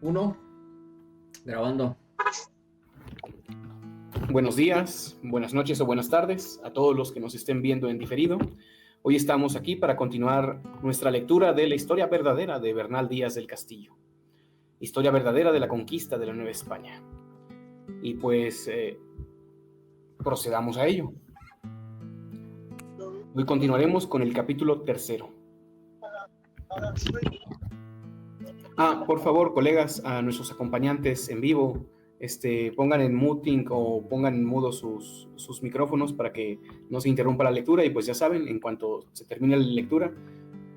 Uno, grabando. Buenos días, buenas noches o buenas tardes a todos los que nos estén viendo en diferido. Hoy estamos aquí para continuar nuestra lectura de la historia verdadera de Bernal Díaz del Castillo. Historia verdadera de la conquista de la Nueva España. Y pues procedamos a ello. Hoy continuaremos con el capítulo 3. Por favor, colegas, a nuestros acompañantes en vivo, pongan en muting o pongan en mudo sus micrófonos para que no se interrumpa la lectura. Y pues ya saben, en cuanto se termine la lectura,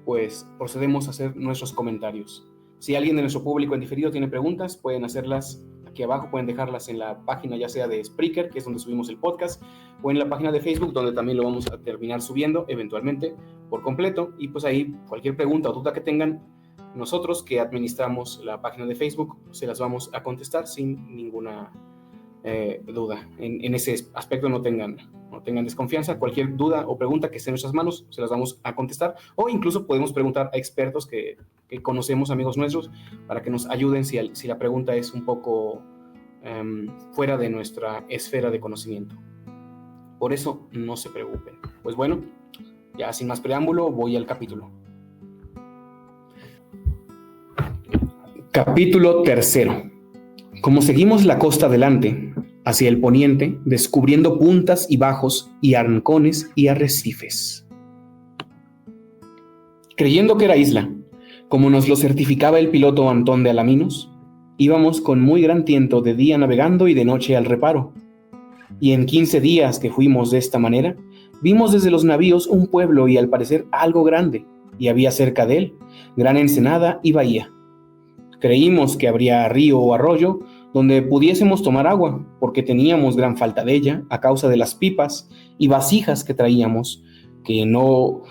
pues procedemos a hacer nuestros comentarios. Si alguien de nuestro público en diferido tiene preguntas, pueden hacerlas aquí abajo, pueden dejarlas en la página ya sea de Spreaker, que es donde subimos el podcast, o en la página de Facebook, donde también lo vamos a terminar subiendo eventualmente por completo. Y pues ahí cualquier pregunta o duda que tengan, nosotros que administramos la página de Facebook se las vamos a contestar sin ninguna duda. En ese aspecto no tengan desconfianza. Cualquier duda o pregunta que esté en nuestras manos se las vamos a contestar, o incluso podemos preguntar a expertos que conocemos, amigos nuestros, para que nos ayuden si la pregunta es un poco fuera de nuestra esfera de conocimiento. Por eso no se preocupen. Pues bueno, ya sin más preámbulo, voy al capítulo. Capítulo 3. Como seguimos la costa adelante, hacia el poniente, descubriendo puntas y bajos y arcones y arrecifes. Creyendo que era isla, como nos lo certificaba el piloto Antón de Alaminos, íbamos con muy gran tiento de día navegando y de noche al reparo. Y en 15 días que fuimos de esta manera, vimos desde los navíos un pueblo y al parecer algo grande, y había cerca de él gran ensenada y bahía. Creímos que habría río o arroyo donde pudiésemos tomar agua, porque teníamos gran falta de ella a causa de las pipas y vasijas que traíamos, que no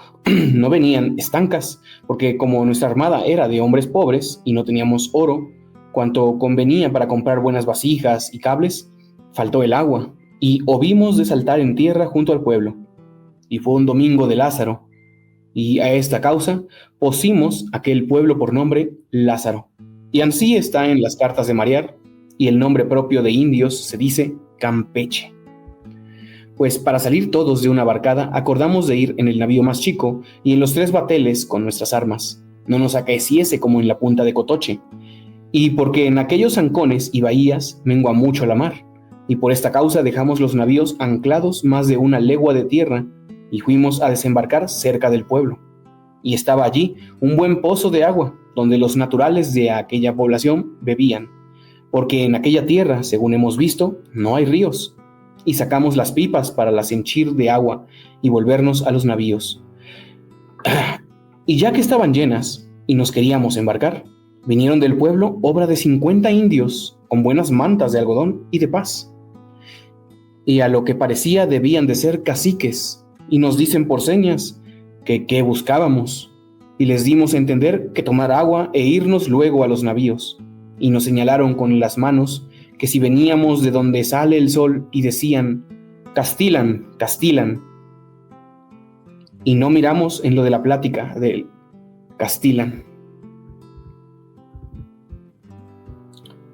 venían estancas, porque como nuestra armada era de hombres pobres y no teníamos oro, cuanto convenía para comprar buenas vasijas y cables, faltó el agua, y hobimos de saltar en tierra junto al pueblo. Y fue un domingo de Lázaro, y a esta causa pusimos aquel pueblo por nombre Lázaro. Y ansí está en las cartas de marear, y el nombre propio de indios se dice Campeche. Pues para salir todos de una barcada acordamos de ir en el navío más chico y en los 3 bateles con nuestras armas, no nos acaeciese como en la punta de Cotoche, y porque en aquellos ancones y bahías mengua mucho la mar, y por esta causa dejamos los navíos anclados más de 1 legua de tierra y fuimos a desembarcar cerca del pueblo. Y estaba allí un buen pozo de agua, donde los naturales de aquella población bebían, porque en aquella tierra, según hemos visto, no hay ríos. Y sacamos las pipas para las henchir de agua y volvernos a los navíos. Y ya que estaban llenas y nos queríamos embarcar, vinieron del pueblo obra de 50 indios con buenas mantas de algodón y de paz. Y a lo que parecía debían de ser caciques, y nos dicen por señas que qué buscábamos, y les dimos a entender que tomar agua e irnos luego a los navíos, y nos señalaron con las manos que si veníamos de donde sale el sol, y decían Castilan, Castilan, y no miramos en lo de la plática de Castilan.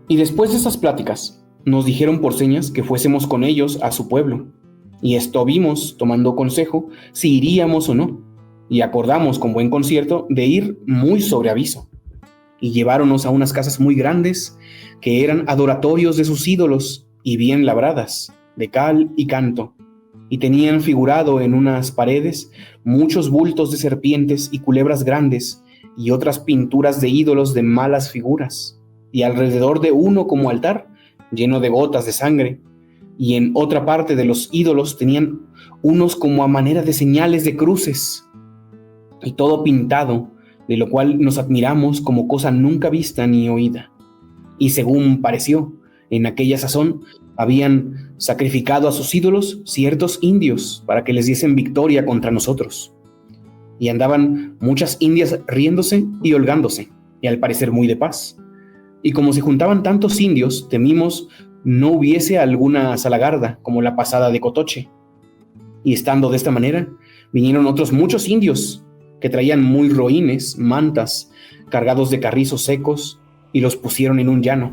Y después de esas pláticas nos dijeron por señas que fuésemos con ellos a su pueblo, y esto vimos, tomando consejo, si iríamos o no, y acordamos con buen concierto de ir muy sobre aviso. Y lleváronos a unas casas muy grandes, que eran adoratorios de sus ídolos, y bien labradas, de cal y canto, y tenían figurado en unas paredes muchos bultos de serpientes y culebras grandes, y otras pinturas de ídolos de malas figuras, y alrededor de uno como altar, lleno de gotas de sangre, y en otra parte de los ídolos tenían unos como a manera de señales de cruces, y todo pintado, de lo cual nos admiramos como cosa nunca vista ni oída. Y según pareció, en aquella sazón habían sacrificado a sus ídolos ciertos indios para que les diesen victoria contra nosotros. Y andaban muchas indias riéndose y holgándose, y al parecer muy de paz. Y como se juntaban tantos indios, temimos no hubiese alguna salagarda como la pasada de Cotoche. Y estando de esta manera, vinieron otros muchos indios que traían muy roines, mantas, cargados de carrizos secos, y los pusieron en un llano.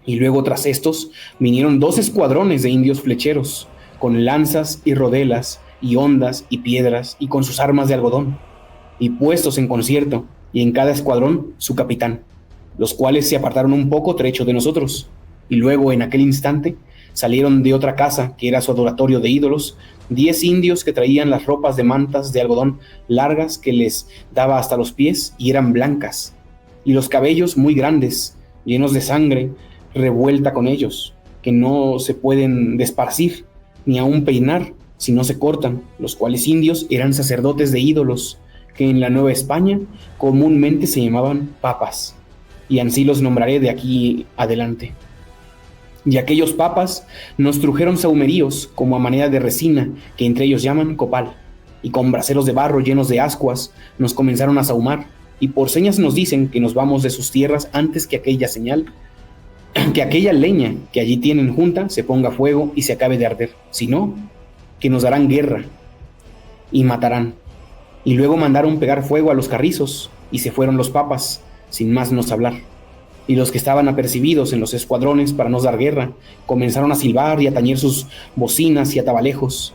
Y luego tras estos vinieron 2 escuadrones de indios flecheros, con lanzas y rodelas, y hondas y piedras, y con sus armas de algodón, y puestos en concierto, y en cada escuadrón su capitán, los cuales se apartaron un poco trecho de nosotros. Y luego en aquel instante salieron de otra casa, que era su adoratorio de ídolos, 10 indios que traían las ropas de mantas de algodón largas que les daba hasta los pies y eran blancas, y los cabellos muy grandes, llenos de sangre revuelta con ellos, que no se pueden desparcir ni aún peinar si no se cortan, los cuales indios eran sacerdotes de ídolos, que en la Nueva España comúnmente se llamaban papas, y así los nombraré de aquí adelante. Y aquellos papas nos trujeron sahumeríos como a manera de resina, que entre ellos llaman copal, y con braseros de barro llenos de ascuas nos comenzaron a sahumar, y por señas nos dicen que nos vamos de sus tierras antes que aquella leña que allí tienen junta se ponga fuego y se acabe de arder, si no, que nos darán guerra y matarán. Y luego mandaron pegar fuego a los carrizos, y se fueron los papas, sin más nos hablar. Y los que estaban apercibidos en los escuadrones para nos dar guerra, comenzaron a silbar y a tañer sus bocinas y atabalejos.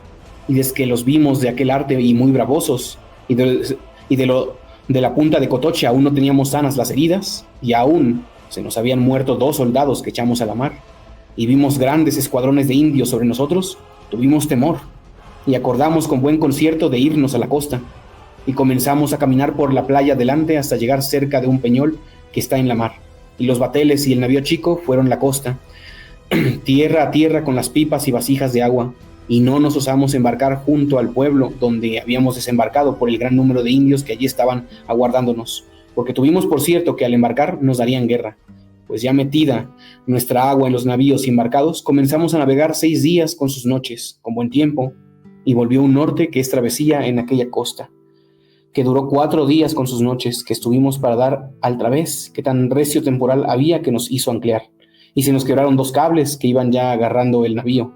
Y desde que los vimos de aquel arte y muy bravosos, y de la punta de Cotoche aún no teníamos sanas las heridas, y aún se nos habían muerto 2 soldados que echamos a la mar, y vimos grandes escuadrones de indios sobre nosotros, tuvimos temor, y acordamos con buen concierto de irnos a la costa, y comenzamos a caminar por la playa adelante hasta llegar cerca de un peñol que está en la mar, y los bateles y el navío chico fueron la costa, tierra a tierra con las pipas y vasijas de agua, y no nos osamos embarcar junto al pueblo donde habíamos desembarcado por el gran número de indios que allí estaban aguardándonos, porque tuvimos por cierto que al embarcar nos darían guerra. Pues ya metida nuestra agua en los navíos y embarcados, comenzamos a navegar 6 días con sus noches, con buen tiempo, y volvió un norte que es travesía en aquella costa, que duró 4 días con sus noches, que estuvimos para dar al través, que tan recio temporal había que nos hizo anclear, y se nos quebraron 2 cables que iban ya agarrando el navío.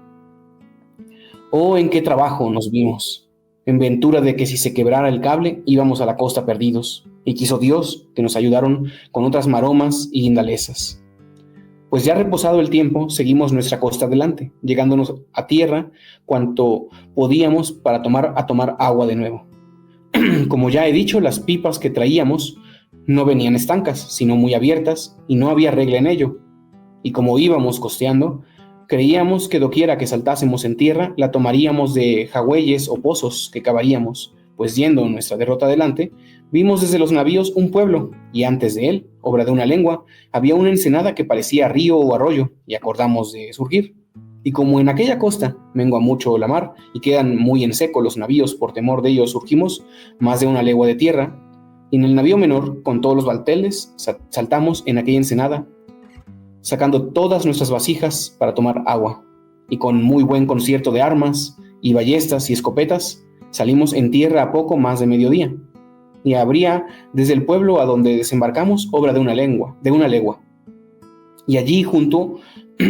Oh, en qué trabajo nos vimos, en ventura de que si se quebrara el cable íbamos a la costa perdidos, y quiso Dios que nos ayudaron con otras maromas y guindalezas. Pues ya reposado el tiempo, seguimos nuestra costa adelante, llegándonos a tierra cuanto podíamos para tomar agua de nuevo. Como ya he dicho, las pipas que traíamos no venían estancas, sino muy abiertas, y no había regla en ello. Y como íbamos costeando, creíamos que doquiera que saltásemos en tierra, la tomaríamos de jagüeyes o pozos que cavaríamos, pues yendo nuestra derrota adelante, vimos desde los navíos un pueblo, y antes de él, obra de una lengua, había una ensenada que parecía río o arroyo, y acordamos de surgir. Y como en aquella costa mengua mucho la mar y quedan muy en seco los navíos, por temor de ellos surgimos más de 1 legua de tierra, y en el navío menor, con todos los balteles, saltamos en aquella ensenada, sacando todas nuestras vasijas para tomar agua, y con muy buen concierto de armas y ballestas y escopetas, salimos en tierra a poco más de mediodía, y habría desde el pueblo a donde desembarcamos obra de una legua, y allí junto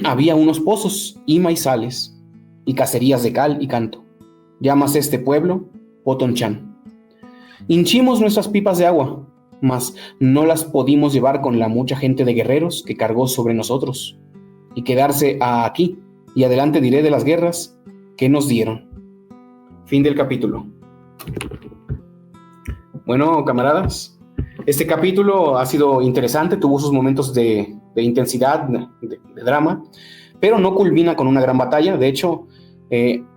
había unos pozos y maizales, y cacerías de cal y canto. Llamas este pueblo Potonchán. Hinchimos nuestras pipas de agua, mas no las pudimos llevar con la mucha gente de guerreros que cargó sobre nosotros, y quedarse aquí, y adelante diré de las guerras que nos dieron. Fin del capítulo. Bueno, camaradas, este capítulo ha sido interesante, tuvo sus momentos de intensidad, de drama, pero no culmina con una gran batalla. De hecho,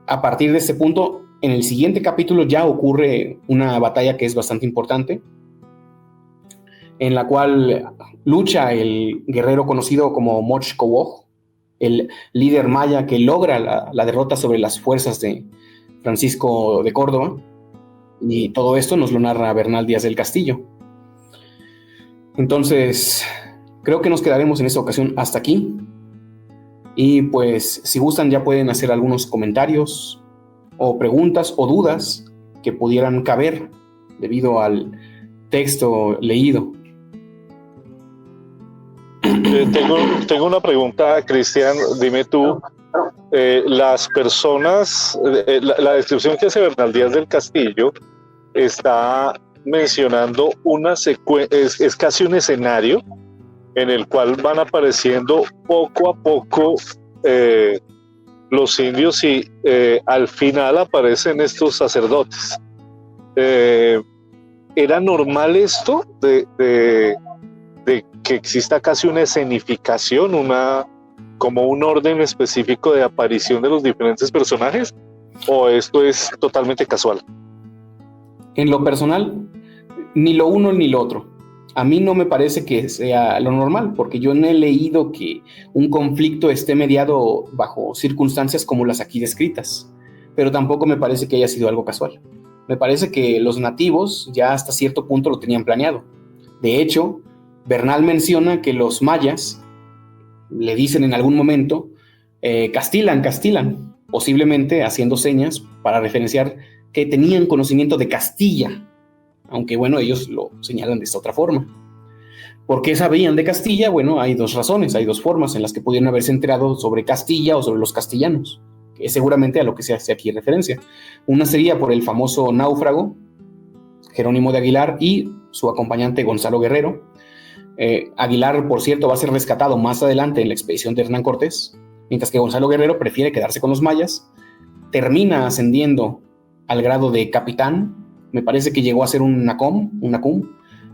a partir de este punto, en el siguiente capítulo ya ocurre una batalla que es bastante importante, en la cual lucha el guerrero conocido como Moch Cowoj, el líder maya que logra la derrota sobre las fuerzas de Francisco de Córdoba, y todo esto nos lo narra Bernal Díaz del Castillo. Entonces, creo que nos quedaremos en esta ocasión hasta aquí, y pues si gustan ya pueden hacer algunos comentarios o preguntas o dudas que pudieran caber debido al texto leído. Tengo una pregunta, Cristian, dime tú, las personas, la descripción que hace Bernal Díaz del Castillo está mencionando una secuencia, es casi un escenario en el cual van apareciendo poco a poco los indios y al final aparecen estos sacerdotes. ¿Era normal esto de que exista casi una escenificación, como un orden específico de aparición de los diferentes personajes? ¿O esto es totalmente casual? En lo personal, ni lo uno ni lo otro. A mí no me parece que sea lo normal, porque yo no he leído que un conflicto esté mediado bajo circunstancias como las aquí descritas, pero tampoco me parece que haya sido algo casual. Me parece que los nativos ya hasta cierto punto lo tenían planeado. De hecho, Bernal menciona que los mayas le dicen en algún momento castilan, posiblemente haciendo señas para referenciar que tenían conocimiento de Castilla, aunque bueno, ellos lo señalan de esta otra forma. ¿Por qué sabían de Castilla? Bueno, hay dos razones, hay dos formas en las que pudieron haberse enterado sobre Castilla o sobre los castellanos, que es seguramente a lo que se hace aquí referencia. Una sería por el famoso náufrago Jerónimo de Aguilar y su acompañante Gonzalo Guerrero. Aguilar, por cierto, va a ser rescatado más adelante en la expedición de Hernán Cortés, mientras que Gonzalo Guerrero prefiere quedarse con los mayas. Termina ascendiendo al grado de capitán. Me parece que llegó a ser un nacum,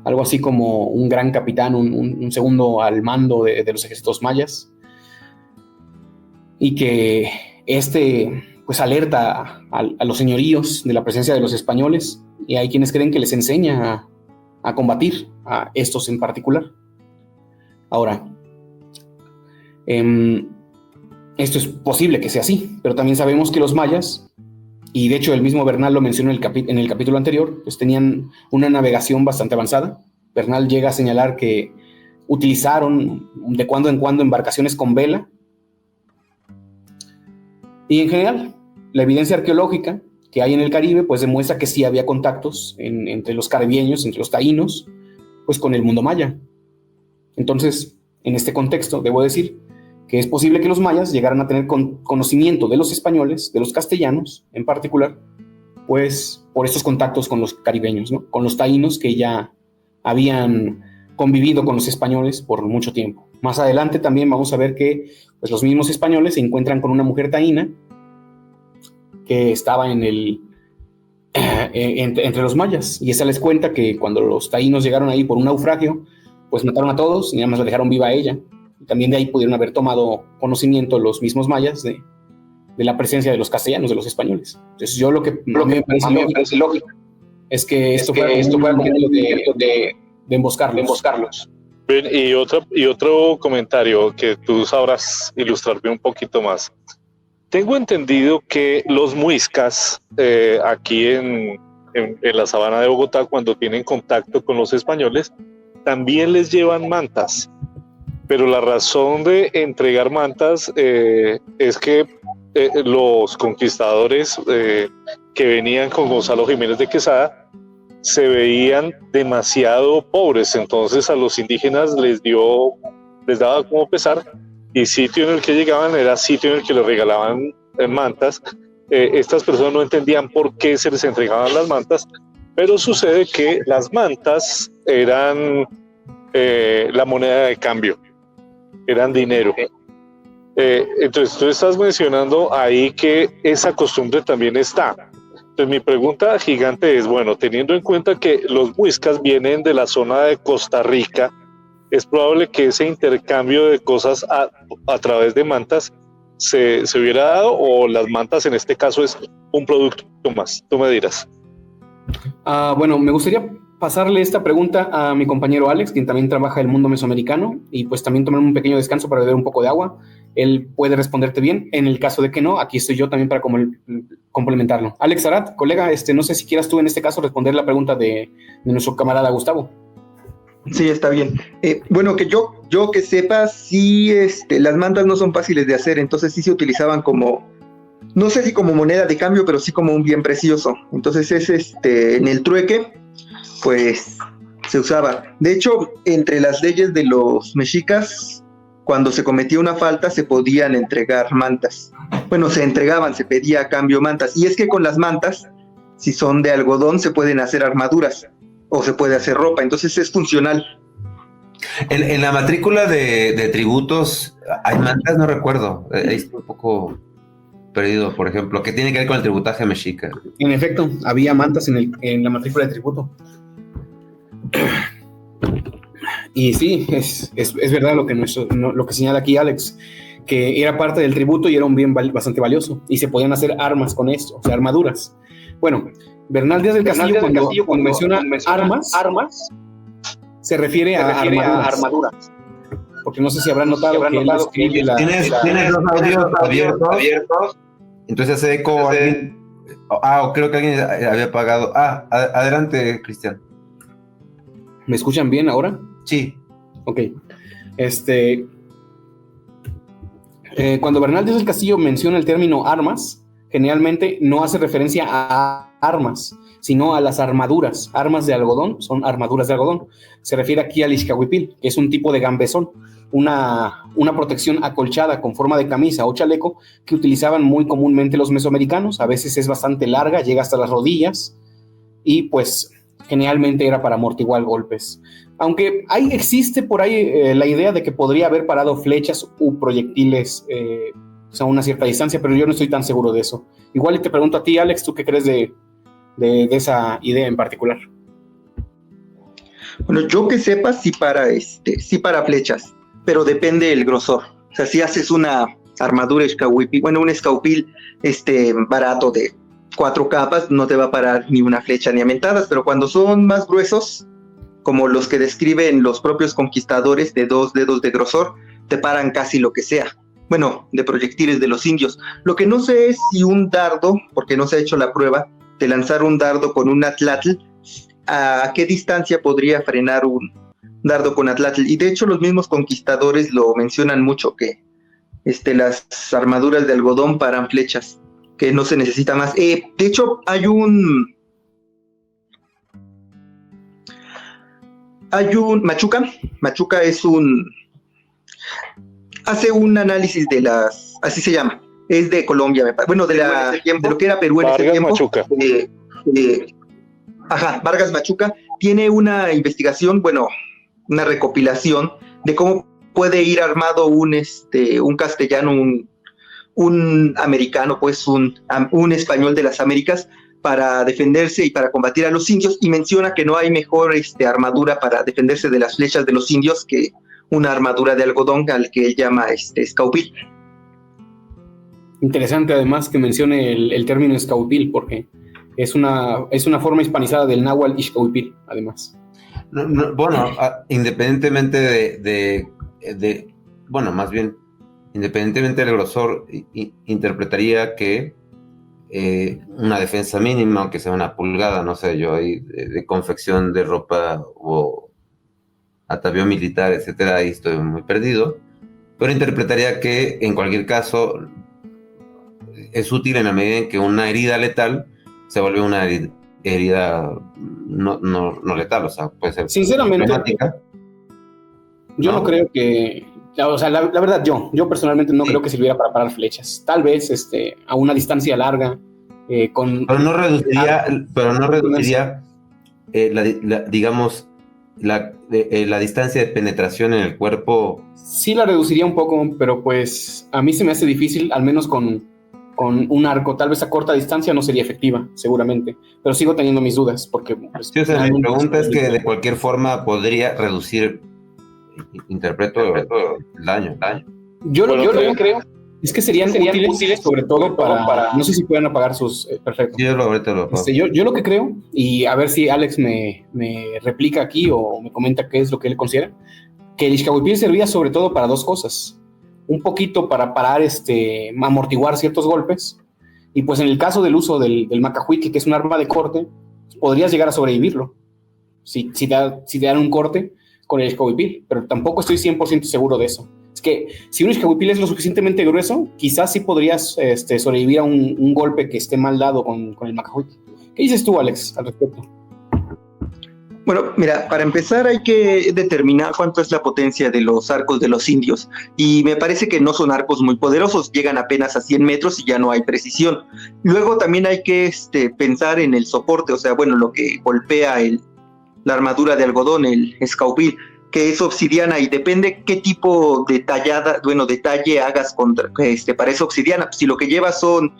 algo así como un gran capitán, un segundo al mando de los ejércitos mayas, y que pues alerta a los señoríos de la presencia de los españoles, y hay quienes creen que les enseña a combatir a estos en particular. Ahora, esto es posible que sea así, pero también sabemos que los mayas, y de hecho el mismo Bernal lo mencionó en el capítulo anterior, pues tenían una navegación bastante avanzada. Bernal llega a señalar que utilizaron de cuando en cuando embarcaciones con vela. Y en general, la evidencia arqueológica que hay en el Caribe pues demuestra que sí había contactos entre los caribeños, entre los taínos, pues con el mundo maya. Entonces, en este contexto, debo decir que es posible que los mayas llegaran a tener conocimiento de los españoles, de los castellanos en particular, pues por estos contactos con los caribeños, ¿no? Con los taínos que ya habían convivido con los españoles por mucho tiempo. Más adelante también vamos a ver que pues, los mismos españoles se encuentran con una mujer taína que estaba entre los mayas, y esa les cuenta que cuando los taínos llegaron ahí por un naufragio, pues mataron a todos y nada más la dejaron viva a ella. Y también de ahí pudieron haber tomado conocimiento los mismos mayas de la presencia de los castellanos, de los españoles. Entonces yo lo que a mí me parece lógico es que esto fue como de emboscarlos. Bien, y otro comentario que tú sabrás ilustrarme un poquito más. Tengo entendido que los muiscas aquí en la sabana de Bogotá, cuando tienen contacto con los españoles, también les llevan mantas. Pero la razón de entregar mantas es que los conquistadores que venían con Gonzalo Jiménez de Quesada se veían demasiado pobres, entonces a los indígenas les daba como pesar, y sitio en el que llegaban era sitio en el que les regalaban mantas. Estas personas no entendían por qué se les entregaban las mantas, pero sucede que las mantas eran la moneda de cambio, eran dinero. Entonces tú estás mencionando ahí que esa costumbre también está. Entonces mi pregunta gigante es, bueno, teniendo en cuenta que los muiscas vienen de la zona de Costa Rica, es probable que ese intercambio de cosas a través de mantas se hubiera dado, o las mantas en este caso es un producto más. Tú me dirás. Bueno, me gustaría pasarle esta pregunta a mi compañero Alex, quien también trabaja el mundo mesoamericano, y pues también tomar un pequeño descanso para beber un poco de agua. Él puede responderte bien. En el caso de que no, aquí estoy yo también para complementarlo. Alex Arat, colega, no sé si quieras tú en este caso responder la pregunta de nuestro camarada Gustavo. Sí, está bien. Bueno, que yo que sepa, sí, las mantas no son fáciles de hacer, entonces sí se utilizaban como, no sé si como moneda de cambio, pero sí como un bien precioso. Entonces en el trueque, pues se usaba. De hecho, entre las leyes de los mexicas, cuando se cometía una falta, se podían entregar mantas. Bueno, se entregaban, se pedía a cambio mantas. Y es que con las mantas, si son de algodón, se pueden hacer armaduras o se puede hacer ropa. Entonces es funcional. En la matrícula de tributos, ¿hay mantas? No recuerdo. Ahí estoy un poco perdido, por ejemplo, que tiene que ver con el tributaje mexica. En efecto, había mantas en la matrícula de tributo. Y sí, es verdad lo que señala aquí Alex, que era parte del tributo y era un bien bastante valioso, y se podían hacer armas con esto, o sea, armaduras. Bueno, Bernal Díaz del Castillo, cuando menciona armas, se refiere a armaduras. Porque no sé si habrán notado que él escribe ¿Tienes los audios abiertos? Entonces hace eco alguien. Creo que alguien había apagado. Adelante, Cristian. ¿Me escuchan bien ahora? Sí. Ok. Cuando Bernal Díaz del Castillo menciona el término armas, generalmente no hace referencia a armas, sino a las armaduras. Armas de algodón son armaduras de algodón. Se refiere aquí al ixcahuipil, que es un tipo de gambesón, una protección acolchada con forma de camisa o chaleco que utilizaban muy comúnmente los mesoamericanos. A veces es bastante larga, llega hasta las rodillas y pues generalmente era para amortiguar golpes. Aunque existe por ahí la idea de que podría haber parado flechas u proyectiles a una cierta distancia, pero yo no estoy tan seguro de eso. Igual y te pregunto a ti, Alex, ¿tú qué crees de esa idea en particular? Bueno, yo que sepa, sí para flechas, pero depende del grosor. O sea, si haces una armadura escahuipil, un escaupil barato de 4 capas, no te va a parar ni una flecha ni a mentadas, pero cuando son más gruesos, como los que describen los propios conquistadores de 2 dedos de grosor, te paran casi lo que sea. Bueno, de proyectiles de los indios. Lo que no sé es si un dardo, porque no se ha hecho la prueba de lanzar un dardo con un atlatl, ¿a qué distancia podría frenar un dardo con atlatl? Y de hecho los mismos conquistadores lo mencionan mucho, que las armaduras de algodón paran flechas, que no se necesita más. De hecho hay un Machuca hace un análisis de así se llama, es de Colombia, de lo que era Perú en ese tiempo. Machuca. Vargas Machuca tiene una investigación, una recopilación de cómo puede ir armado un castellano, un americano, pues un español de las Américas, para defenderse y para combatir a los indios, y menciona que no hay mejor armadura para defenderse de las flechas de los indios que una armadura de algodón, al que él llama escaupil. Interesante además que mencione el término escaupil, porque es una forma hispanizada del náhuatl ixcahuipil, además. Independientemente más bien, independientemente del grosor, interpretaría que una defensa mínima, aunque sea una pulgada, no sé, yo ahí de confección de ropa o atavío militar, etcétera, ahí estoy muy perdido, pero interpretaría que en cualquier caso es útil en la medida en que una herida letal se vuelve una herida no letal, o sea, puede ser sinceramente traumática. Yo no creo que, o sea, la verdad, yo personalmente no creo que sirviera para parar flechas. Tal vez a una distancia larga, pero no reduciría la distancia de penetración en el cuerpo. Sí la reduciría un poco, pero pues a mí se me hace difícil, al menos con un arco. Tal vez a corta distancia no sería efectiva, seguramente, pero sigo teniendo mis dudas, porque pues, sí, o sea, mi pregunta es que de cualquier forma podría reducir, interpreto el daño. Yo lo que creo es que serían útiles, sobre todo para no sé si pueden apagar sus perfecto. Sí, ahorita lo apago. Yo lo que creo, y a ver si Alex me replica aquí o me comenta qué es lo que él considera, que el ixcahuipil servía sobre todo para 2 cosas. Un poquito para parar, amortiguar ciertos golpes, y pues en el caso del uso del macahuitl, que es un arma de corte, podrías llegar a sobrevivirlo si te dan un corte con el ixcahuipil, pero tampoco estoy 100% seguro de eso. Es que si un ixcahuipil es lo suficientemente grueso, quizás sí podrías sobrevivir a un golpe que esté mal dado con el macahuitl. ¿Qué dices tú, Alex, al respecto? Bueno, mira, para empezar hay que determinar cuánto es la potencia de los arcos de los indios, y me parece que no son arcos muy poderosos, llegan apenas a 100 metros y ya no hay precisión. Luego también hay que pensar en el soporte, o sea, lo que golpea la armadura de algodón, el escaupil. que es obsidiana, y depende qué tipo de detalle hagas para esa obsidiana. Si lo que llevas son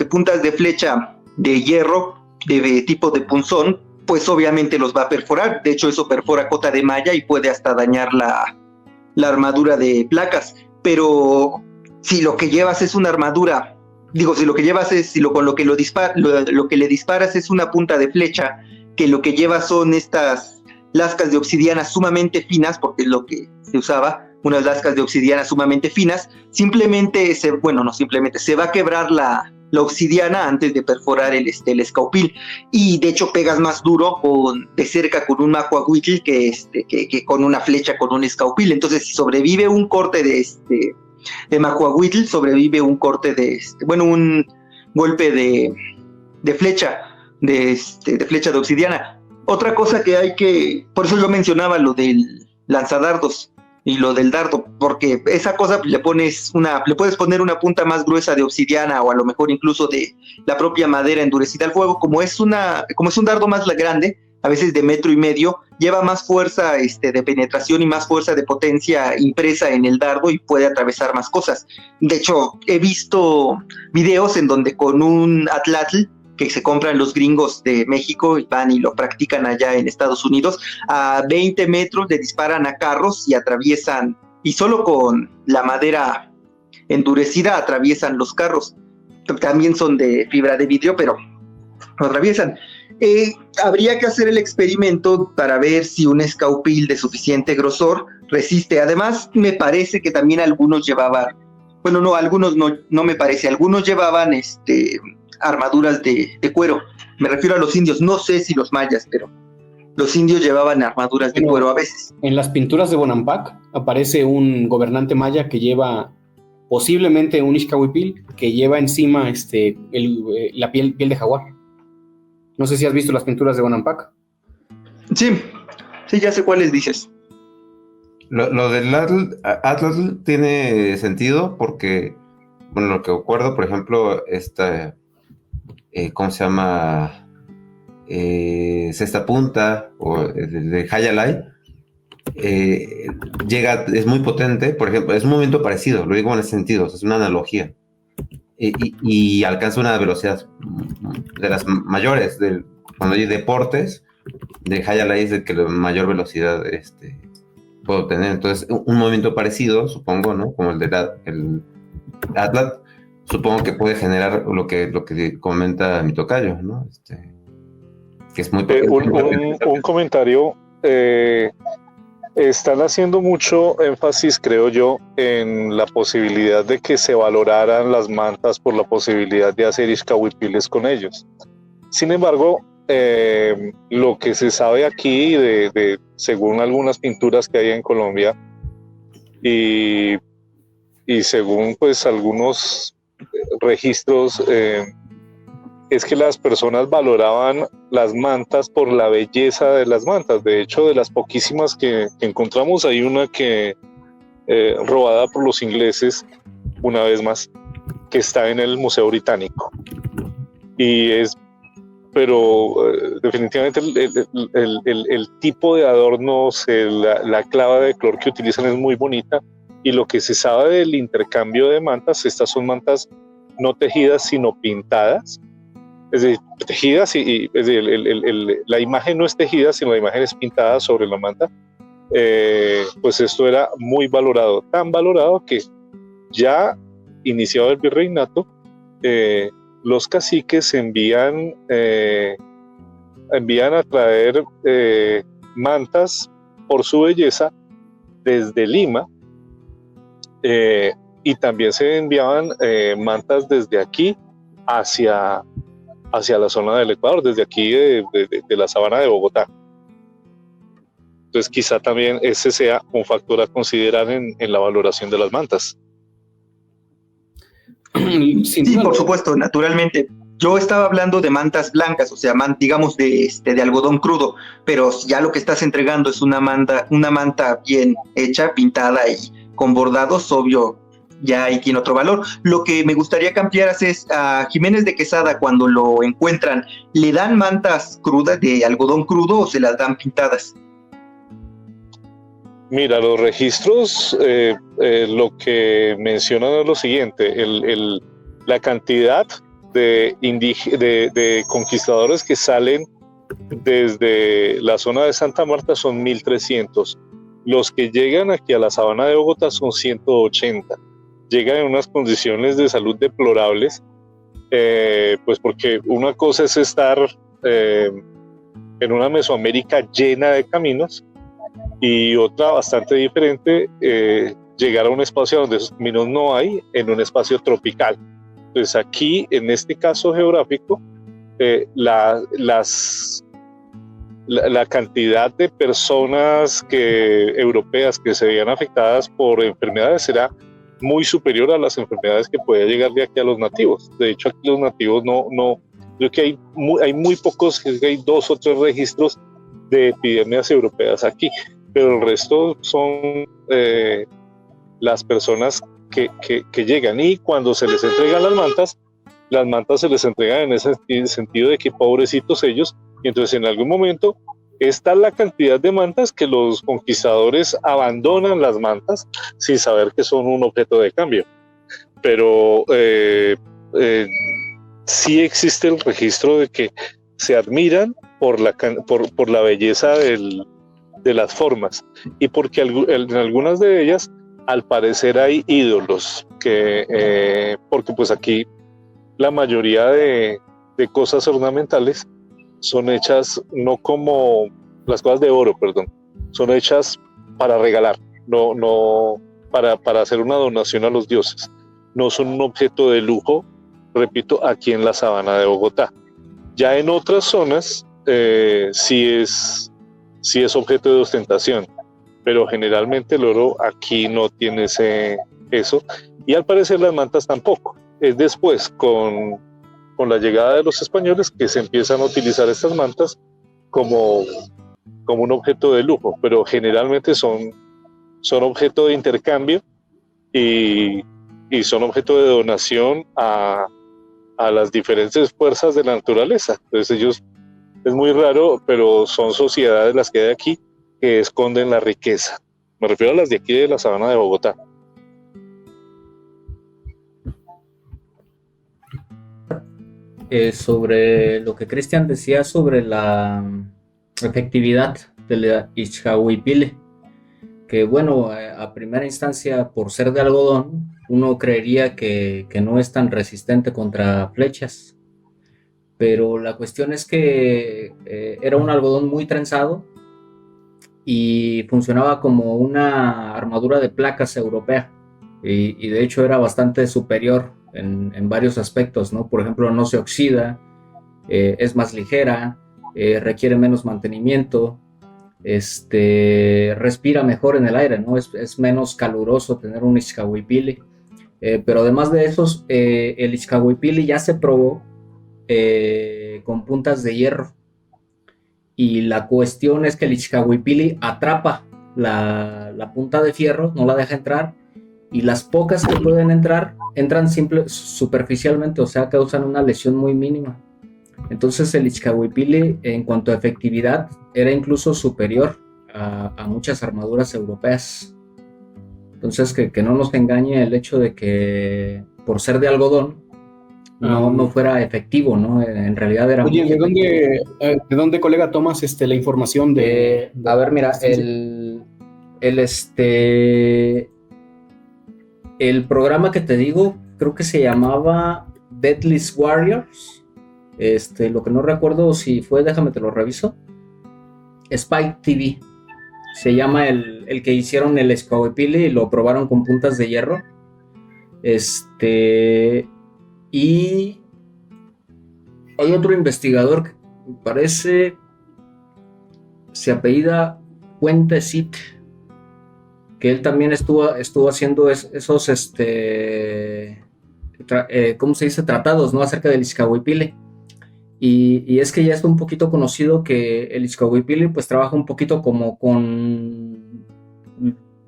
puntas de flecha de hierro de tipo de punzón, pues obviamente los va a perforar. De hecho, eso perfora cota de malla y puede hasta dañar la armadura de placas. Pero si lo que llevas es una armadura, si lo que llevas es, con lo que le disparas es una punta de flecha, que lo que llevas son estas lascas de obsidiana sumamente finas, porque es lo que se usaba, unas lascas de obsidiana sumamente finas, se va a quebrar la obsidiana antes de perforar el escaupil, y de hecho pegas más duro de cerca con un macuahuitl que con una flecha con un escaupil. Entonces, si sobrevive un corte de macuahuitl, sobrevive un corte un golpe de flecha de flecha de obsidiana. Otra cosa por eso yo mencionaba lo del lanzadardos y lo del dardo, porque esa cosa le puedes poner una punta más gruesa de obsidiana, o a lo mejor incluso de la propia madera endurecida al fuego. Como es un dardo más grande, a veces de 1.5 metros, lleva más fuerza de penetración y más fuerza de potencia impresa en el dardo, y puede atravesar más cosas. De hecho, he visto videos en donde con un atlatl que se compran los gringos de México y van y lo practican allá en Estados Unidos, a 20 metros le disparan a carros y atraviesan, y solo con la madera endurecida atraviesan los carros. También son de fibra de vidrio, pero lo atraviesan. Habría que hacer el experimento para ver si un escaupil de suficiente grosor resiste. Además, me parece que también algunos llevaban, algunos no me parece, algunos llevaban armaduras de cuero. Me refiero a los indios, no sé si los mayas, pero los indios llevaban armaduras de cuero a veces. En las pinturas de Bonampak aparece un gobernante maya que lleva posiblemente un Ixcahuipil, que lleva encima la piel de jaguar. No sé si has visto las pinturas de Bonampak. Sí, ya sé cuáles dices. Lo del Atlatl tiene sentido porque, lo que recuerdo, por ejemplo, ¿cómo se llama? Sexta Punta o de Hayalay, es muy potente, por ejemplo, es un movimiento parecido, lo digo en ese sentido, es una analogía, y alcanza una velocidad de las mayores, cuando hay deportes, de Hayalay es el que la mayor velocidad puedo tener. Entonces, un movimiento parecido, supongo, ¿no? Como el del Atlatl, supongo que puede generar lo que comenta mi tocayo, ¿no? Que es muy un comentario. Están haciendo mucho énfasis, creo yo, en la posibilidad de que se valoraran las mantas por la posibilidad de hacer Ixcahuipiles con ellos. Sin embargo, lo que se sabe aquí, según algunas pinturas que hay en Colombia, y según pues algunos registros, es que las personas valoraban las mantas por la belleza de las mantas. De hecho, de las poquísimas que encontramos, hay una que robada por los ingleses, una vez más, que está en el Museo Británico, pero definitivamente el tipo de adornos, la clava de color que utilizan es muy bonita. Y lo que se sabe del intercambio de mantas, estas son mantas no tejidas sino pintadas, es decir, tejidas es decir, la imagen no es tejida sino la imagen es pintada sobre la manta. Pues esto era muy valorado, tan valorado que ya iniciado el virreinato, los caciques envían a traer mantas por su belleza desde Lima, y también se enviaban mantas desde aquí hacia la zona del Ecuador, desde aquí de la sabana de Bogotá. Entonces quizá también ese sea un factor a considerar en la valoración de las mantas. Sí, por supuesto, naturalmente. Yo estaba hablando de mantas blancas, o sea, digamos de algodón crudo, pero ya lo que estás entregando es una manta bien hecha, pintada y con bordados, obvio, ya ahí tiene otro valor. Lo que me gustaría que ampliaras es a Jiménez de Quesada, cuando lo encuentran, ¿le dan mantas crudas de algodón crudo o se las dan pintadas? Mira, los registros lo que mencionan es lo siguiente, la cantidad de conquistadores que salen desde la zona de Santa Marta son 1.300. Los que llegan aquí a la sabana de Bogotá son 180. Llegan en unas condiciones de salud deplorables, pues porque una cosa es estar en una Mesoamérica llena de caminos y otra bastante diferente, llegar a un espacio donde esos caminos no hay, en un espacio tropical. Entonces aquí, en este caso geográfico, la cantidad de personas europeas que se veían afectadas por enfermedades era muy superior a las enfermedades que podía llegar de aquí a los nativos. De hecho, aquí los nativos no creo que hay muy pocos, hay 2 o 3 registros de epidemias europeas aquí, pero el resto son las personas que llegan, y cuando se les entregan las mantas se les entregan en ese sentido de que pobrecitos ellos, y entonces en algún momento está la cantidad de mantas que los conquistadores abandonan las mantas sin saber que son un objeto de cambio. Pero sí existe el registro de que se admiran por la belleza de las formas, y porque en algunas de ellas al parecer hay ídolos, porque pues aquí la mayoría de cosas ornamentales son hechas no como las cosas de oro, perdón, son hechas para regalar, no para hacer una donación a los dioses, no son un objeto de lujo, repito, aquí en la sabana de Bogotá. Ya en otras zonas sí es objeto de ostentación, pero generalmente el oro aquí no tiene eso, y al parecer las mantas tampoco. Es después, con la llegada de los españoles, que se empiezan a utilizar estas mantas como un objeto de lujo, pero generalmente son objeto de intercambio y son objeto de donación a las diferentes fuerzas de la naturaleza. Entonces ellos, es muy raro, pero son sociedades las que hay aquí que esconden la riqueza. Me refiero a las de aquí de la sabana de Bogotá. Sobre lo que Cristian decía sobre la efectividad de la Ixcahuipile, que bueno, a primera instancia, por ser de algodón, uno creería que no es tan resistente contra flechas, pero la cuestión es que era un algodón muy trenzado y funcionaba como una armadura de placas europea, y de hecho era bastante superior en varios aspectos, ¿no? Por ejemplo, no se oxida, es más ligera, requiere menos mantenimiento, respira mejor en el aire, ¿no? Es menos caluroso tener un Ixcahuipilli, pero además de esos, el Ixcahuipilli ya se probó con puntas de hierro, y la cuestión es que el Ixcahuipilli atrapa la punta de fierro, no la deja entrar, y las pocas que pueden entran superficialmente, o sea, causan una lesión muy mínima. Entonces el Ixcahuipilli, en cuanto a efectividad, era incluso superior a muchas armaduras europeas. Entonces que no nos engañe el hecho de que por ser de algodón no fuera efectivo, ¿no? En realidad era... Oye, ¿de dónde, colega, tomas la información de a ver, mira, el programa que te digo, creo que se llamaba Deadliest Warriors. Lo que no recuerdo si fue, déjame te lo reviso. Spike TV. Se llama el que hicieron el Ixcahuipilli y lo probaron con puntas de hierro. Y hay otro investigador que parece se apellida Fuentesit, que él también estuvo haciendo esos ¿cómo se dice? Tratados, ¿no? Acerca del Ixcahuipilli. Y es que ya es un poquito conocido que el Ixcahuipilli pues trabaja un poquito como con,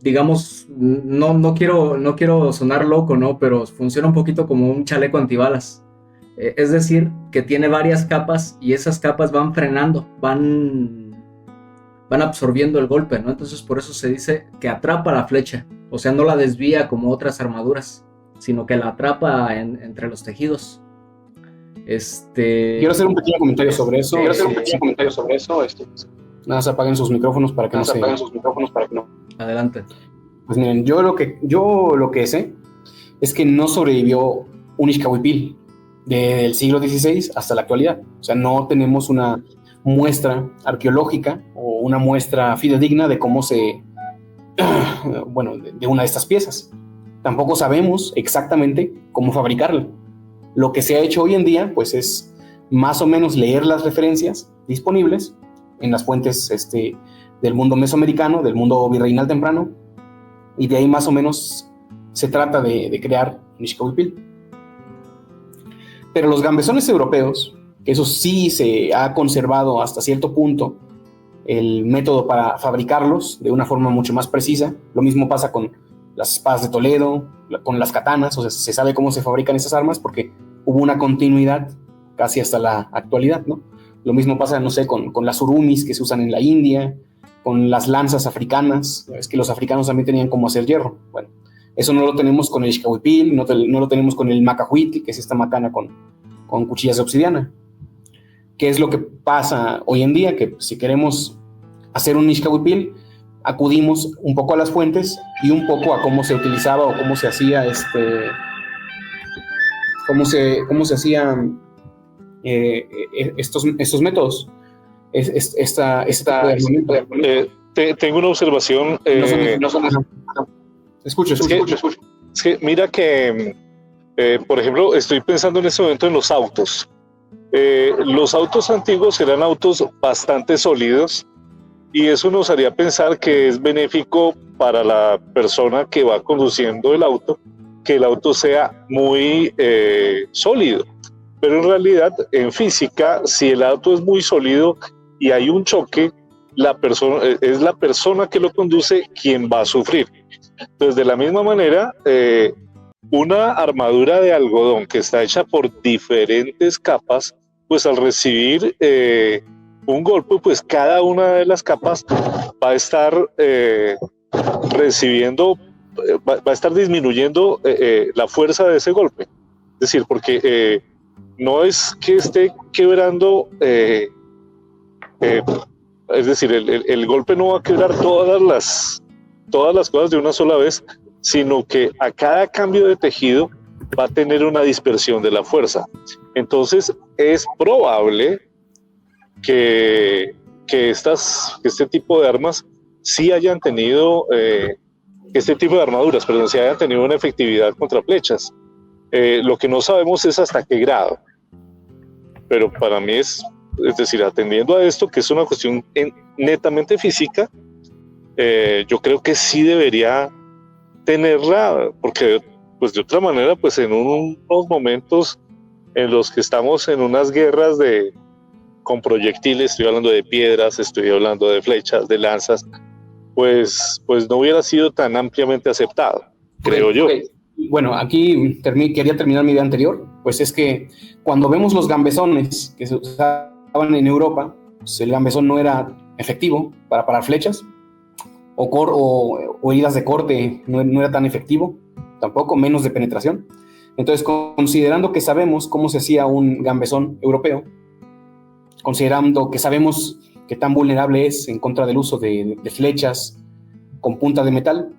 digamos, no quiero sonar loco, ¿no? Pero funciona un poquito como un chaleco antibalas. Es decir, que tiene varias capas y esas capas van frenando, van van absorbiendo el golpe, ¿no? Entonces por eso se dice que atrapa la flecha, o sea, no la desvía como otras armaduras, sino que la atrapa entre los tejidos. Quiero hacer un pequeño comentario sobre eso. Nada más apaguen sus micrófonos para que no. Adelante. Pues miren, yo lo que sé es que no sobrevivió un Ixcahuipil del siglo XVI hasta la actualidad. O sea, no tenemos una muestra arqueológica o una muestra fidedigna de cómo de una de estas piezas. Tampoco sabemos exactamente cómo fabricarla. Lo que se ha hecho hoy en día, pues, es más o menos leer las referencias disponibles en las fuentes del mundo mesoamericano, del mundo virreinal temprano, y de ahí más o menos se trata de crear un Ixcahuipil. Pero los gambesones europeos, que eso sí se ha conservado hasta cierto punto el método para fabricarlos de una forma mucho más precisa. Lo mismo pasa con las espadas de Toledo, con las katanas, o sea, se sabe cómo se fabrican esas armas porque hubo una continuidad casi hasta la actualidad, ¿no? Lo mismo pasa, no sé, con las urumis que se usan en la India, con las lanzas africanas. Es que los africanos también tenían cómo hacer hierro. Bueno, eso no lo tenemos con el Ixcahuipil, no lo tenemos con el macahuitl, que es esta macana con cuchillas de obsidiana. ¿Qué es lo que pasa hoy en día? Que si queremos hacer un Ixcahuipil, acudimos un poco a las fuentes y un poco a cómo se utilizaba o cómo se hacía hacían estos métodos. Tengo una observación. Escucho. Es que mira que, por ejemplo, estoy pensando en este momento en los autos. Los autos antiguos eran autos bastante sólidos y eso nos haría pensar que es benéfico para la persona que va conduciendo el auto, que el auto sea muy sólido. Pero en realidad, en física, si el auto es muy sólido y hay un choque, es la persona que lo conduce quien va a sufrir. Entonces, de la misma manera, una armadura de algodón que está hecha por diferentes capas, pues al recibir un golpe, pues cada una de las capas va a estar va a estar disminuyendo la fuerza de ese golpe. Es decir, porque no es que esté quebrando, es decir, el golpe no va a quebrar todas las cosas de una sola vez, sino que a cada cambio de tejido va a tener una dispersión de la fuerza. Entonces es probable que este tipo de armas sí hayan tenido, este tipo de armaduras, perdón, sí hayan tenido una efectividad contra flechas. Lo que no sabemos es hasta qué grado. Pero para mí es decir, atendiendo a esto, que es una cuestión netamente física, yo creo que sí debería tenerla, porque pues de otra manera, pues en unos momentos en los que estamos en unas guerras con proyectiles, estoy hablando de piedras, estoy hablando de flechas, de lanzas, pues no hubiera sido tan ampliamente aceptado, creo yo. Bueno, aquí quería terminar mi idea anterior, pues es que cuando vemos los gambesones que se usaban en Europa, pues el gambesón no era efectivo para parar flechas, o heridas de corte no era tan efectivo, tampoco, menos de penetración. Entonces, considerando que sabemos cómo se hacía un gambesón europeo, considerando que sabemos qué tan vulnerable es en contra del uso de flechas con punta de metal,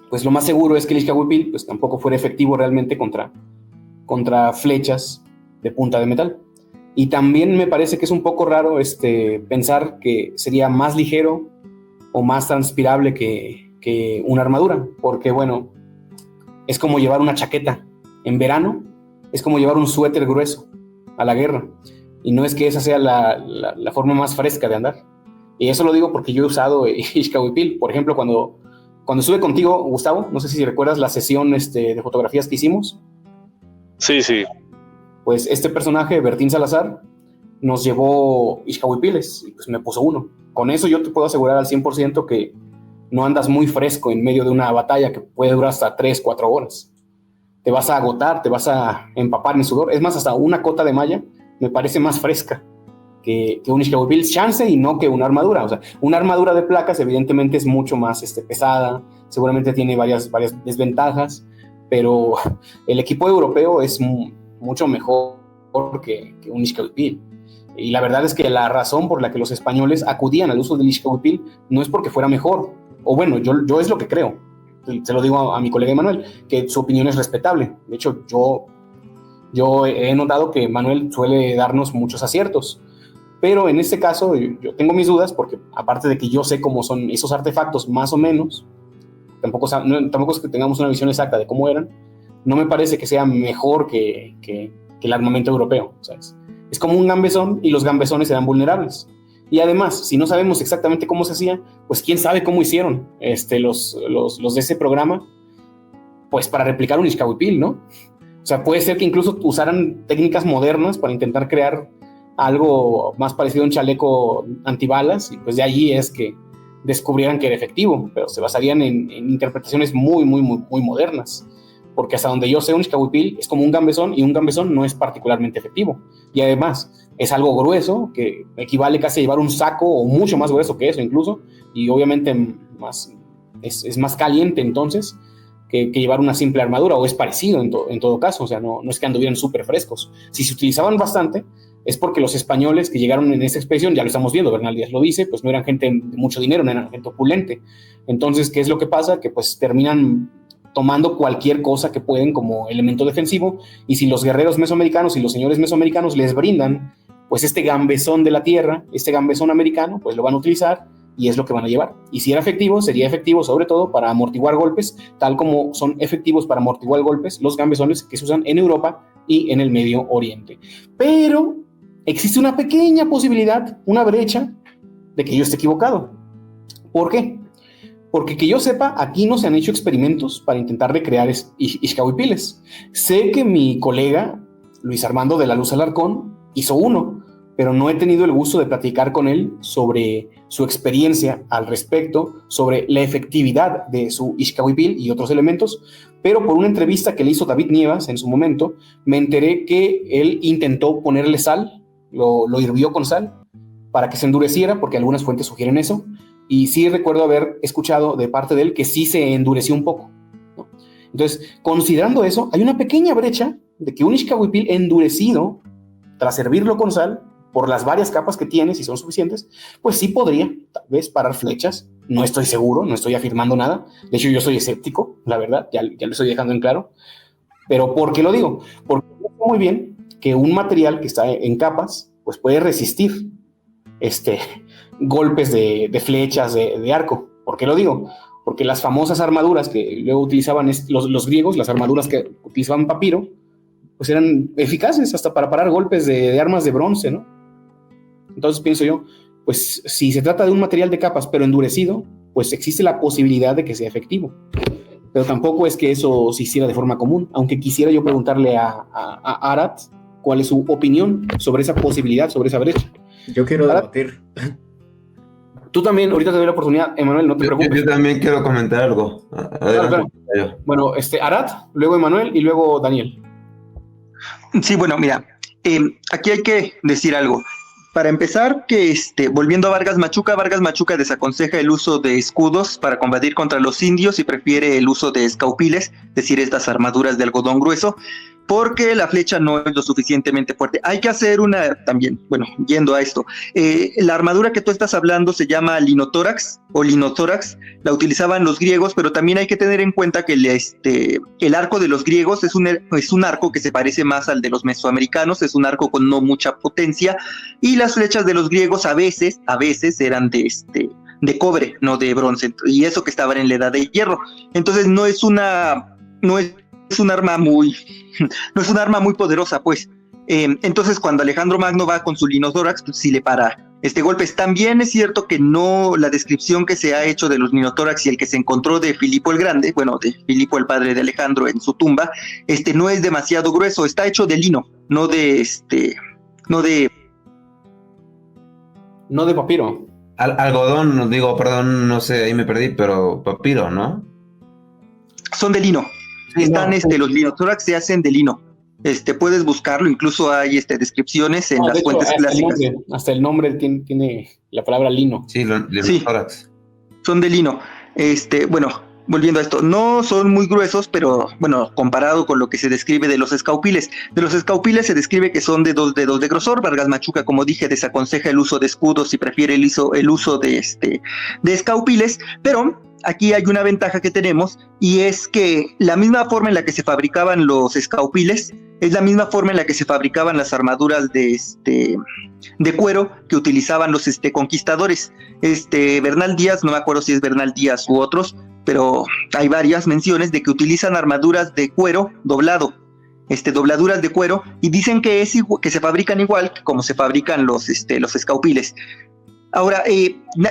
pues lo más seguro es que el Ixcahuipil pues tampoco fuera efectivo realmente contra flechas de punta de metal. Y también me parece que es un poco raro pensar que sería más ligero o más transpirable que una armadura, porque bueno, es como llevar una chaqueta en verano, es como llevar un suéter grueso a la guerra, y no es que esa sea la forma más fresca de andar. Y eso lo digo porque yo he usado Ixcahuipil, por ejemplo, cuando estuve contigo, Gustavo, no sé si recuerdas la sesión de fotografías que hicimos. Sí. Pues este personaje, Bertín Salazar, nos llevó Ixcahuipiles y pues me puso uno. Con eso yo te puedo asegurar al 100% que no andas muy fresco en medio de una batalla que puede durar hasta 3-4 horas. Te vas a agotar, te vas a empapar en sudor. Es más, hasta una cota de malla me parece más fresca que un Ishkahuipil chance y no que una armadura. O sea, una armadura de placas evidentemente es mucho más pesada, seguramente tiene varias desventajas, pero el equipo europeo es mucho mejor que un Ishkahuipil. Y la verdad es que la razón por la que los españoles acudían al uso del Ishkahuipil no es porque fuera mejor, o bueno, yo es lo que creo. Se lo digo a mi colega Manuel, que su opinión es respetable. De hecho, yo he notado que Manuel suele darnos muchos aciertos, pero en este caso yo tengo mis dudas porque aparte de que yo sé cómo son esos artefactos más o menos, tampoco es que tengamos una visión exacta de cómo eran, no me parece que sea mejor que el armamento europeo, ¿sabes? Es como un gambesón y los gambesones eran vulnerables. Y además, si no sabemos exactamente cómo se hacía, pues quién sabe cómo hicieron los de ese programa, pues para replicar un Ishkahuipil, ¿no? O sea, puede ser que incluso usaran técnicas modernas para intentar crear algo más parecido a un chaleco antibalas, y pues de allí es que descubrieran que era efectivo, pero se basarían en interpretaciones muy, muy, muy, muy modernas. Porque hasta donde yo sé, un Ishkahuipil es como un gambesón, y un gambesón no es particularmente efectivo. Y además, es algo grueso, que equivale casi a llevar un saco, o mucho más grueso que eso incluso, y obviamente es más caliente entonces que llevar una simple armadura, o es parecido en todo caso. O sea, no es que anduvieran súper frescos. Si se utilizaban bastante, es porque los españoles que llegaron en esta expedición, ya lo estamos viendo, Bernal Díaz lo dice, pues no eran gente de mucho dinero, no eran gente opulente. Entonces, ¿qué es lo que pasa? Que pues terminan tomando cualquier cosa que pueden como elemento defensivo, y si los guerreros mesoamericanos y los señores mesoamericanos les brindan pues este gambesón de la tierra, este gambesón americano, pues lo van a utilizar y es lo que van a llevar. Y si era efectivo, sería efectivo sobre todo para amortiguar golpes, tal como son efectivos para amortiguar golpes los gambesones que se usan en Europa y en el Medio Oriente. Pero existe una pequeña posibilidad, una brecha, de que yo esté equivocado. ¿Por qué? Porque que yo sepa, aquí no se han hecho experimentos para intentar recrear Ishkahuipiles. Sé que mi colega Luis Armando de la Luz Alarcón hizo uno, pero no he tenido el gusto de platicar con él sobre su experiencia al respecto, sobre la efectividad de su Ishkahuipil y otros elementos, pero por una entrevista que le hizo David Nievas en su momento, me enteré que él intentó ponerle sal, lo hirvió con sal para que se endureciera, porque algunas fuentes sugieren eso, y sí recuerdo haber escuchado de parte de él que sí se endureció un poco, ¿no? Entonces, considerando eso, hay una pequeña brecha de que un Ishkahuipil endurecido, tras hervirlo con sal, por las varias capas que tiene, si son suficientes, pues sí podría, tal vez, parar flechas. No estoy seguro, no estoy afirmando nada. De hecho, yo soy escéptico, la verdad, ya lo estoy dejando en claro. Pero ¿por qué lo digo? Porque sé muy bien que un material que está en capas, pues puede resistir golpes de flechas, de arco. ¿Por qué lo digo? Porque las famosas armaduras que luego utilizaban los griegos, las armaduras que utilizaban papiro, pues eran eficaces hasta para parar golpes de armas de bronce, ¿no? Entonces pienso yo, pues si se trata de un material de capas pero endurecido, pues existe la posibilidad de que sea efectivo. Pero tampoco es que eso se hiciera de forma común, aunque quisiera yo preguntarle a Arat cuál es su opinión sobre esa posibilidad, sobre esa brecha. Yo quiero debatir. Tú también, ahorita te doy la oportunidad, Emanuel, no te preocupes. Yo también quiero comentar algo. Claro. Bueno, Arat, luego Emanuel y luego Daniel. Sí, bueno, mira, aquí hay que decir algo. Para empezar, que volviendo a Vargas Machuca desaconseja el uso de escudos para combatir contra los indios y prefiere el uso de escaupiles, es decir, estas armaduras de algodón grueso, porque la flecha no es lo suficientemente fuerte. Hay que hacer una también, bueno, yendo a esto, la armadura que tú estás hablando se llama linotórax o linotórax, la utilizaban los griegos, pero también hay que tener en cuenta que el arco de los griegos es un arco que se parece más al de los mesoamericanos, es un arco con no mucha potencia, y las flechas de los griegos a veces eran de cobre, no de bronce, y eso que estaban en la edad de hierro. Entonces no es un arma muy poderosa, pues. Entonces cuando Alejandro Magno va con su linotórax, pues sí le para golpes. También es cierto que no, la descripción que se ha hecho de los linotórax y el que se encontró de Filipo el Grande, bueno, de Filipo el padre de Alejandro en su tumba, no es demasiado grueso, está hecho de lino, no de papiro. Algodón, digo, perdón, no sé, ahí me perdí, pero papiro, ¿no? Son de lino. Los linotórax se hacen de lino. Puedes buscarlo, incluso hay descripciones en las fuentes clásicas. Hasta el nombre tiene la palabra lino. Sí, Sí. tórax. Son de lino. Bueno, volviendo a esto, no son muy gruesos, pero bueno, comparado con lo que se describe de los escaupiles. De los escaupiles se describe que son de 2 dedos de grosor. Vargas Machuca, como dije, desaconseja el uso de escudos y prefiere el uso de escaupiles, pero aquí hay una ventaja que tenemos, y es que la misma forma en la que se fabricaban los escaupiles es la misma forma en la que se fabricaban las armaduras de cuero que utilizaban los conquistadores. Bernal Díaz, no me acuerdo si es Bernal Díaz u otros, pero hay varias menciones de que utilizan armaduras de cuero doblado, dobladuras de cuero, y dicen que que se fabrican igual que como se fabrican los escaupiles. Ahora,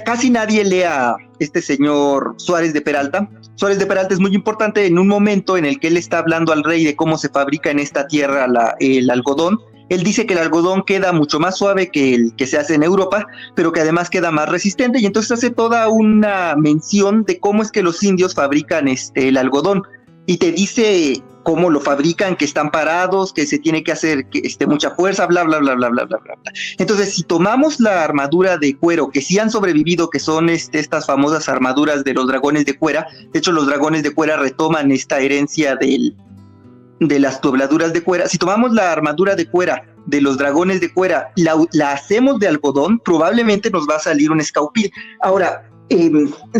casi nadie lee a este señor Suárez de Peralta. Suárez de Peralta es muy importante en un momento en el que él está hablando al rey de cómo se fabrica en esta tierra el algodón. Él dice que el algodón queda mucho más suave que el que se hace en Europa, pero que además queda más resistente, y entonces hace toda una mención de cómo es que los indios fabrican el algodón, y te dice cómo lo fabrican, que están parados, que se tiene que hacer mucha fuerza, bla, bla, bla, bla, bla, bla, bla. Entonces, si tomamos la armadura de cuero, que sí han sobrevivido, que son estas famosas armaduras de los dragones de cuera, de hecho los dragones de cuera retoman esta herencia de las dobladuras de cuera. Si tomamos la armadura de cuera de los dragones de cuera, la hacemos de algodón, probablemente nos va a salir un escaupil. Ahora,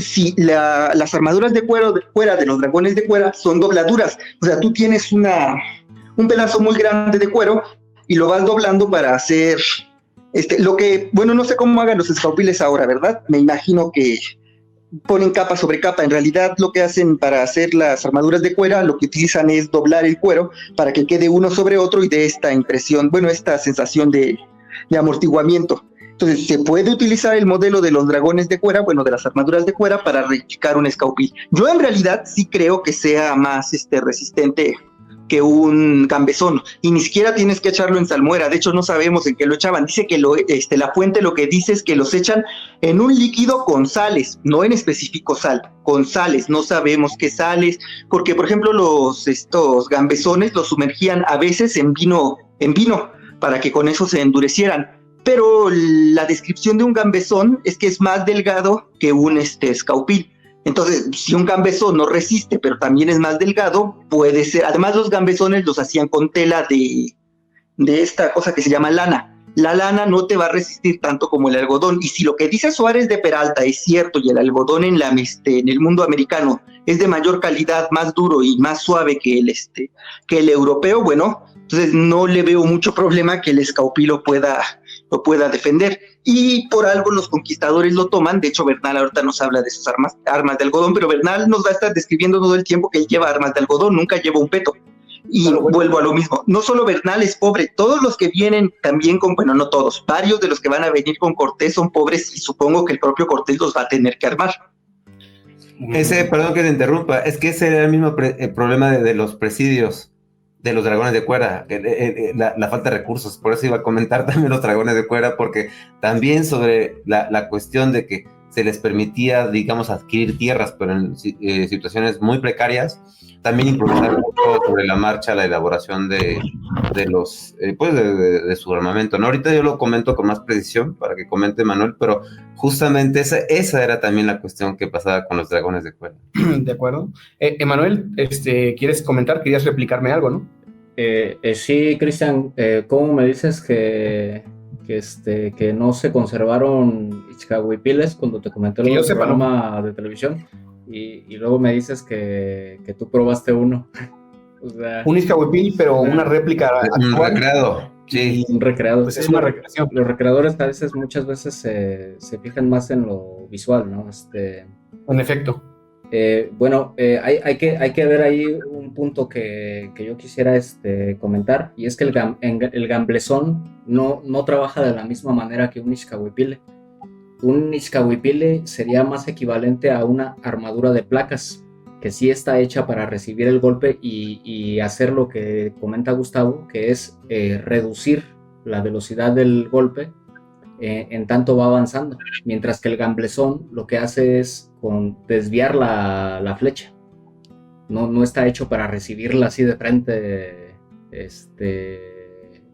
si las armaduras de cuera de los dragones de cuera son dobladuras, o sea, tú tienes un pedazo muy grande de cuero y lo vas doblando para hacer lo que, bueno, no sé cómo hagan los escaupiles ahora, ¿verdad? Me imagino que ponen capa sobre capa. En realidad lo que hacen para hacer las armaduras de cuera, lo que utilizan es doblar el cuero para que quede uno sobre otro y dé esta impresión, bueno, esta sensación de amortiguamiento. Entonces se puede utilizar el modelo de los dragones de cuera, bueno, de las armaduras de cuera, para replicar un escaupil. Yo en realidad sí creo que sea más resistente que un gambesón, y ni siquiera tienes que echarlo en salmuera. De hecho no sabemos en qué lo echaban. Dice que la fuente lo que dice es que los echan en un líquido con sales, no en específico sal, con sales. No sabemos qué sales, porque por ejemplo estos gambesones los sumergían a veces en vino para que con eso se endurecieran, pero la descripción de un gambesón es que es más delgado que un escaupil. Entonces, si un gambesón no resiste, pero también es más delgado, puede ser. Además, los gambesones los hacían con tela de esta cosa que se llama lana. La lana no te va a resistir tanto como el algodón. Y si lo que dice Suárez de Peralta es cierto, y el algodón en el mundo americano es de mayor calidad, más duro y más suave que el europeo, bueno, entonces no le veo mucho problema que el escaupil lo pueda defender. Y por algo los conquistadores lo toman. De hecho, Bernal ahorita nos habla de sus armas de algodón, pero Bernal nos va a estar describiendo todo el tiempo que él lleva armas de algodón, nunca lleva un peto. Y vuelvo a lo mismo, no solo Bernal es pobre, todos los que vienen también bueno, no todos, varios de los que van a venir con Cortés son pobres, y supongo que el propio Cortés los va a tener que armar. Perdón que te interrumpa, es que ese era el mismo problema de los presidios de los dragones de cuera, la falta de recursos. Por eso iba a comentar también los dragones de cuera, porque también sobre la cuestión de que se les permitía, digamos, adquirir tierras, pero en situaciones muy precarias, también improvisar mucho sobre la marcha la elaboración de su armamento, ¿no? Ahorita yo lo comento con más precisión para que comente Manuel, pero justamente esa era también la cuestión que pasaba con los dragones de cuera. De acuerdo. Emanuel, ¿quieres comentar? Querías replicarme algo, ¿no? Sí, Cristian, ¿cómo me dices que no se conservaron Ixcahuipiles cuando te comenté el programa de televisión? Y luego me dices que tú probaste uno. O sea, un Ixcahuipil, pero una réplica un recreado. Sí. Un recreado. Pues es una recreación. Los recreadores muchas veces se fijan más en lo visual, ¿no? En efecto. Bueno, hay que ver ahí un punto que yo quisiera comentar, y es que el gamblezón no trabaja de la misma manera que un Ixcahuipile. Un Ixcahuipile sería más equivalente a una armadura de placas, que sí está hecha para recibir el golpe y hacer lo que comenta Gustavo, que es reducir la velocidad del golpe en tanto va avanzando, mientras que el gamblezón lo que hace es desviar la flecha. No está hecho para recibirla así de frente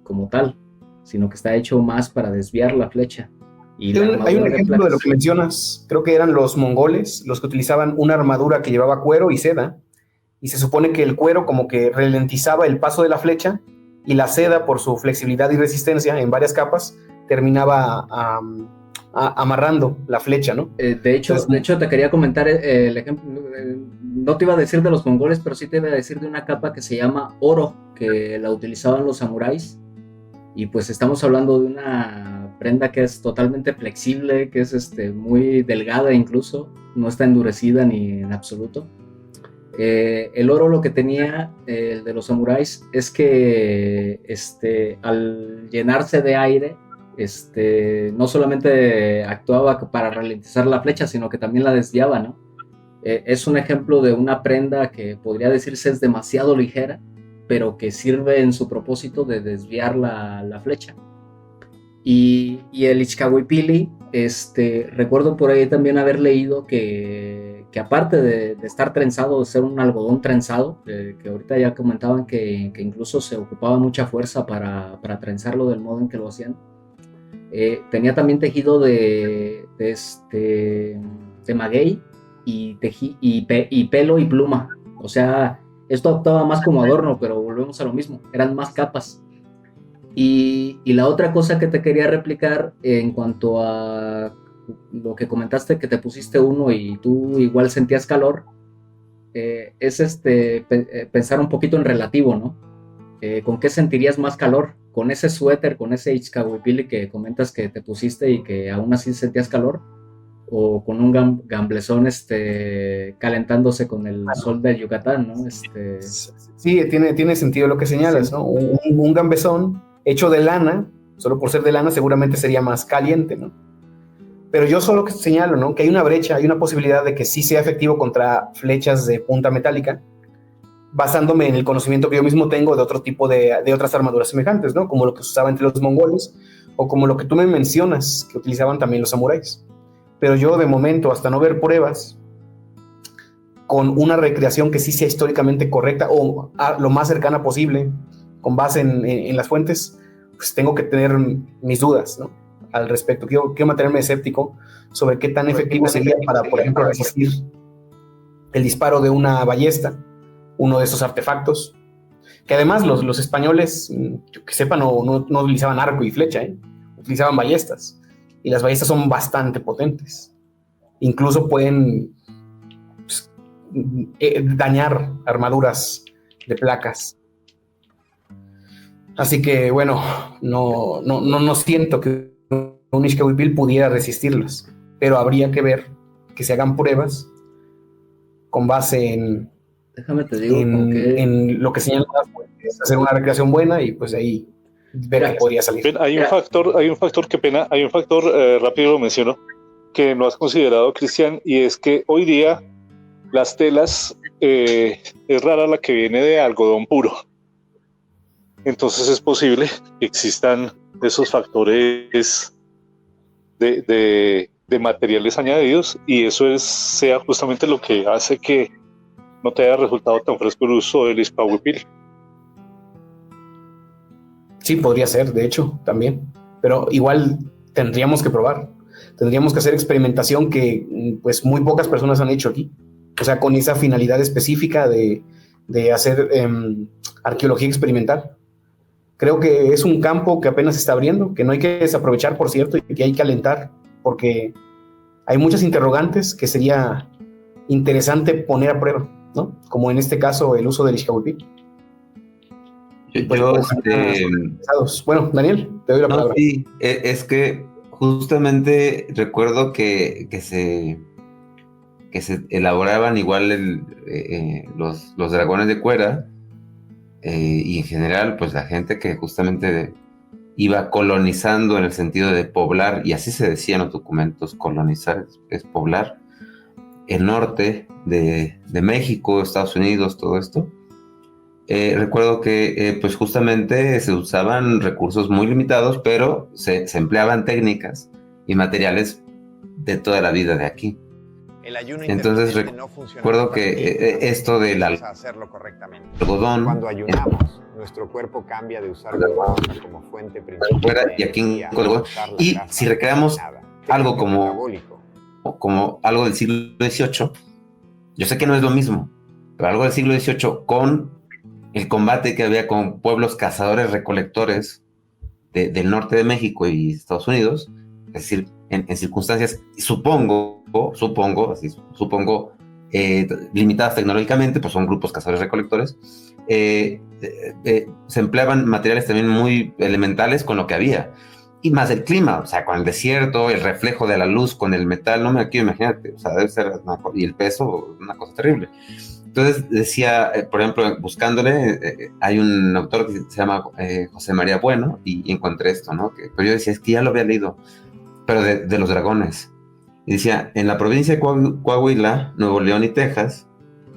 como tal, sino que está hecho más para desviar la flecha. Y hay un ejemplo de lo que mencionas, creo que eran los mongoles, los que utilizaban una armadura que llevaba cuero y seda, y se supone que el cuero como que ralentizaba el paso de la flecha, y la seda, por su flexibilidad y resistencia en varias capas, terminaba amarrando la flecha, ¿no? De hecho, te quería comentar el ejemplo. No te iba a decir de los mongoles, pero sí te iba a decir de una capa que se llama oro, que la utilizaban los samuráis. Y pues estamos hablando de una prenda que es totalmente flexible, que es muy delgada incluso, no está endurecida ni en absoluto. El oro lo que tenía el de los samuráis es que al llenarse de aire, no solamente actuaba para ralentizar la flecha, sino que también la desviaba, ¿no? Es un ejemplo de una prenda que podría decirse es demasiado ligera, pero que sirve en su propósito de desviar la flecha. Y el Ixcahuipilli, recuerdo por ahí también haber leído que aparte de estar trenzado, de ser un algodón trenzado, que ahorita ya comentaban que incluso se ocupaba mucha fuerza para trenzarlo del modo en que lo hacían, tenía también tejido de maguey y pelo y pluma. O sea, esto actuaba más como adorno, pero volvemos a lo mismo, eran más capas. Y la otra cosa que te quería replicar en cuanto a lo que comentaste, que te pusiste uno y tú igual sentías calor, es pensar un poquito en relativo, ¿no? ¿Con qué sentirías más calor? ¿Con ese suéter, con ese Ixcahuipilli que comentas que te pusiste y que aún así sentías calor? ¿O con un gamblezón calentándose con el sol del Yucatán, ¿no? Sí, tiene sentido lo que señalas, sí, ¿no? Un gambesón hecho de lana, solo por ser de lana seguramente sería más caliente, ¿no? Pero yo solo señalo, ¿no?, que hay una brecha, hay una posibilidad de que sí sea efectivo contra flechas de punta metálica, basándome en el conocimiento que yo mismo tengo de otro tipo de otras armaduras semejantes, ¿no? Como lo que se usaba entre los mongoles, o como lo que tú me mencionas, que utilizaban también los samuráis. Pero yo, de momento, hasta no ver pruebas con una recreación que sí sea históricamente correcta o lo más cercana posible, con base en las fuentes, pues tengo que tener mis dudas, ¿no?, al respecto. Quiero mantenerme escéptico sobre qué tan efectivo sería para, por ejemplo, resistir el disparo de una ballesta, uno de esos artefactos, que además los españoles, yo que sepa, no utilizaban arco y flecha, utilizaban ballestas, y las ballestas son bastante potentes. Incluso pueden dañar armaduras de placas. Así que, bueno, no siento que un Ixcahuipil pudiera resistirlas, pero habría que ver que se hagan pruebas con base en, déjame te digo, en lo que señalan las fuentes, hacer una recreación buena y pues ahí ver qué podría salir. Hay un factor, qué pena, hay un factor, rápido lo menciono, que no has considerado, Cristian, y es que hoy día las telas, es rara la que viene de algodón puro. Entonces es posible que existan esos factores de materiales añadidos, y eso sea justamente lo que hace que no te haya resultado tan fresco el uso del Ixcahuipilli. Sí, podría ser, de hecho, también. Pero igual tendríamos que probar. Tendríamos que hacer experimentación que pues muy pocas personas han hecho aquí. O sea, con esa finalidad específica de hacer arqueología experimental. Creo que es un campo que apenas se está abriendo, que no hay que desaprovechar, por cierto, y que hay que alentar, porque hay muchas interrogantes que sería interesante poner a prueba, ¿no? Como en este caso el uso del Ixcahuipilli. Bueno, Daniel, te doy la palabra. Sí, es que justamente recuerdo que se elaboraban igual los dragones de cuera, y en general pues la gente que justamente iba colonizando en el sentido de poblar, y así se decía en los documentos, colonizar es poblar el norte de México, Estados Unidos, todo esto. Recuerdo que pues justamente se usaban recursos muy limitados, pero se empleaban técnicas y materiales de toda la vida de aquí. Entonces recuerdo que esto del algodón, cuando ayunamos, nuestro cuerpo cambia de usar glucosa como fuente principal y aquí en Colgón, y si recreamos algo como algo del siglo XVIII, yo sé que no es lo mismo, pero algo del siglo XVIII con el combate que había con pueblos cazadores recolectores del norte de México y Estados Unidos, es decir, en circunstancias, supongo, limitadas tecnológicamente, pues son grupos cazadores recolectores, se empleaban materiales también muy elementales con lo que había, y más el clima, o sea, con el desierto, el reflejo de la luz con el metal, no me quiero imagínate, o sea, debe ser y el peso, una cosa terrible. Entonces decía, por ejemplo, buscándole, hay un autor que se llama José María Bueno, y encontré esto, ¿no? Pero yo decía, es que ya lo había leído, pero de los dragones. Y decía, en la provincia de Coahuila, Nuevo León y Texas,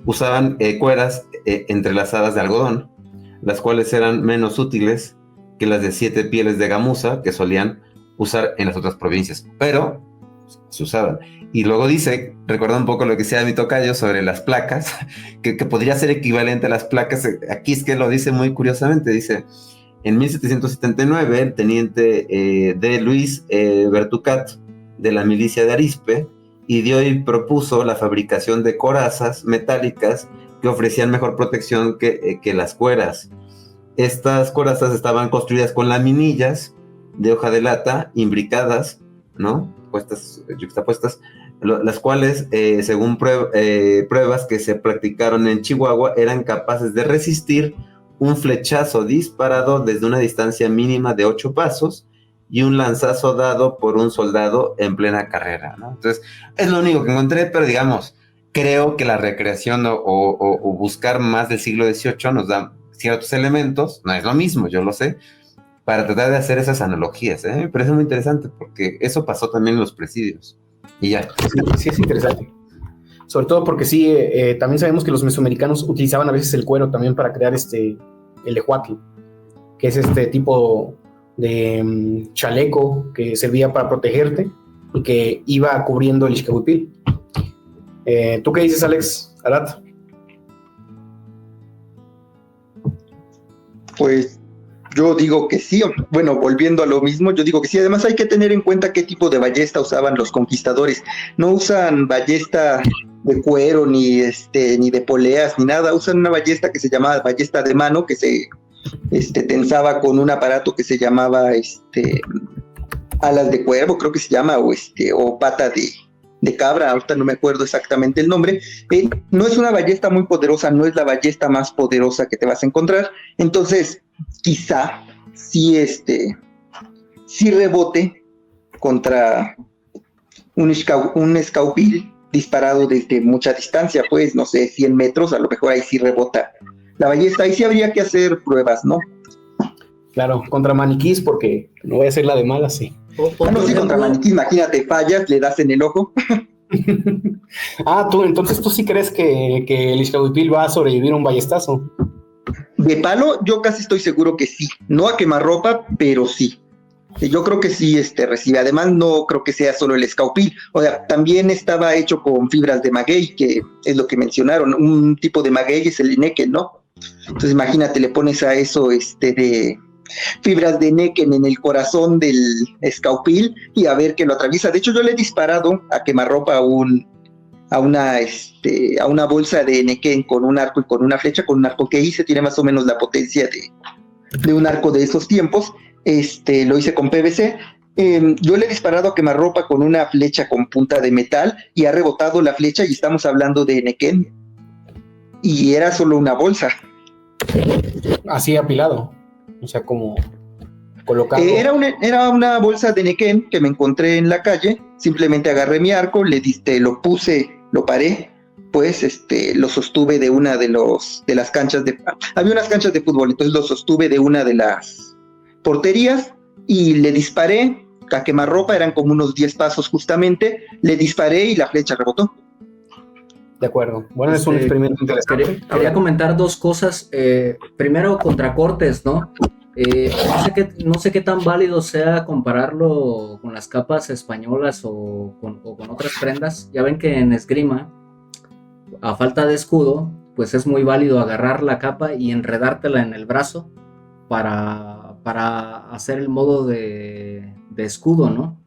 usaban cueras entrelazadas de algodón, las cuales eran menos útiles que las de 7 pieles de gamuza que solían usar en las otras provincias, pero se usaban. Y luego dice, recuerda un poco lo que decía mi tocayo sobre las placas, que podría ser equivalente a las placas. Aquí es que lo dice muy curiosamente, dice, en 1779 el teniente de Luis Bertucat de la milicia de Arizpe ideó y propuso la fabricación de corazas metálicas que ofrecían mejor protección que las cueras. Estas corazas estaban construidas con laminillas de hoja de lata imbricadas, ¿no? Yuxtapuestas, las cuales, según pruebas que se practicaron en Chihuahua, eran capaces de resistir un flechazo disparado desde una distancia mínima de 8 pasos y un lanzazo dado por un soldado en plena carrera, ¿no? Entonces, es lo único que encontré, pero digamos, creo que la recreación o buscar más del siglo XVIII nos da ciertos elementos, no es lo mismo, yo lo sé, para tratar de hacer esas analogías, ¿eh? Me parece muy interesante porque eso pasó también en los presidios. Y ya. Sí, es interesante. Sobre todo porque sí, también sabemos que los mesoamericanos utilizaban a veces el cuero también para crear el ejuatl, que es este tipo de chaleco que servía para protegerte y que iba cubriendo el Ixcahuipil. ¿Tú qué dices, Alex? Arat. Pues yo digo que sí. Bueno, volviendo a lo mismo, yo digo que sí. Además hay que tener en cuenta qué tipo de ballesta usaban los conquistadores. No usan ballesta de cuero, ni de poleas, ni nada. Usan una ballesta que se llamaba ballesta de mano, que se tensaba con un aparato que se llamaba alas de cuervo, creo que se llama, o pata de cabra, ahorita no me acuerdo exactamente el nombre. No es una ballesta muy poderosa, no es la ballesta más poderosa que te vas a encontrar, entonces quizá sí rebote contra un escaupil disparado desde mucha distancia, pues no sé, 100 metros, a lo mejor ahí sí rebota la ballesta, ahí sí habría que hacer pruebas, ¿no? Claro, contra maniquís, porque no voy a hacer la de mala, sí. No, sí, contra maniquí, imagínate, fallas, le das en el ojo. Entonces tú sí crees que el Ixcahuipil va a sobrevivir a un ballestazo. De palo, yo casi estoy seguro que sí. No a quemarropa, pero sí. Yo creo que sí recibe. Además, no creo que sea solo el escaupil. O sea, también estaba hecho con fibras de maguey, que es lo que mencionaron. Un tipo de maguey es el nequén, ¿no? Entonces, imagínate, le pones a eso de fibras de nequén en el corazón del escaupil y a ver que lo atraviesa. De hecho, yo le he disparado a quemarropa a una bolsa de nequén con un arco y con una flecha, con un arco que hice, tiene más o menos la potencia de un arco de esos tiempos. Lo hice con PVC. Yo le he disparado a quemarropa con una flecha con punta de metal y ha rebotado la flecha y estamos hablando de nequén. Y era solo una bolsa. Así apilado. O sea, como colocado. Era una bolsa de nequén que me encontré en la calle. Simplemente agarré mi arco, lo puse, lo paré, pues lo sostuve de una de las canchas había unas canchas de fútbol, entonces lo sostuve de una de las porterías y le disparé a quemarropa, eran como unos 10 pasos justamente, le disparé y la flecha rebotó. De acuerdo. Bueno, es un experimento interesante. Quería comentar dos cosas. Primero, contracortes, ¿no? No sé qué tan válido sea compararlo con las capas españolas o con otras prendas. Ya ven que en esgrima, a falta de escudo, pues es muy válido agarrar la capa y enredártela en el brazo para hacer el modo de escudo, ¿no?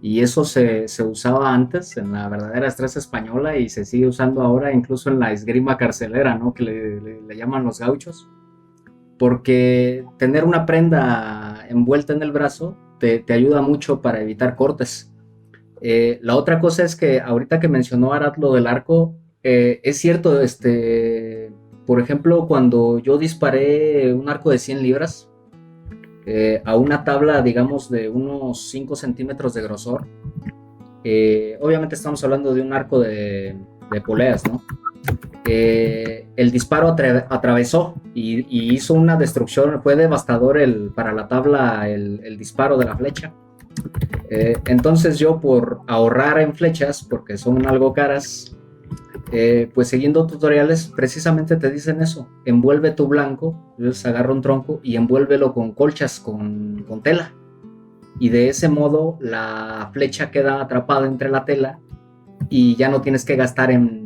Y eso se usaba antes en la verdadera destreza española y se sigue usando ahora incluso en la esgrima carcelera, ¿no? Que le llaman los gauchos. Porque tener una prenda envuelta en el brazo te ayuda mucho para evitar cortes. La otra cosa es que ahorita que mencionó Arad lo del arco, es cierto, por ejemplo, cuando yo disparé un arco de 100 libras a una tabla, digamos, de unos 5 centímetros de grosor, obviamente estamos hablando de un arco de poleas, ¿no? El disparo atravesó y hizo una destrucción, fue devastador para la tabla el disparo de la flecha. Entonces yo, por ahorrar en flechas, porque son algo caras, pues siguiendo tutoriales precisamente te dicen eso: envuelve tu blanco. Entonces agarra un tronco y envuélvelo con colchas, con tela, y de ese modo la flecha queda atrapada entre la tela y ya no tienes que gastar en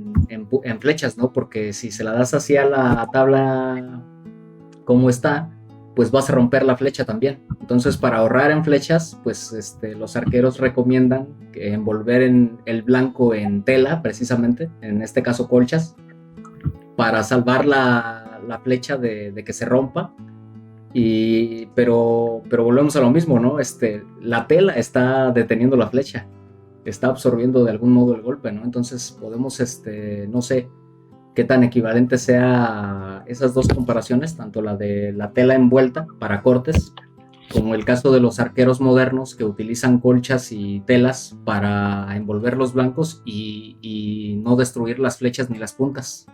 flechas, ¿no? Porque si se la das así a la tabla como está, pues vas a romper la flecha también. Entonces, para ahorrar en flechas, pues los arqueros recomiendan que envolver el blanco en tela, precisamente, en este caso colchas, para salvar la flecha de que se rompa. Pero volvemos a lo mismo, ¿no? La tela está deteniendo la flecha, está absorbiendo de algún modo el golpe, ¿no? Entonces podemos, no sé qué tan equivalente sea esas dos comparaciones, tanto la de la tela envuelta para cortes, como el caso de los arqueros modernos que utilizan colchas y telas para envolver los blancos y no destruir las flechas ni las puntas.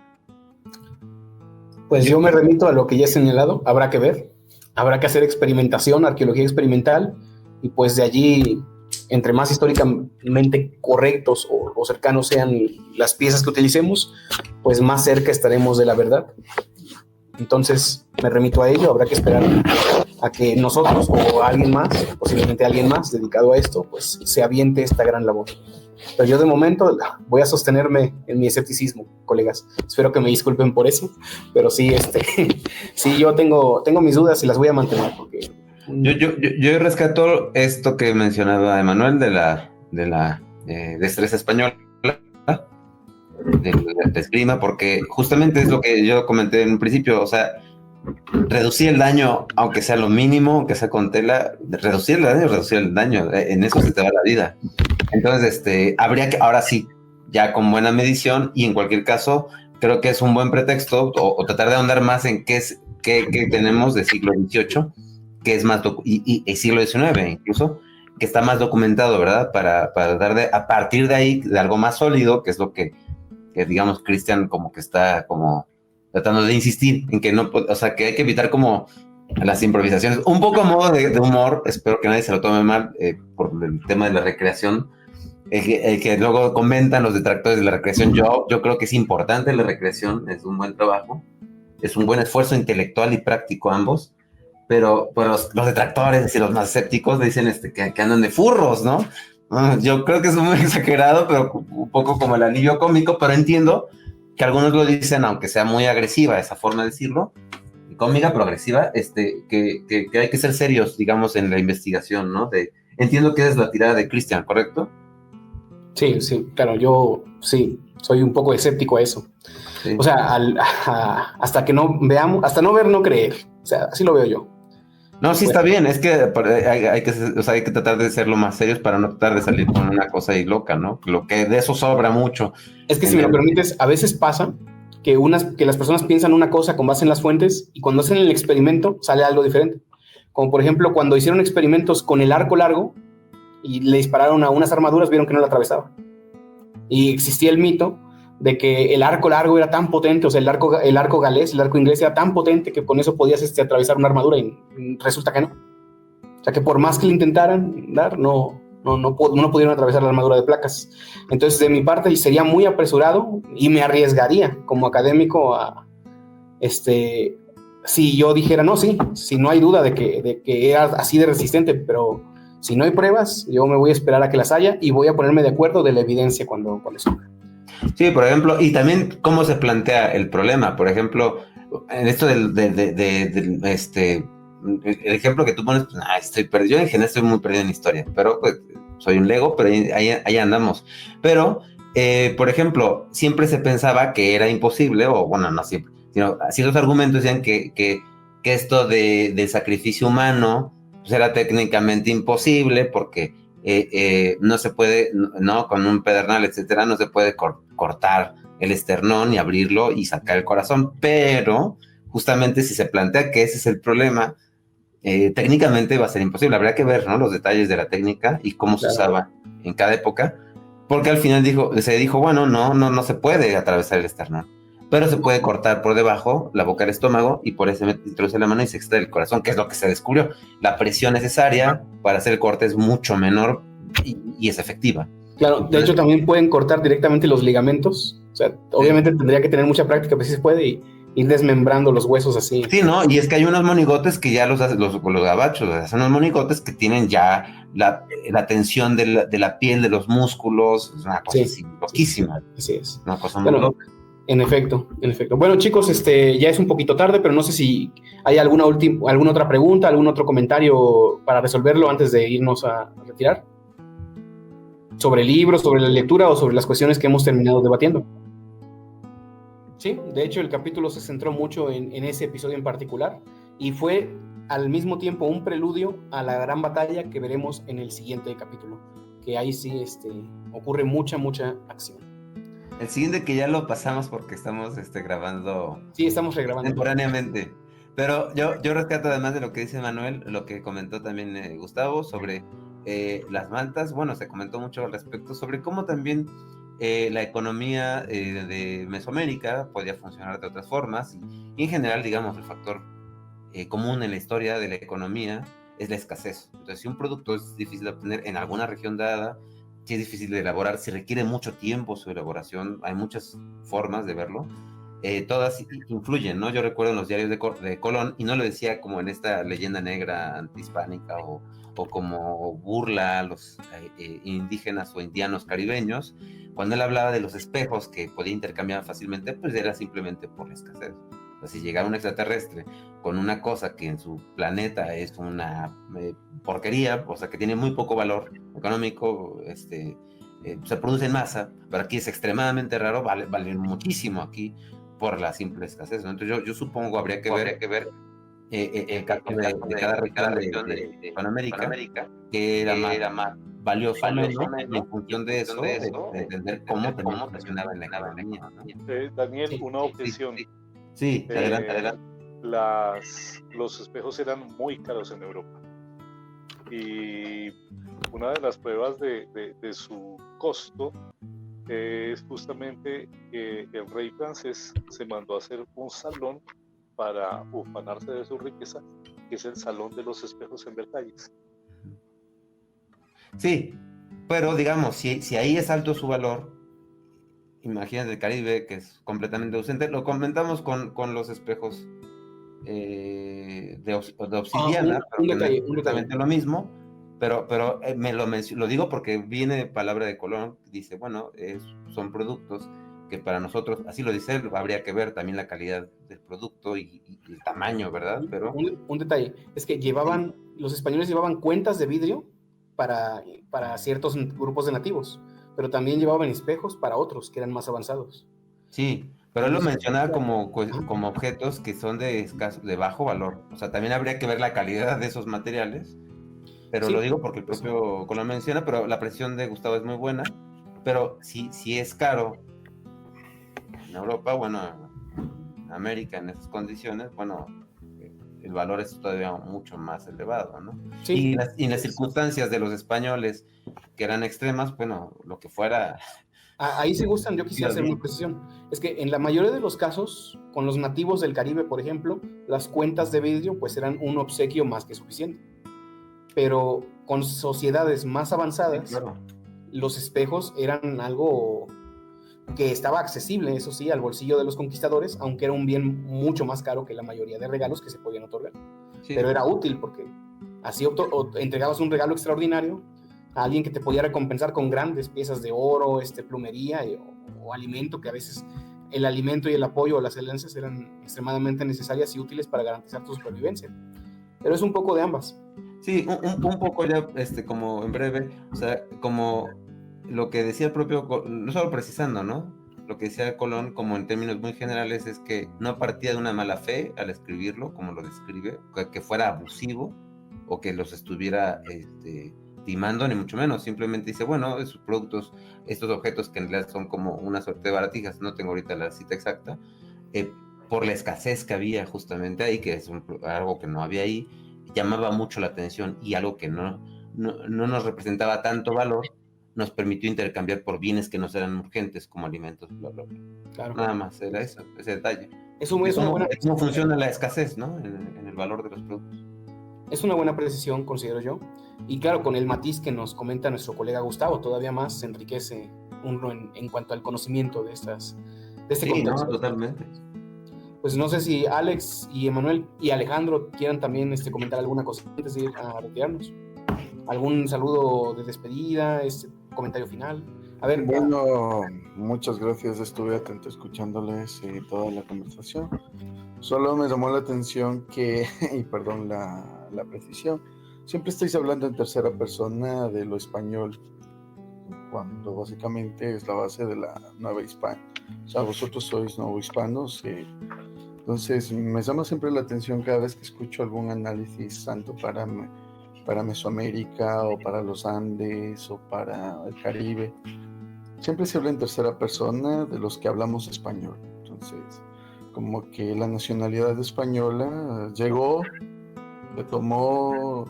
Pues yo me remito a lo que ya he señalado. Habrá que ver, habrá que hacer experimentación, arqueología experimental, y pues de allí, entre más históricamente correctos o cercanos sean las piezas que utilicemos, pues más cerca estaremos de la verdad. Entonces me remito a ello. Habrá que esperar a que nosotros o alguien más, posiblemente alguien más dedicado a esto, pues se aviente esta gran labor. Pero yo de momento voy a sostenerme en mi escepticismo, colegas. Espero que me disculpen por eso, pero sí, sí, yo tengo mis dudas y las voy a mantener porque... Yo rescato esto que mencionaba Emanuel de la destreza española, de esgrima, porque justamente es lo que yo comenté en un principio. O sea, reducir el daño, aunque sea lo mínimo, aunque sea con tela, reducir el daño, en eso se te va la vida. Entonces, habría que, ahora sí, ya con buena medición, y en cualquier caso, creo que es un buen pretexto, o tratar de ahondar más en qué tenemos de siglo XVIII, que es más, y siglo XIX incluso, que está más documentado, ¿verdad? Para dar a partir de ahí, de algo más sólido, que es lo que digamos, Cristian como que está como tratando de insistir en que no, o sea, que hay que evitar como las improvisaciones, un poco a modo de humor. Espero que nadie se lo tome mal por el tema de la recreación, el que luego comentan los detractores de la recreación. Yo creo que es importante la recreación, es un buen trabajo, es un buen esfuerzo intelectual y práctico ambos, pero los detractores y los más escépticos dicen que andan de furros, ¿no? Yo creo que es muy exagerado, pero un poco como el alivio cómico, pero entiendo que algunos lo dicen, aunque sea muy agresiva esa forma de decirlo, cómica pero agresiva, que hay que ser serios, digamos, en la investigación, ¿no? Entiendo que es la tirada de Cristian, ¿correcto? Sí, claro, yo sí, soy un poco escéptico a eso. Sí. O sea, hasta que no veamos, hasta no ver, no creer. O sea, así lo veo yo. No, sí, está bien, es que hay que tratar de ser lo más serios para no tratar de salir con una cosa ahí loca, ¿no? Lo que de eso sobra mucho. Es que si me lo permites, a veces pasa que las personas piensan una cosa con base en las fuentes y cuando hacen el experimento sale algo diferente. Como por ejemplo, cuando hicieron experimentos con el arco largo y le dispararon a unas armaduras, vieron que no la atravesaba. Y existía el mito de que el arco largo era tan potente, o sea, el arco galés, el arco inglés era tan potente que con eso podías atravesar una armadura, y resulta que no. O sea, que por más que le intentaran dar, no pudieron atravesar la armadura de placas. Entonces, de mi parte, sería muy apresurado y me arriesgaría como académico a si yo dijera, no, sí, si no hay duda de que era así de resistente, pero si no hay pruebas, yo me voy a esperar a que las haya y voy a ponerme de acuerdo de la evidencia cuando surja. Sí, por ejemplo, y también cómo se plantea el problema. Por ejemplo, en esto el ejemplo que tú pones, pues, estoy perdido, yo en general estoy muy perdido en historia, pero pues, soy un Lego, pero ahí andamos. Pero, por ejemplo, siempre se pensaba que era imposible, o bueno, no siempre, sino ciertos argumentos decían que esto del sacrificio humano pues, era técnicamente imposible porque no se puede, no, con un pedernal, etcétera, no se puede cortar el esternón y abrirlo y sacar el corazón, pero justamente si se plantea que ese es el problema, técnicamente va a ser imposible. Habría que ver, ¿no?, los detalles de la técnica y cómo se usaba en cada época, porque al final se dijo, bueno, no se puede atravesar el esternón, pero se puede cortar por debajo la boca del estómago y por eso introduce la mano y se extrae el corazón, que es lo que se descubrió. La presión necesaria para hacer el corte es mucho menor y es efectiva. Claro, de hecho también pueden cortar directamente los ligamentos. O sea, obviamente tendría que tener mucha práctica, pero sí se puede ir desmembrando los huesos así. Sí, ¿no? Y es que hay unos monigotes que ya los gabachos, hacen unos monigotes que tienen ya la tensión de la piel, de los músculos, es una cosa así loquísima. Así es. Una cosa muy loca. En efecto. Bueno, chicos, ya es un poquito tarde, pero no sé si hay alguna otra pregunta, algún otro comentario para resolverlo antes de irnos a retirar. Sobre el libro, sobre la lectura o sobre las cuestiones que hemos terminado debatiendo. Sí, de hecho el capítulo se centró mucho en ese episodio en particular y fue al mismo tiempo un preludio a la gran batalla que veremos en el siguiente capítulo, que ahí sí ocurre mucha acción. El siguiente que ya lo pasamos porque estamos grabando. Sí, estamos regrabando. Temporáneamente. Pero yo rescato además de lo que dice Manuel, lo que comentó también Gustavo sobre las mantas. Bueno, se comentó mucho al respecto sobre cómo también la economía de Mesoamérica podía funcionar de otras formas y en general, digamos, el factor común en la historia de la economía es la escasez. Entonces, si un producto es difícil de obtener en alguna región dada, si es difícil de elaborar, si requiere mucho tiempo su elaboración, hay muchas formas de verlo. Todas influyen, ¿no? Yo recuerdo en los diarios de Colón, y no lo decía como en esta leyenda negra antihispánica o como burla a los indígenas o indianos caribeños, cuando él hablaba de los espejos que podía intercambiar fácilmente, pues era simplemente por la escasez. O sea, si llegara un extraterrestre con una cosa que en su planeta es una porquería, o sea, que tiene muy poco valor económico, se produce en masa, pero aquí es extremadamente raro, vale muchísimo aquí por la simple escasez, ¿no? Entonces yo supongo habría que ver el caso de cada región de Hispanoamérica, que era más valioso, ¿no? Y en función de eso, de entender cómo funcionaba en la economía, ¿no? Daniel, una objeción. Sí, adelante. Los espejos eran muy caros en Europa. Y una de las pruebas de su costo es justamente que el rey francés se mandó a hacer un salón para ufanarse de su riqueza, que es el Salón de los Espejos en Versalles. Sí, pero digamos, si ahí es alto su valor, imagínate el Caribe, que es completamente ausente. Lo comentamos con los espejos de obsidiana, pero que no es exactamente lo mismo. Pero lo digo porque viene palabra de Colón, dice, bueno, son productos que para nosotros, así lo dice él, habría que ver también la calidad del producto y el tamaño, ¿verdad? Pero un detalle, es que los españoles llevaban cuentas de vidrio para ciertos grupos de nativos, pero también llevaban espejos para otros que eran más avanzados. Sí, pero él lo mencionaba como objetos que son de bajo valor. O sea, también habría que ver la calidad de esos materiales, pero sí, lo digo porque el propio Colón menciona, pero la precisión de Gustavo es muy buena. Pero si es caro en Europa, bueno, en América, en esas condiciones, bueno, el valor es todavía mucho más elevado, ¿no? Sí. Y en las circunstancias de los españoles, que eran extremas, bueno, lo que fuera... Ahí si gustan, yo quisiera hacer una precisión. Es que en la mayoría de los casos, con los nativos del Caribe, por ejemplo, las cuentas de vidrio pues eran un obsequio más que suficiente. Pero con sociedades más avanzadas, sí, claro, los espejos eran algo que estaba accesible, eso sí, al bolsillo de los conquistadores, aunque era un bien mucho más caro que la mayoría de regalos que se podían otorgar. Sí. Pero era útil porque así entregabas un regalo extraordinario a alguien que te podía recompensar con grandes piezas de oro, plumería o alimento, que a veces el alimento y el apoyo o las herencias eran extremadamente necesarias y útiles para garantizar tu supervivencia. Pero es un poco de ambas. Sí, un poco ya, como en breve, o sea, como lo que decía el propio, no solo precisando, ¿no? Lo que decía Colón, como en términos muy generales, es que no partía de una mala fe al escribirlo, como lo describe, que fuera abusivo o que los estuviera timando, ni mucho menos. Simplemente dice, bueno, esos productos, estos objetos que en realidad son como una suerte de baratijas, no tengo ahorita la cita exacta, por la escasez que había justamente ahí, que es algo que no había ahí, llamaba mucho la atención, y algo que no nos representaba tanto valor, nos permitió intercambiar por bienes que no eran urgentes, como alimentos, bla, bla, bla. Claro. Nada más era eso, ese detalle. ¿Cómo funciona la escasez, ¿no? En el valor de los productos. Es una buena precisión, considero yo. Y claro, con el matiz que nos comenta nuestro colega Gustavo, todavía más se enriquece uno en cuanto al conocimiento de este contexto. No, totalmente. Pues no sé si Alex y Emanuel y Alejandro quieran también comentar alguna cosa antes de ir a retirarnos. ¿Algún saludo de despedida, comentario final? A ver. Bueno, muchas gracias, estuve atento escuchándoles toda la conversación. Solo me llamó la atención que, y perdón la precisión, siempre estáis hablando en tercera persona de lo español, cuando básicamente es la base de la Nueva Hispania. O sea, vosotros sois novohispanos, entonces me llama siempre la atención cada vez que escucho algún análisis, tanto para Mesoamérica o para los Andes o para el Caribe. Siempre se habla en tercera persona de los que hablamos español. Entonces, como que la nacionalidad española llegó, le tomó,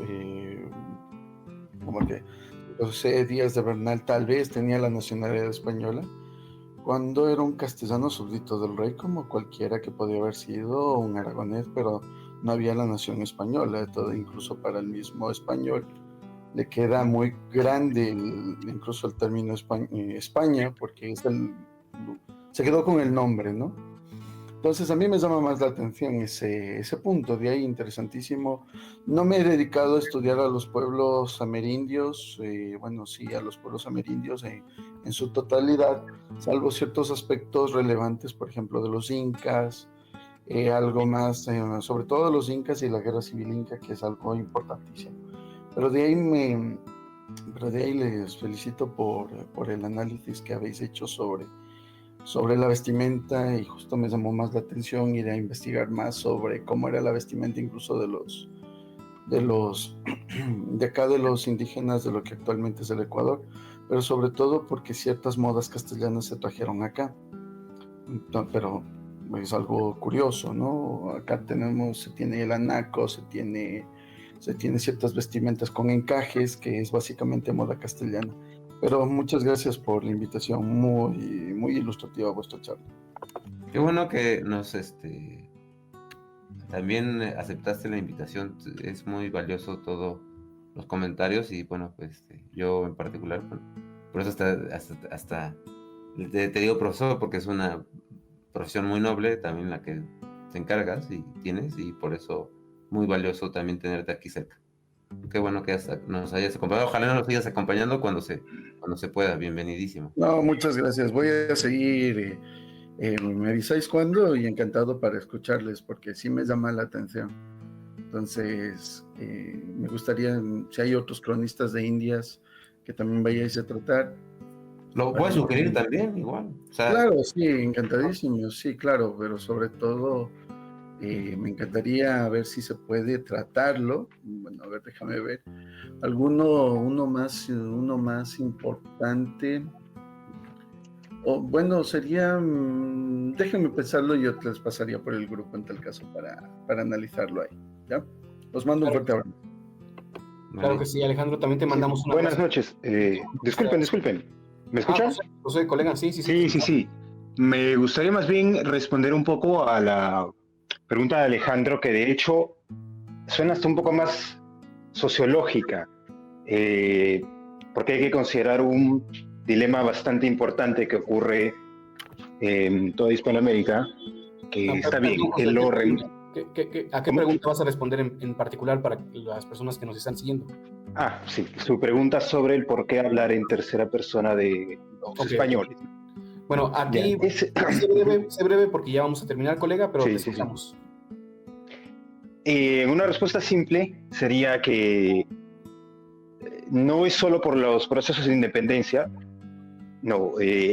como que José Díaz de Bernal tal vez tenía la nacionalidad española, cuando era un castellano súbdito del rey, como cualquiera que podía haber sido, un aragonés, pero no había la nación española. Todo, incluso para el mismo español le queda muy grande incluso el término España, porque se quedó con el nombre, ¿no? Entonces a mí me llama más la atención ese punto, de ahí interesantísimo. No me he dedicado a estudiar a los pueblos amerindios, bueno, sí, a los pueblos amerindios en su totalidad, salvo ciertos aspectos relevantes, por ejemplo, de los incas, algo más, sobre todo de los incas y la guerra civil inca, que es algo importantísimo. Pero de ahí les felicito por el análisis que habéis hecho sobre la vestimenta, y justo me llamó más la atención ir a investigar más sobre cómo era la vestimenta incluso de acá, de los indígenas de lo que actualmente es el Ecuador, pero sobre todo porque ciertas modas castellanas se trajeron acá. Pero es algo curioso, ¿no? Acá se tiene el anaco, se tiene ciertas vestimentas con encajes, que es básicamente moda castellana. Pero muchas gracias por la invitación, muy, muy ilustrativa vuestra charla. Qué bueno que nos también aceptaste la invitación, es muy valioso todos los comentarios, y bueno, pues yo en particular, por eso hasta te digo profesor, porque es una profesión muy noble también la que te encargas y tienes, y por eso muy valioso también tenerte aquí cerca. Qué bueno que nos hayas acompañado. Ojalá nos sigas acompañando cuando se pueda. Bienvenidísimo. No, muchas gracias. Voy a seguir. Me avisáis cuándo, y encantado para escucharles, porque sí me llama la atención. Entonces, me gustaría, si hay otros cronistas de Indias que también vayáis a tratar. Lo puedes sugerir también, igual. O sea, claro, sí, encantadísimo. Sí, claro, pero sobre todo me encantaría ver si se puede tratarlo. Bueno, a ver, déjame ver. Uno más importante. O bueno, sería, déjenme pensarlo, y yo les pasaría por el grupo en tal caso para analizarlo ahí. ¿Ya? Os mando un fuerte abrazo. Claro que sí, Alejandro, también te mandamos una. Buenas noches. Disculpen. ¿Me escuchan? José, colega, sí. Sí. Me gustaría más bien responder un poco a la pregunta de Alejandro, que de hecho suena hasta un poco más sociológica, porque hay que considerar un dilema bastante importante que ocurre en toda Hispanoamérica, que está bien, que lo... ¿A qué pregunta vas a responder en particular para las personas que nos están siguiendo? Sí, su pregunta sobre el por qué hablar en tercera persona de los españoles. Bueno, aquí sé breve porque ya vamos a terminar, colega, pero te escuchamos. Una respuesta simple sería que no es solo por los procesos de independencia, no,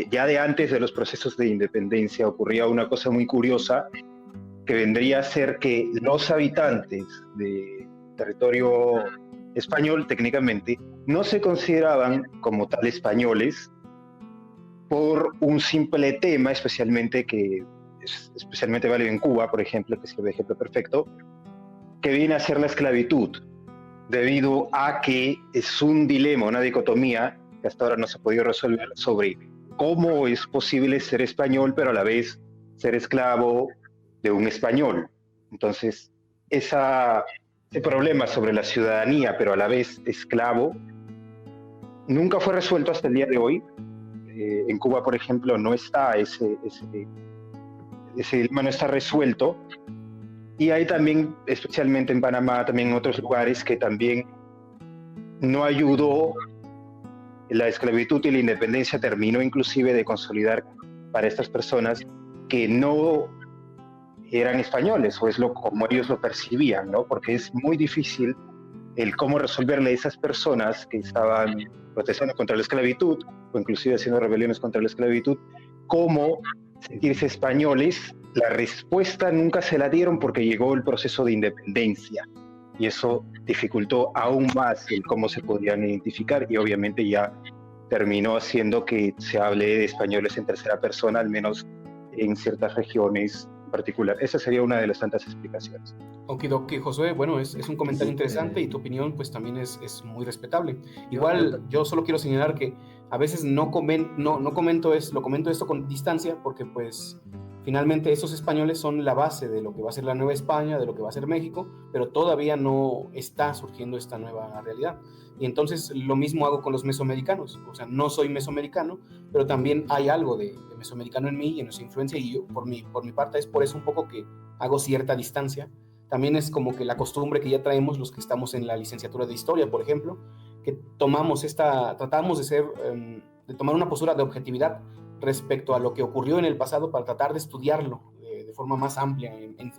ya de antes de los procesos de independencia ocurría una cosa muy curiosa que vendría a ser que los habitantes de territorio español técnicamente no se consideraban como tal españoles por un simple tema, especialmente vale en Cuba, por ejemplo, que es el ejemplo perfecto, que viene a ser la esclavitud, debido a que es un dilema, una dicotomía que hasta ahora no se ha podido resolver sobre cómo es posible ser español, pero a la vez ser esclavo de un español. Entonces, ese problema sobre la ciudadanía, pero a la vez esclavo, nunca fue resuelto hasta el día de hoy. En Cuba, por ejemplo, no está ese dilema no está resuelto. Y hay también, especialmente en Panamá, también en otros lugares, que también no ayudó. La esclavitud y la independencia terminó inclusive de consolidar para estas personas que no eran españoles, o es como ellos lo percibían, ¿no? Porque es muy difícil el cómo resolverle a esas personas que estaban protestando contra la esclavitud, o inclusive haciendo rebeliones contra la esclavitud, cómo sentirse españoles. La respuesta nunca se la dieron porque llegó el proceso de independencia, y eso dificultó aún más el cómo se podían identificar, y obviamente ya terminó haciendo que se hable de españoles en tercera persona, al menos en ciertas regiones en particular. Esa sería una de las tantas explicaciones. Okidoki, Josué, bueno, es un comentario interesante y tu opinión pues también es muy respetable. Igual yo solo quiero señalar que a veces lo comento esto con distancia porque pues finalmente esos españoles son la base de lo que va a ser la Nueva España, de lo que va a ser México, pero todavía no está surgiendo esta nueva realidad. Y entonces lo mismo hago con los mesoamericanos. O sea, no soy mesoamericano, pero también hay algo de mesoamericano en mí y en esa influencia, y yo, por mi parte, es por eso un poco que hago cierta distancia. También es como que la costumbre que ya traemos los que estamos en la licenciatura de Historia, por ejemplo, que tratamos de tomar una postura de objetividad respecto a lo que ocurrió en el pasado para tratar de estudiarlo de forma más amplia,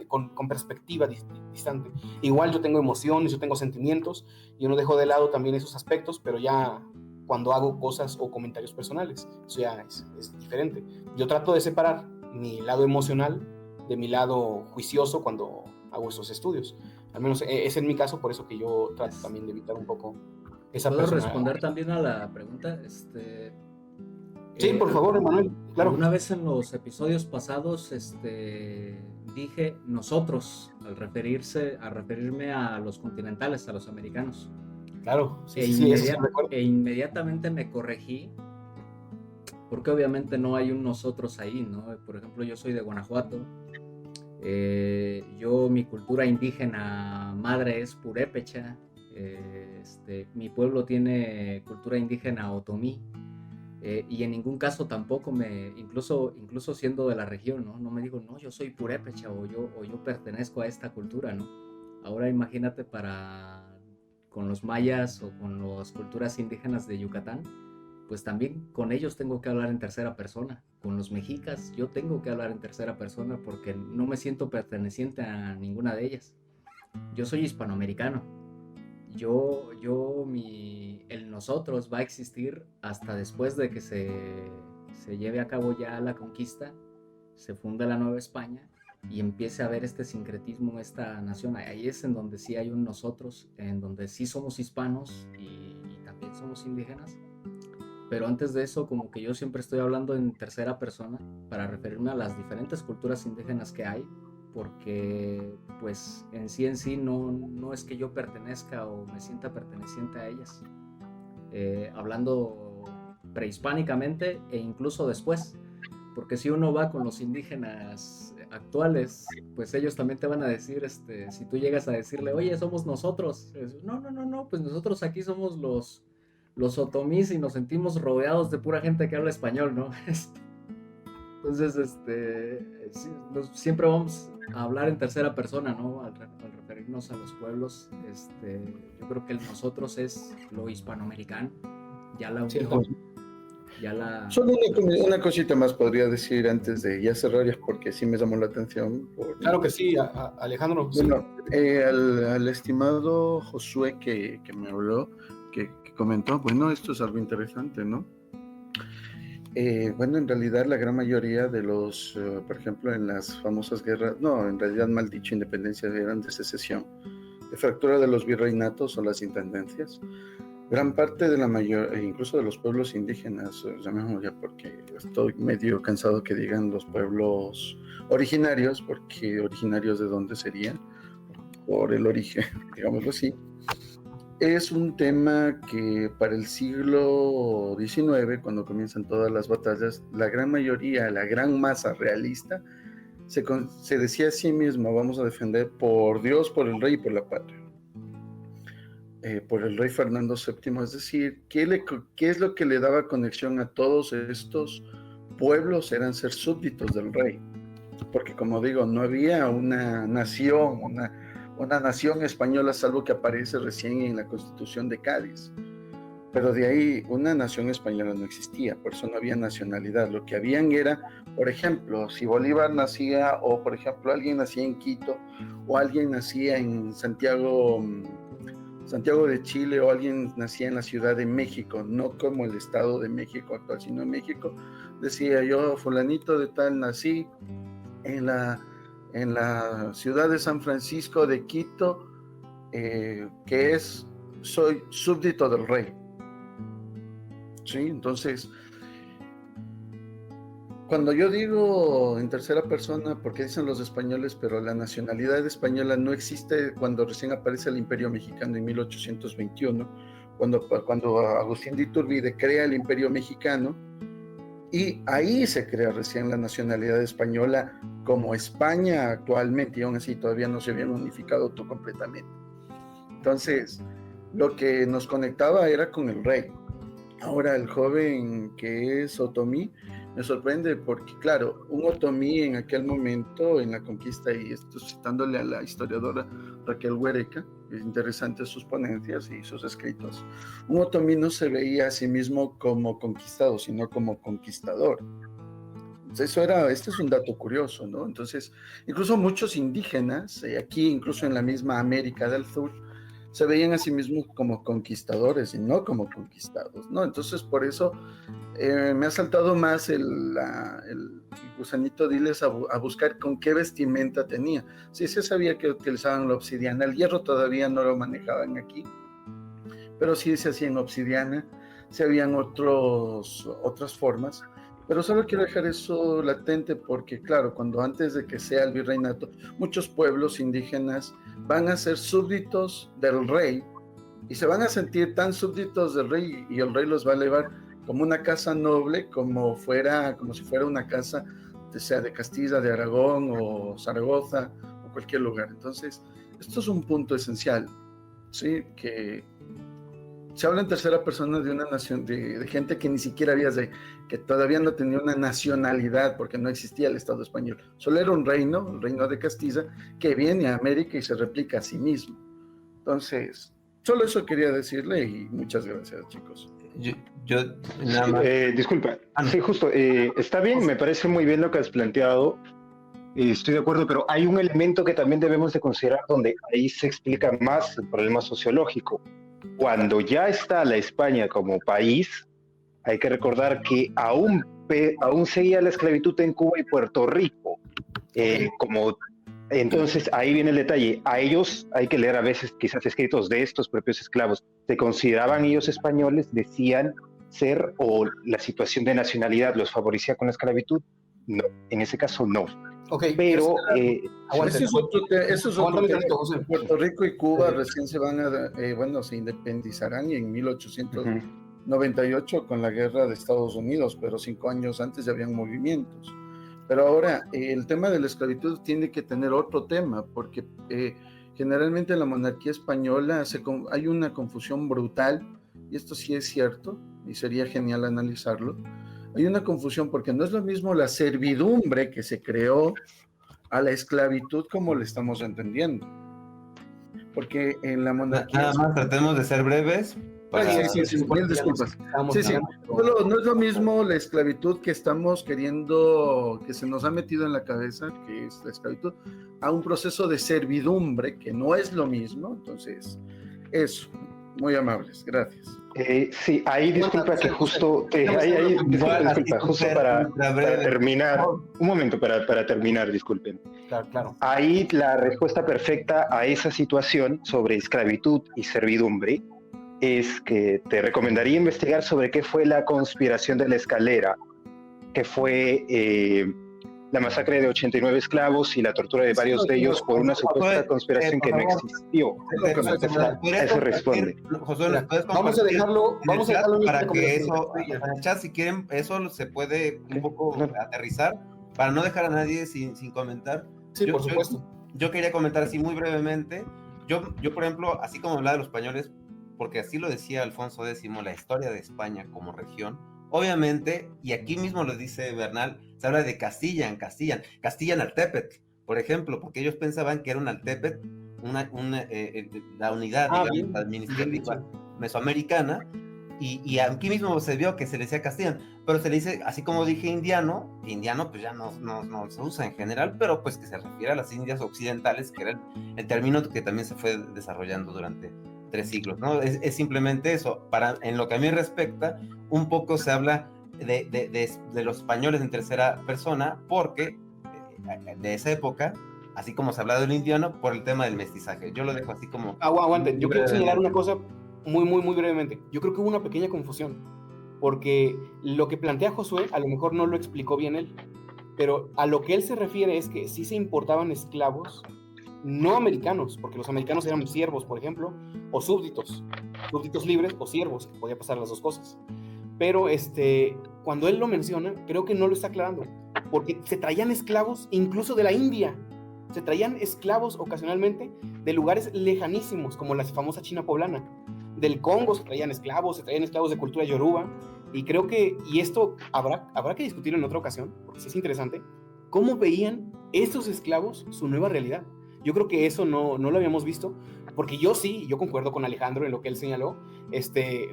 con perspectiva distante. Igual yo tengo emociones, yo tengo sentimientos, yo no dejo de lado también esos aspectos, pero ya cuando hago cosas o comentarios personales, eso ya es diferente. Yo trato de separar mi lado emocional de mi lado juicioso cuando hago esos estudios. Al menos es en mi caso, por eso que yo trato también de evitar un poco esa ¿Puedo persona? responder también a la pregunta? Sí, por favor, Emanuel, claro. Una vez en los episodios pasados dije nosotros al referirme a los continentales, a los americanos. Claro, inmediatamente me corregí, porque obviamente no hay un nosotros ahí, ¿no? Por ejemplo, yo soy de Guanajuato. Mi cultura indígena madre es purépecha. Mi pueblo tiene cultura indígena otomí. Y en ningún caso tampoco incluso siendo de la región, no me digo, no, yo soy purépecha o yo pertenezco a esta cultura, ¿no? Ahora imagínate con los mayas o con las culturas indígenas de Yucatán, pues también con ellos tengo que hablar en tercera persona. Con los mexicas yo tengo que hablar en tercera persona porque no me siento perteneciente a ninguna de ellas. Yo soy hispanoamericano. El nosotros va a existir hasta después de que se lleve a cabo ya la conquista, se funda la Nueva España y empiece a haber este sincretismo en esta nación. Ahí es en donde sí hay un nosotros, en donde sí somos hispanos y también somos indígenas. Pero antes de eso, como que yo siempre estoy hablando en tercera persona para referirme a las diferentes culturas indígenas que hay, porque pues en sí no es que yo pertenezca o me sienta perteneciente a ellas, hablando prehispánicamente e incluso después, porque si uno va con los indígenas actuales, pues ellos también te van a decir, si tú llegas a decirle, oye, somos nosotros, no, pues nosotros aquí somos los otomís y nos sentimos rodeados de pura gente que habla español, ¿no? Entonces, sí, siempre vamos a hablar en tercera persona, ¿no? Al referirnos a los pueblos, yo creo que el nosotros es lo hispanoamericano, ya la Sí, unión, ya la... Solo una cosita más podría decir antes de ya cerrar, porque sí me llamó la atención. Claro que sí, Alejandro. Sí. Bueno, al estimado Josué que me habló, que comentó, bueno, esto es algo interesante, ¿no? Bueno, en realidad la gran mayoría de los, por ejemplo, en las famosas guerras, no, en realidad mal dicho, independencias eran de secesión, de fractura de los virreinatos o las intendencias. Gran parte de la mayor, incluso de los pueblos indígenas, llamémoslo ya porque estoy medio cansado que digan los pueblos originarios, porque originarios de dónde serían, por el origen, digámoslo así. Es un tema que para el siglo XIX, cuando comienzan todas las batallas, la gran mayoría, la gran masa realista, se decía a sí mismo, vamos a defender por Dios, por el rey y por la patria. Por el rey Fernando VII, es decir, ¿qué es lo que le daba conexión a todos estos pueblos? Eran ser súbditos del rey, porque como digo, no había una nación, una nación española, salvo que aparece recién en la Constitución de Cádiz, pero de ahí una nación española no existía, por eso no había nacionalidad. Lo que habían era, por ejemplo, si Bolívar nacía, o por ejemplo alguien nacía en Quito, o alguien nacía en Santiago de Chile, o alguien nacía en la Ciudad de México, no como el Estado de México actual, sino en México, decía yo, fulanito de tal, nací en la ciudad de San Francisco de Quito, soy súbdito del rey. ¿Sí? Entonces, cuando yo digo en tercera persona, porque dicen los españoles, pero la nacionalidad española no existe cuando recién aparece el Imperio Mexicano en 1821, cuando Agustín de Iturbide crea el Imperio Mexicano, y ahí se crea recién la nacionalidad española como España actualmente, y aún así todavía no se habían unificado todo completamente. Entonces, lo que nos conectaba era con el rey. Ahora, el joven que es otomí me sorprende porque, claro, un otomí en aquel momento, en la conquista, y esto citándole a la historiadora Raquel Huereca, es interesante sus ponencias y sus escritos, un otomí no se veía a sí mismo como conquistado, sino como conquistador. Entonces, este es un dato curioso, ¿no? Entonces, incluso muchos indígenas, aquí incluso en la misma América del Sur, se veían a sí mismos como conquistadores y no como conquistados, ¿no? Entonces, por eso me ha saltado más el gusanito de irles a buscar con qué vestimenta tenía. Sí, se sabía que utilizaban la obsidiana, el hierro todavía no lo manejaban aquí, pero sí se hacía en obsidiana, se habían otras formas. Pero solo quiero dejar eso latente porque, claro, cuando antes de que sea el virreinato, muchos pueblos indígenas van a ser súbditos del rey y se van a sentir tan súbditos del rey y el rey los va a elevar como una casa noble, como si fuera una casa, sea de Castilla, de Aragón o Zaragoza o cualquier lugar. Entonces, esto es un punto esencial, ¿sí? Que se habla en tercera persona de una nación, de gente que ni siquiera que todavía no tenía una nacionalidad porque no existía el Estado español. Solo era un reino, el reino de Castilla, que viene a América y se replica a sí mismo. Entonces, solo eso quería decirle y muchas gracias, chicos. Yo nada más. Disculpa, sí, justo, está bien, me parece muy bien lo que has planteado, estoy de acuerdo, pero hay un elemento que también debemos de considerar donde ahí se explica más el problema sociológico. Cuando ya está la España como país, hay que recordar que aún seguía la esclavitud en Cuba y Puerto Rico. Entonces, ahí viene el detalle. A ellos hay que leer a veces quizás escritos de estos propios esclavos. Se consideraban ellos españoles, decían ser, o la situación de nacionalidad los favorecía con la esclavitud. No, en ese caso no. Okay, pero eso es otro tema. Puerto Rico y Cuba recién se van se independizarán en 1898 con la guerra de Estados Unidos, pero 5 años antes ya habían movimientos. Pero ahora, el tema de la esclavitud tiene que tener otro tema, porque generalmente en la monarquía española hay una confusión brutal, y esto sí es cierto, y sería genial analizarlo. hay una confusión porque no es lo mismo la servidumbre que se creó a la esclavitud como le estamos entendiendo. Porque en la monarquía... Nada más tratemos de ser breves. Sí, mil disculpas. Sí, no es lo mismo la esclavitud que estamos queriendo, que se nos ha metido en la cabeza, que es la esclavitud, a un proceso de servidumbre, que no es lo mismo. Entonces, eso, muy amables, gracias. Sí, ahí disculpa que justo, justo para terminar, un momento para terminar, disculpen. Claro. Ahí la respuesta perfecta a esa situación sobre esclavitud y servidumbre es que te recomendaría investigar sobre qué fue la conspiración de la escalera, que fue la masacre de 89 esclavos y la tortura de varios de ellos por una supuesta conspiración que no existió. Eso responde. Josué, vamos a dejarlo para que eso, en el chat, si quieren, eso se puede un poco aterrizar, para no dejar a nadie sin comentar. Sí, por supuesto. Yo quería comentar así muy brevemente. Yo, por ejemplo, así como hablaba de los españoles, porque así lo decía Alfonso X, la historia de España como región, obviamente, y aquí mismo lo dice Bernal, se habla de Castillan-Altepetl, por ejemplo, porque ellos pensaban que era un Altepetl, la unidad, digamos, administrativa mesoamericana, y aquí mismo se vio que se le decía Castillan, pero se le dice, así como dije, indiano pues ya no se usa en general, pero pues que se refiere a las Indias occidentales, que era el término que también se fue desarrollando durante 3 siglos, ¿no? Es simplemente eso. En lo que a mí respecta, un poco se habla de los españoles en tercera persona, porque de esa época, así como se habla del indiano, por el tema del mestizaje. Yo lo dejo así como... Aguanten, yo quiero señalar una cosa muy brevemente. Yo creo que hubo una pequeña confusión, porque lo que plantea Josué, a lo mejor no lo explicó bien él, pero a lo que él se refiere es que sí se importaban esclavos no americanos, porque los americanos eran siervos, por ejemplo, o súbditos libres o siervos, que podía pasar las dos cosas. Pero cuando él lo menciona, creo que no lo está aclarando, porque se traían esclavos incluso de la India, se traían esclavos ocasionalmente de lugares lejanísimos, como la famosa China poblana. Del Congo se traían esclavos de cultura yoruba, y creo que, y esto habrá que discutirlo en otra ocasión, porque sí es interesante, cómo veían estos esclavos su nueva realidad. Yo creo que eso no lo habíamos visto, porque yo concuerdo con Alejandro en lo que él señaló.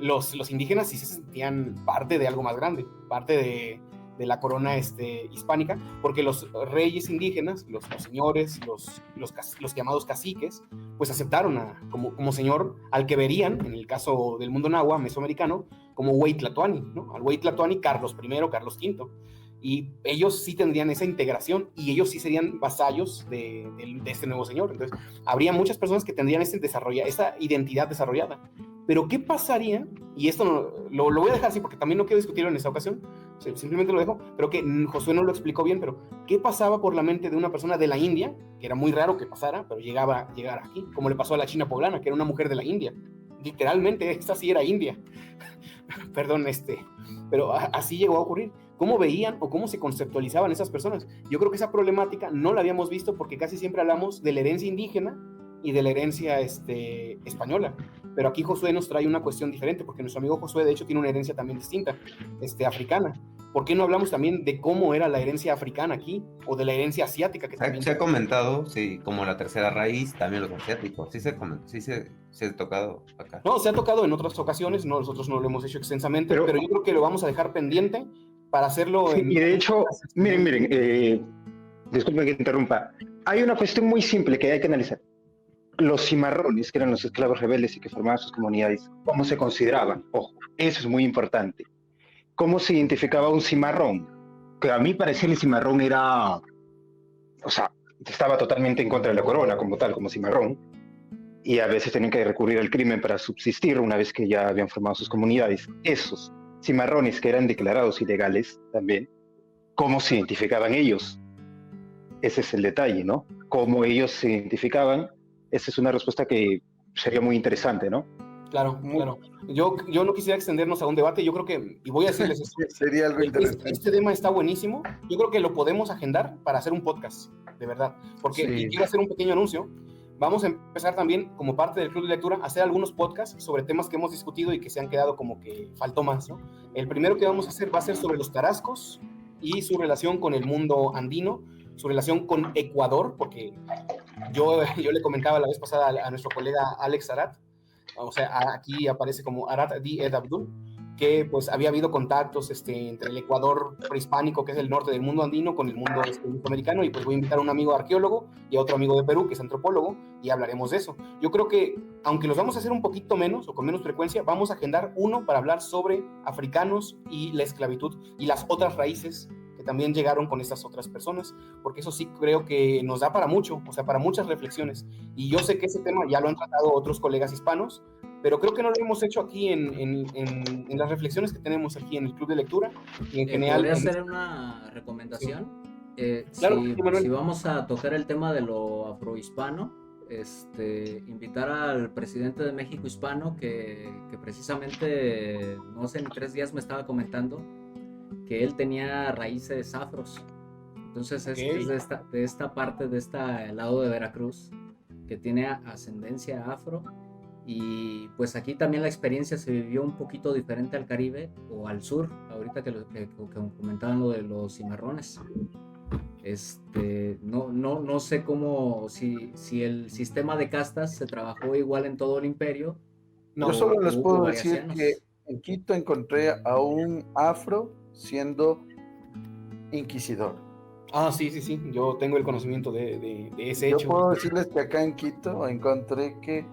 Los indígenas sí se sentían parte de algo más grande, parte de la corona hispánica, porque los reyes indígenas, los señores, los llamados caciques, pues aceptaron como señor al que verían, en el caso del mundo náhuatl mesoamericano, como Huey Tlatoani, ¿no? Al Huey Tlatoani, Carlos I, Carlos V. Y ellos sí tendrían esa integración y ellos sí serían vasallos de este nuevo señor. Entonces, habría muchas personas que tendrían esa identidad desarrollada. Pero, ¿qué pasaría? Y esto lo voy a dejar así porque también no quiero discutirlo en esta ocasión, simplemente lo dejo, pero que Josué no lo explicó bien, pero ¿qué pasaba por la mente de una persona de la India? Que era muy raro que pasara, pero llegar aquí, como le pasó a la China poblana, que era una mujer de la India. Literalmente, esta sí era India. Perdón, pero así llegó a ocurrir. ¿Cómo veían o cómo se conceptualizaban esas personas? Yo creo que esa problemática no la habíamos visto porque casi siempre hablamos de la herencia indígena y de la herencia española. Pero aquí Josué nos trae una cuestión diferente, porque nuestro amigo Josué, de hecho, tiene una herencia también distinta, africana. ¿Por qué no hablamos también de cómo era la herencia africana aquí, o de la herencia asiática? Que también se ha comentado, sí, como la tercera raíz, también los asiáticos, sí se ha tocado acá. No, se ha tocado en otras ocasiones, no, nosotros no lo hemos hecho extensamente, pero yo creo que lo vamos a dejar pendiente para hacerlo. Sí, y de hecho, miren, disculpen que interrumpa, hay una cuestión muy simple que hay que analizar. Los cimarrones, que eran los esclavos rebeldes y que formaban sus comunidades, ¿cómo se consideraban? Ojo, eso es muy importante. ¿Cómo se identificaba un cimarrón? Que a mí parecía el cimarrón era, estaba totalmente en contra de la corona como tal, como cimarrón, y a veces tenían que recurrir al crimen para subsistir una vez que ya habían formado sus comunidades. Esos cimarrones que eran declarados ilegales también, ¿cómo se identificaban ellos? Ese es el detalle, ¿no? ¿Cómo ellos se identificaban? Esa es una respuesta que sería muy interesante, ¿no? Claro. Yo no quisiera extendernos a un debate, yo creo que, y voy a decirles esto, sería algo interesante. Este tema está buenísimo, yo creo que lo podemos agendar para hacer un podcast, de verdad, porque y quiero hacer un pequeño anuncio. vamos a empezar también, como parte del club de lectura, a hacer algunos podcasts sobre temas que hemos discutido y que se han quedado como que faltó más, ¿no? El primero que vamos a hacer va a ser sobre los tarascos y su relación con el mundo andino, su relación con Ecuador, porque yo le comentaba la vez pasada a nuestro colega Alex Arat, o sea, aquí aparece como Arat D. Ed Abdul, que pues había habido contactos entre el Ecuador prehispánico, que es el norte del mundo andino, con el mundo americano, y pues voy a invitar a un amigo arqueólogo y a otro amigo de Perú, que es antropólogo, y hablaremos de eso. Yo creo que, aunque los vamos a hacer un poquito menos o con menos frecuencia, vamos a agendar uno para hablar sobre africanos y la esclavitud y las otras raíces que también llegaron con estas otras personas, porque eso sí creo que nos da para mucho, o sea, para muchas reflexiones. Y yo sé que ese tema ya lo han tratado otros colegas hispanos, pero creo que no lo hemos hecho aquí en las reflexiones que tenemos aquí en el club de lectura y en general. ¿Podría hacer una recomendación? Claro, Si vamos a tocar el tema de lo afrohispano, invitar al presidente de México hispano que precisamente, no sé, en 3 días me estaba comentando que él tenía raíces afros. Entonces es de esta parte, de este lado de Veracruz, que tiene ascendencia afro. Y pues aquí también la experiencia se vivió un poquito diferente al Caribe o al sur, ahorita que comentaban lo de los cimarrones. No sé cómo, si el sistema de castas se trabajó igual en todo el imperio. Yo solo les puedo decir que en Quito encontré a un afro siendo inquisidor. Ah, sí, yo tengo el conocimiento de ese hecho. Yo puedo decirles que acá en Quito encontré que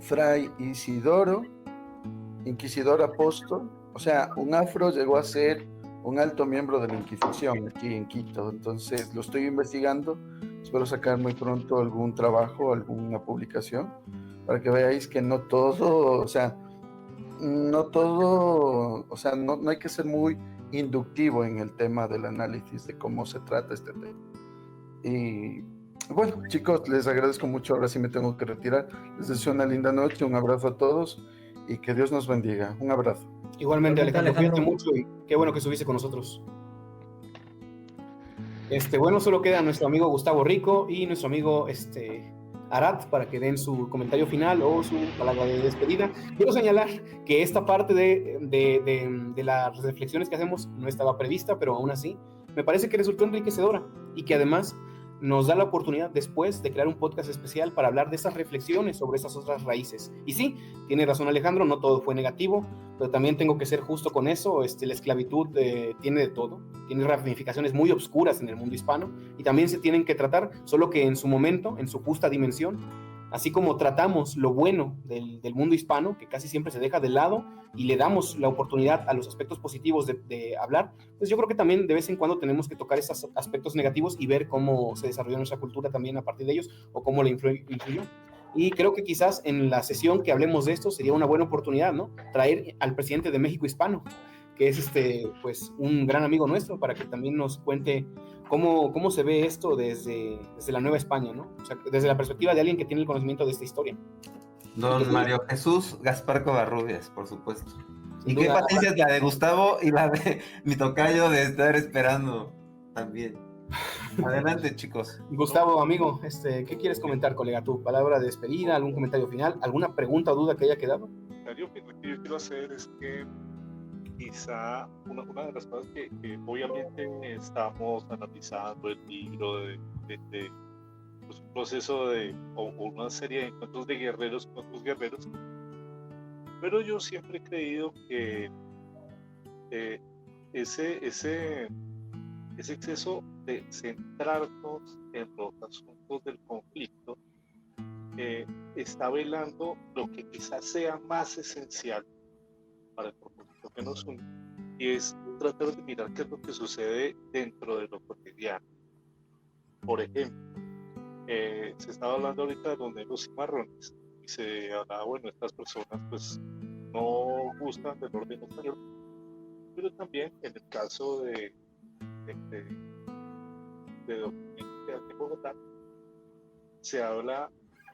Fray Isidoro, inquisidor apóstol, o sea, un afro llegó a ser un alto miembro de la Inquisición aquí en Quito. Entonces lo estoy investigando, espero sacar muy pronto algún trabajo, alguna publicación, para que veáis que no hay que ser muy inductivo en el tema del análisis de cómo se trata este tema. Y bueno, chicos, les agradezco mucho. Ahora sí me tengo que retirar. Les deseo una linda noche, un abrazo a todos y que Dios nos bendiga. Un abrazo. Igualmente, Alejandro, cuídate mucho y qué bueno que estuviste con nosotros. Bueno, solo queda nuestro amigo Gustavo Rico y nuestro amigo Arat para que den su comentario final o su palabra de despedida. Quiero señalar que esta parte de las reflexiones que hacemos no estaba prevista, pero aún así me parece que resultó enriquecedora y que además nos da la oportunidad después de crear un podcast especial para hablar de esas reflexiones sobre esas otras raíces. Y sí, tiene razón Alejandro, no todo fue negativo, pero también tengo que ser justo con eso. La esclavitud tiene de todo, tiene ramificaciones muy obscuras en el mundo hispano y también se tienen que tratar, solo que en su momento, en su justa dimensión. Así como tratamos lo bueno del mundo hispano, que casi siempre se deja de lado, y le damos la oportunidad a los aspectos positivos de hablar, pues yo creo que también de vez en cuando tenemos que tocar esos aspectos negativos y ver cómo se desarrolló nuestra cultura también a partir de ellos, o cómo le influyó. Y creo que quizás en la sesión que hablemos de esto sería una buena oportunidad, ¿no? Traer al presidente de México hispano, que es pues un gran amigo nuestro, para que también nos cuente cómo se ve esto desde la Nueva España, ¿no? O sea, desde la perspectiva de alguien que tiene el conocimiento de esta historia. Don Mario Jesús Gaspar Covarrubias, por supuesto. Sin y qué duda, paciencia es la de Gustavo y la de mi tocayo de estar esperando también. Adelante, chicos. Gustavo, amigo, ¿qué quieres comentar, colega? ¿Tu palabra de despedida, algún comentario final, alguna pregunta o duda que haya quedado? Lo que yo quiero hacer es que quizá una de las cosas que obviamente estamos analizando el libro de pues, un proceso o una serie de encuentros de guerreros con otros guerreros, pero yo siempre he creído que ese exceso de centrarnos en los asuntos del conflicto está velando lo que quizás sea más esencial para el propósito que nos une, y es tratar de mirar qué es lo que sucede dentro de lo cotidiano. Por ejemplo, se estaba hablando ahorita de los negros cimarrones y se hablaba, bueno, estas personas pues no gustan del orden español, pero también en el caso de Bogotá se habla,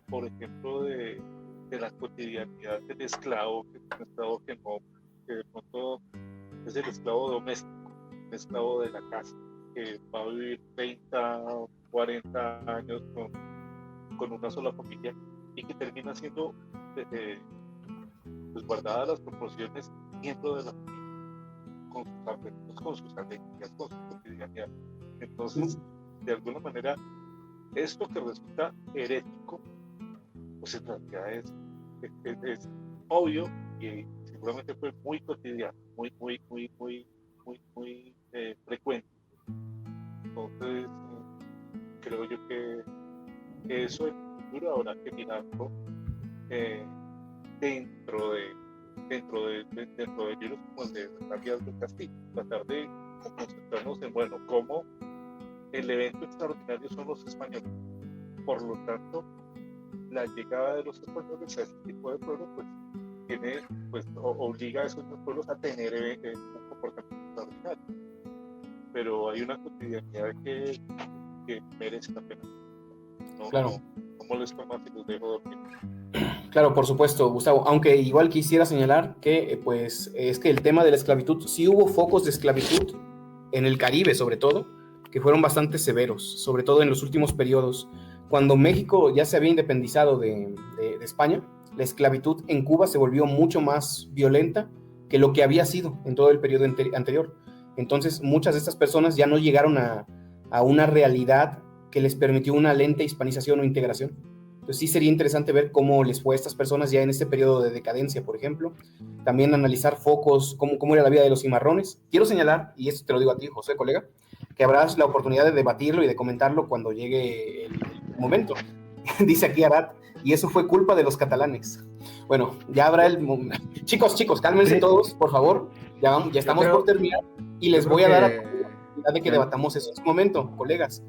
por ejemplo, de la cotidianidad del esclavo, que es un esclavo que de pronto es el esclavo doméstico, el esclavo de la casa, que va a vivir 30 o 40 años con una sola familia y que termina siendo, pues guardadas las proporciones, miembro de la familia, con sus afectos, con sus alegrías, con su cotidianidad. Entonces, de alguna manera, esto que resulta herético, pues en realidad es obvio y seguramente fue muy cotidiano, muy frecuente. Entonces, creo yo que eso en el futuro habrá que mirarlo dentro de libros como el de Bernal del Castillo, tratar de concentrarnos en, bueno, cómo el evento extraordinario son los españoles. Por lo tanto, la llegada de los españoles a este tipo de pueblos, pues, tiene, pues, obliga a esos pueblos a tener un comportamiento extraordinario. Pero hay una cotidianidad que merece la pena. Claro. No molesto más y los dejo dormir. Claro, por supuesto, Gustavo, aunque igual quisiera señalar que pues es que el tema de la esclavitud, sí hubo focos de esclavitud en el Caribe sobre todo, que fueron bastante severos, sobre todo en los últimos periodos. Cuando México ya se había independizado de España, la esclavitud en Cuba se volvió mucho más violenta que lo que había sido en todo el periodo anterior. Entonces muchas de estas personas ya no llegaron a una realidad que les permitió una lenta hispanización o integración. Entonces sí sería interesante ver cómo les fue a estas personas ya en este periodo de decadencia, por ejemplo. También analizar focos, cómo era la vida de los cimarrones. Quiero señalar, y esto te lo digo a ti, José, colega, que habrás la oportunidad de debatirlo y de comentarlo cuando llegue el momento. Dice aquí Arat, y eso fue culpa de los catalanes. Bueno, ya habrá el momento. Chicos, cálmense todos, por favor. Ya estamos por terminar y les voy a dar la oportunidad de que debatamos eso en su momento, colegas.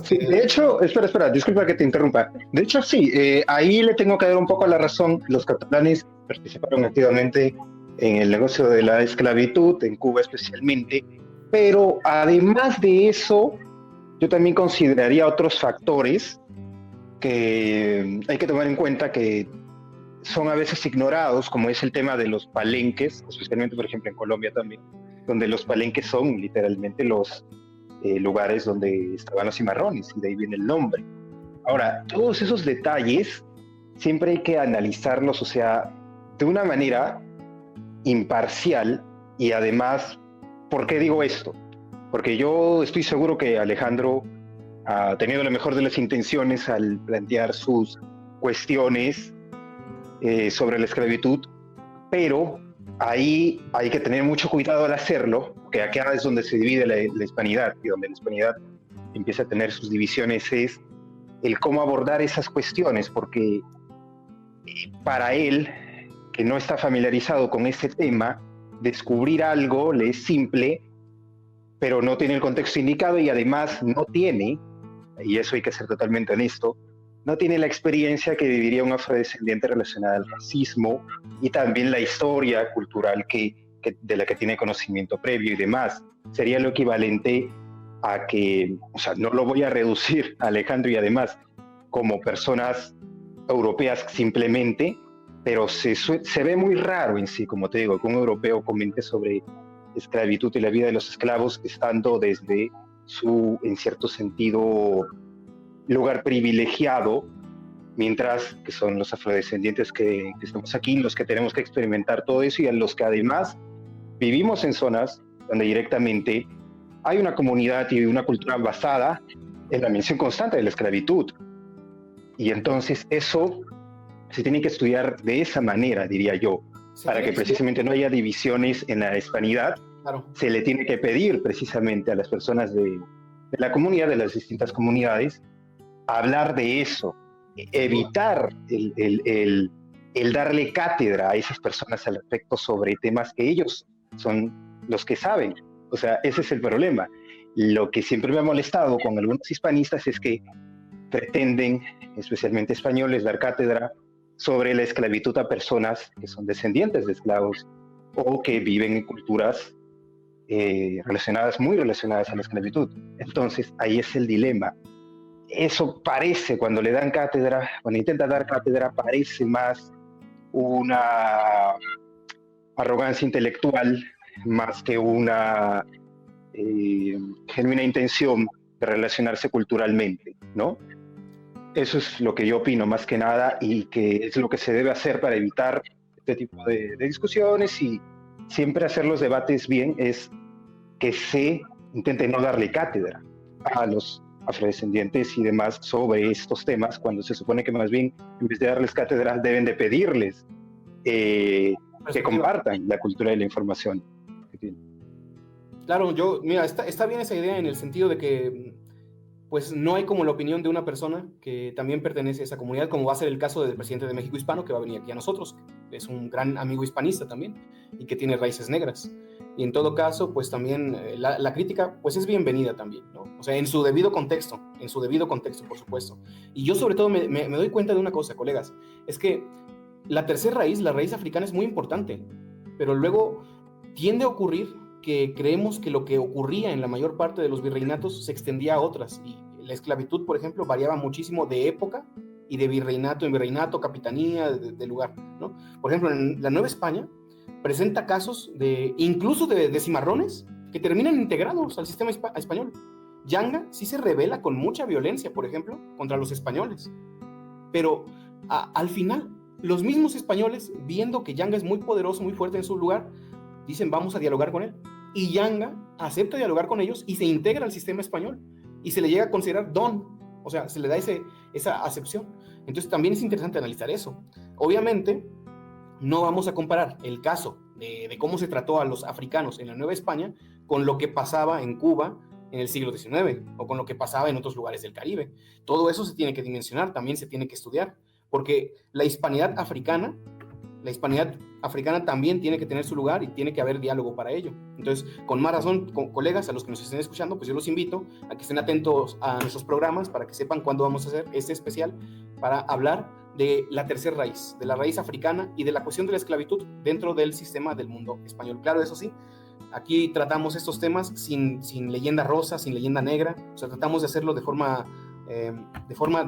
Sí, de hecho, espera, disculpa que te interrumpa. De hecho, sí, ahí le tengo que dar un poco la razón. Los catalanes participaron activamente en el negocio de la esclavitud, en Cuba especialmente, pero además de eso, yo también consideraría otros factores que hay que tomar en cuenta que son a veces ignorados, como es el tema de los palenques, especialmente, por ejemplo, en Colombia también, donde los palenques son literalmente los lugares donde estaban los cimarrones, y de ahí viene el nombre. Ahora, todos esos detalles siempre hay que analizarlos, o sea, de una manera imparcial, y además, ¿por qué digo esto? Porque yo estoy seguro que Alejandro ha tenido la mejor de las intenciones al plantear sus cuestiones sobre la esclavitud, pero ahí hay que tener mucho cuidado al hacerlo, porque acá es donde se divide la hispanidad, y donde la hispanidad empieza a tener sus divisiones es el cómo abordar esas cuestiones, porque para él, que no está familiarizado con ese tema, descubrir algo le es simple, pero no tiene el contexto indicado, y además no tiene, y eso hay que ser totalmente honesto, no tiene la experiencia que viviría un afrodescendiente relacionada al racismo y también la historia cultural de la que tiene conocimiento previo y demás. Sería lo equivalente a que, o sea, no lo voy a reducir a Alejandro y además como personas europeas simplemente, pero se ve muy raro en sí, como te digo, que un europeo comente sobre esclavitud y la vida de los esclavos estando desde su, en cierto sentido, lugar privilegiado, mientras que son los afrodescendientes que estamos aquí, los que tenemos que experimentar todo eso, y a los que además vivimos en zonas donde directamente hay una comunidad y una cultura basada en la mención constante de la esclavitud. Y entonces eso se tiene que estudiar de esa manera, diría yo, para que precisamente no haya divisiones en la hispanidad. Claro. Se le tiene que pedir precisamente a las personas de la comunidad, de las distintas comunidades, hablar de eso, evitar el darle cátedra a esas personas al respecto sobre temas que ellos son los que saben. O sea, ese es el problema. Lo que siempre me ha molestado con algunos hispanistas es que pretenden, especialmente españoles, dar cátedra sobre la esclavitud a personas que son descendientes de esclavos o que viven en culturas muy relacionadas a la esclavitud. Entonces, ahí es el dilema. Eso parece, cuando le dan cátedra, cuando intentan dar cátedra, parece más una arrogancia intelectual, más que una genuina intención de relacionarse culturalmente, ¿no? Eso es lo que yo opino más que nada y que es lo que se debe hacer para evitar este tipo de discusiones y siempre hacer los debates bien, es que se intente no darle cátedra a los afrodescendientes y demás sobre estos temas, cuando se supone que más bien, en vez de darles cátedra, deben de pedirles que compartan la cultura y la información que tienen. Claro, mira, está bien esa idea en el sentido de que pues no hay como la opinión de una persona que también pertenece a esa comunidad, como va a ser el caso del presidente de México Hispano, que va a venir aquí a nosotros, que es un gran amigo hispanista también, y que tiene raíces negras. Y en todo caso, pues también la crítica, pues es bienvenida también, ¿no? O sea, en su debido contexto, por supuesto. Y yo sobre todo me doy cuenta de una cosa, colegas, es que la tercera raíz, la raíz africana, es muy importante, pero luego tiende a ocurrir que creemos que lo que ocurría en la mayor parte de los virreinatos se extendía a otras, y la esclavitud, por ejemplo, variaba muchísimo de época y de virreinato en virreinato, capitanía, de lugar, ¿no? Por ejemplo, en la Nueva España presenta casos incluso de cimarrones que terminan integrados al sistema español. Yanga sí se rebela con mucha violencia, por ejemplo, contra los españoles, pero al final los mismos españoles, viendo que Yanga es muy poderoso, muy fuerte en su lugar, dicen vamos a dialogar con él, y Yanga acepta dialogar con ellos y se integra al sistema español y se le llega a considerar don, o sea, se le da esa acepción. Entonces también es interesante analizar eso. Obviamente no vamos a comparar el caso de cómo se trató a los africanos en la Nueva España con lo que pasaba en Cuba en el siglo XIX o con lo que pasaba en otros lugares del Caribe. Todo eso se tiene que dimensionar, también se tiene que estudiar, porque la hispanidad africana también tiene que tener su lugar y tiene que haber diálogo para ello. Entonces, con más razón, colegas, a los que nos estén escuchando, pues yo los invito a que estén atentos a nuestros programas para que sepan cuándo vamos a hacer este especial para hablar de la tercera raíz, de la raíz africana y de la cuestión de la esclavitud dentro del sistema del mundo español. Claro, eso sí, aquí tratamos estos temas sin leyenda rosa, sin leyenda negra, o sea, tratamos de hacerlo de forma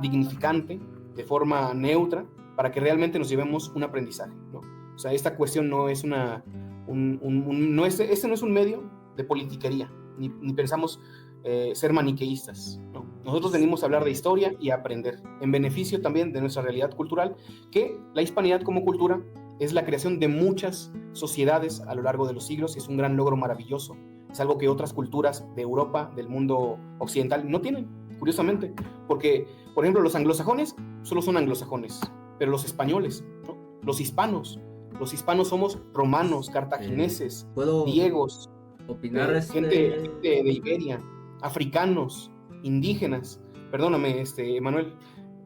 dignificante, de forma neutra, para que realmente nos llevemos un aprendizaje, ¿no? O sea, esta cuestión no es este no es un medio de politiquería, ni pensamos ser maniqueístas, ¿no? Nosotros venimos a hablar de historia y a aprender, en beneficio también de nuestra realidad cultural, que la hispanidad como cultura es la creación de muchas sociedades a lo largo de los siglos y es un gran logro maravilloso. Es algo que otras culturas de Europa, del mundo occidental, no tienen, curiosamente, porque, por ejemplo, los anglosajones solo son anglosajones, pero los españoles, ¿no? Los hispanos somos romanos, cartagineses, griegos, gente de Iberia, africanos, indígenas. Perdóname, Manuel,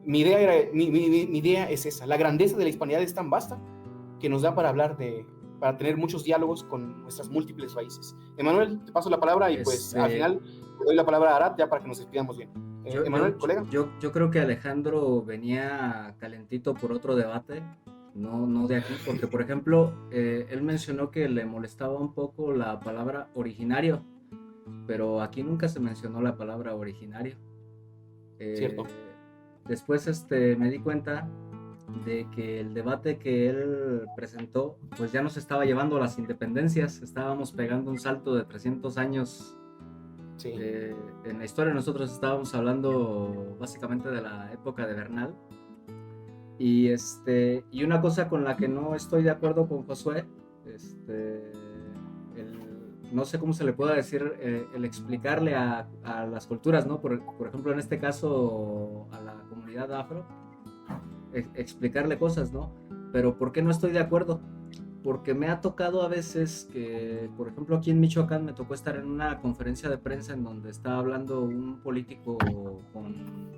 mi idea es esa. La grandeza de la hispanidad es tan vasta que nos da para para tener muchos diálogos con nuestras múltiples raíces. Emanuel, te paso la palabra y pues al final te doy la palabra a Arat ya para que nos despidamos bien. Emanuel, colega. Yo creo que Alejandro venía calentito por otro debate, no de aquí, porque por ejemplo, él mencionó que le molestaba un poco la palabra originario, pero aquí nunca se mencionó la palabra originario. Cierto. Después me di cuenta de que el debate que él presentó, pues ya nos estaba llevando a las independencias, estábamos pegando un salto de 300 años. Sí. En la historia nosotros estábamos hablando básicamente de la época de Bernal, y una cosa con la que no estoy de acuerdo con Josué, no sé cómo se le pueda decir, el explicarle a las culturas, ¿no? Por ejemplo, en este caso a la comunidad afro, explicarle cosas, ¿no? Pero ¿por qué no estoy de acuerdo? Porque me ha tocado a veces que, por ejemplo, aquí en Michoacán me tocó estar en una conferencia de prensa en donde estaba hablando un político con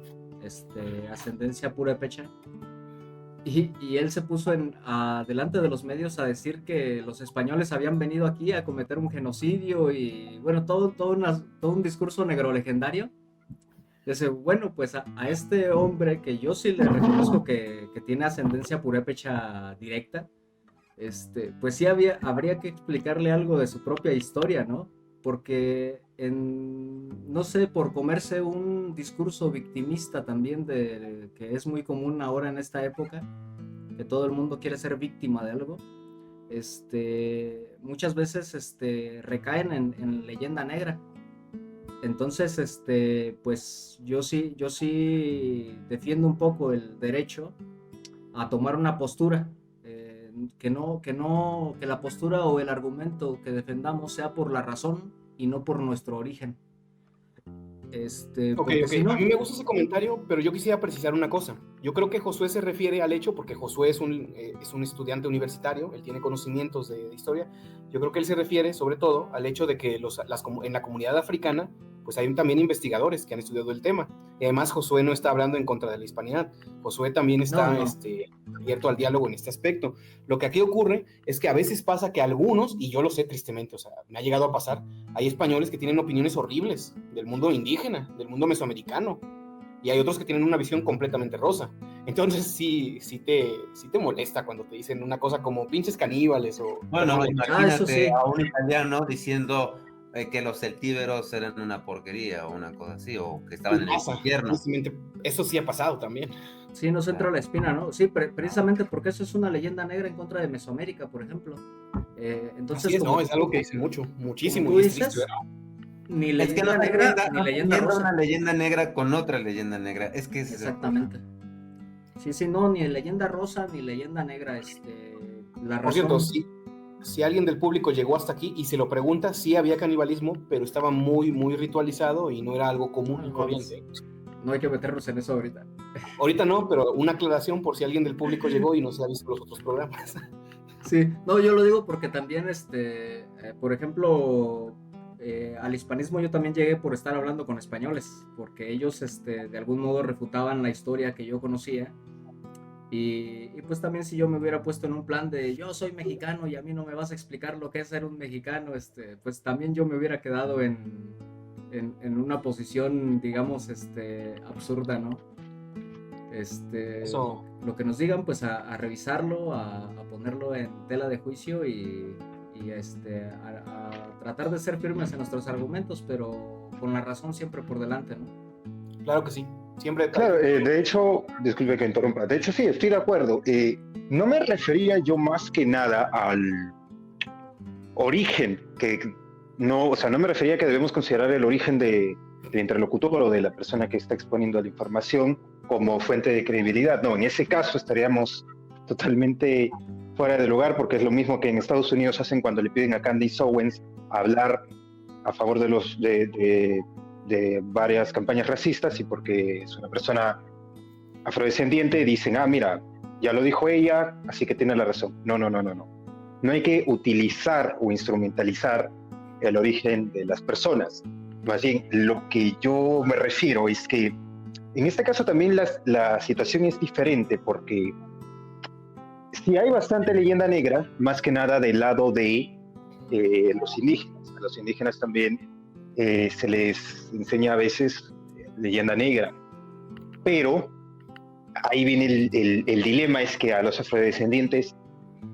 ascendencia purépecha, y él se puso delante de los medios a decir que los españoles habían venido aquí a cometer un genocidio y bueno, todo un discurso negro legendario. Dice, bueno, pues a este hombre que yo sí le reconozco que tiene ascendencia purépecha directa, pues sí habría que explicarle algo de su propia historia, ¿no? Porque no sé, por comerse un discurso victimista también que es muy común ahora en esta época, que todo el mundo quiere ser víctima de algo, muchas veces recaen en leyenda negra. Entonces, pues yo sí defiendo un poco el derecho a tomar una postura, que la postura o el argumento que defendamos sea por la razón y no por nuestro origen. Ok, Porque ok. si no, A mí me gusta ese comentario, pero yo quisiera precisar una cosa. Yo creo que Josué se refiere al hecho, porque Josué es un estudiante universitario, él tiene conocimientos de historia. Yo creo que él se refiere sobre todo al hecho de que en la comunidad africana pues hay también investigadores que han estudiado el tema. Y además Josué no está hablando en contra de la hispanidad. Josué también está no. abierto al diálogo en este aspecto. Lo que aquí ocurre es que a veces pasa que algunos, y yo lo sé tristemente, o sea, me ha llegado a pasar, hay españoles que tienen opiniones horribles del mundo indígena, del mundo mesoamericano, y hay otros que tienen una visión completamente rosa. Entonces sí te molesta cuando te dicen una cosa como pinches caníbales o... Bueno, eso imagínate sí. a un italiano diciendo que los celtíberos eran una porquería o una cosa así, o que estaban en el infierno. Eso sí ha pasado también. Sí, nos entra la espina, ¿no? Sí, precisamente porque eso es una leyenda negra en contra de Mesoamérica, por ejemplo. Entonces, así es, como, no, es algo que dice muchísimo. Como tú dices, ni leyenda negra ni leyenda rosa. Una leyenda negra con otra leyenda negra. Es que es exactamente. Sí, no, ni leyenda rosa ni leyenda negra. La razón... Por cierto, si alguien del público llegó hasta aquí y se lo pregunta, sí había canibalismo, pero estaba muy, muy ritualizado y no era algo común y corriente. No hay que meternos en eso ahorita. Ahorita no, pero una aclaración por si alguien del público llegó y no se ha visto los otros programas. Sí, no, yo lo digo porque también, por ejemplo, al hispanismo yo también llegué por estar hablando con españoles, porque ellos, de algún modo refutaban la historia que yo conocía. Y pues también si yo me hubiera puesto en un plan de yo soy mexicano y a mí no me vas a explicar lo que es ser un mexicano, pues también yo me hubiera quedado en una posición, digamos, absurda, ¿no? Eso. Lo que nos digan, pues a revisarlo, a ponerlo en tela de juicio y a tratar de ser firmes en nuestros argumentos, pero con la razón siempre por delante, ¿no? Claro que sí. Siempre. Claro, de hecho, disculpe que interrumpa, de hecho sí, estoy de acuerdo. No me refería yo más que nada al origen, no me refería a que debemos considerar el origen del interlocutor o de la persona que está exponiendo la información como fuente de credibilidad. No, en ese caso estaríamos totalmente fuera de lugar, porque es lo mismo que en Estados Unidos hacen cuando le piden a Candace Owens hablar a favor de varias campañas racistas, y porque es una persona afrodescendiente dicen, mira, ya lo dijo ella, así que tiene la razón. No. No hay que utilizar o instrumentalizar el origen de las personas. Más bien, lo que yo me refiero es que en este caso también la situación es diferente, porque sí hay bastante leyenda negra, más que nada del lado de los indígenas. A los indígenas también se les enseña a veces leyenda negra, pero ahí viene el dilema, es que a los afrodescendientes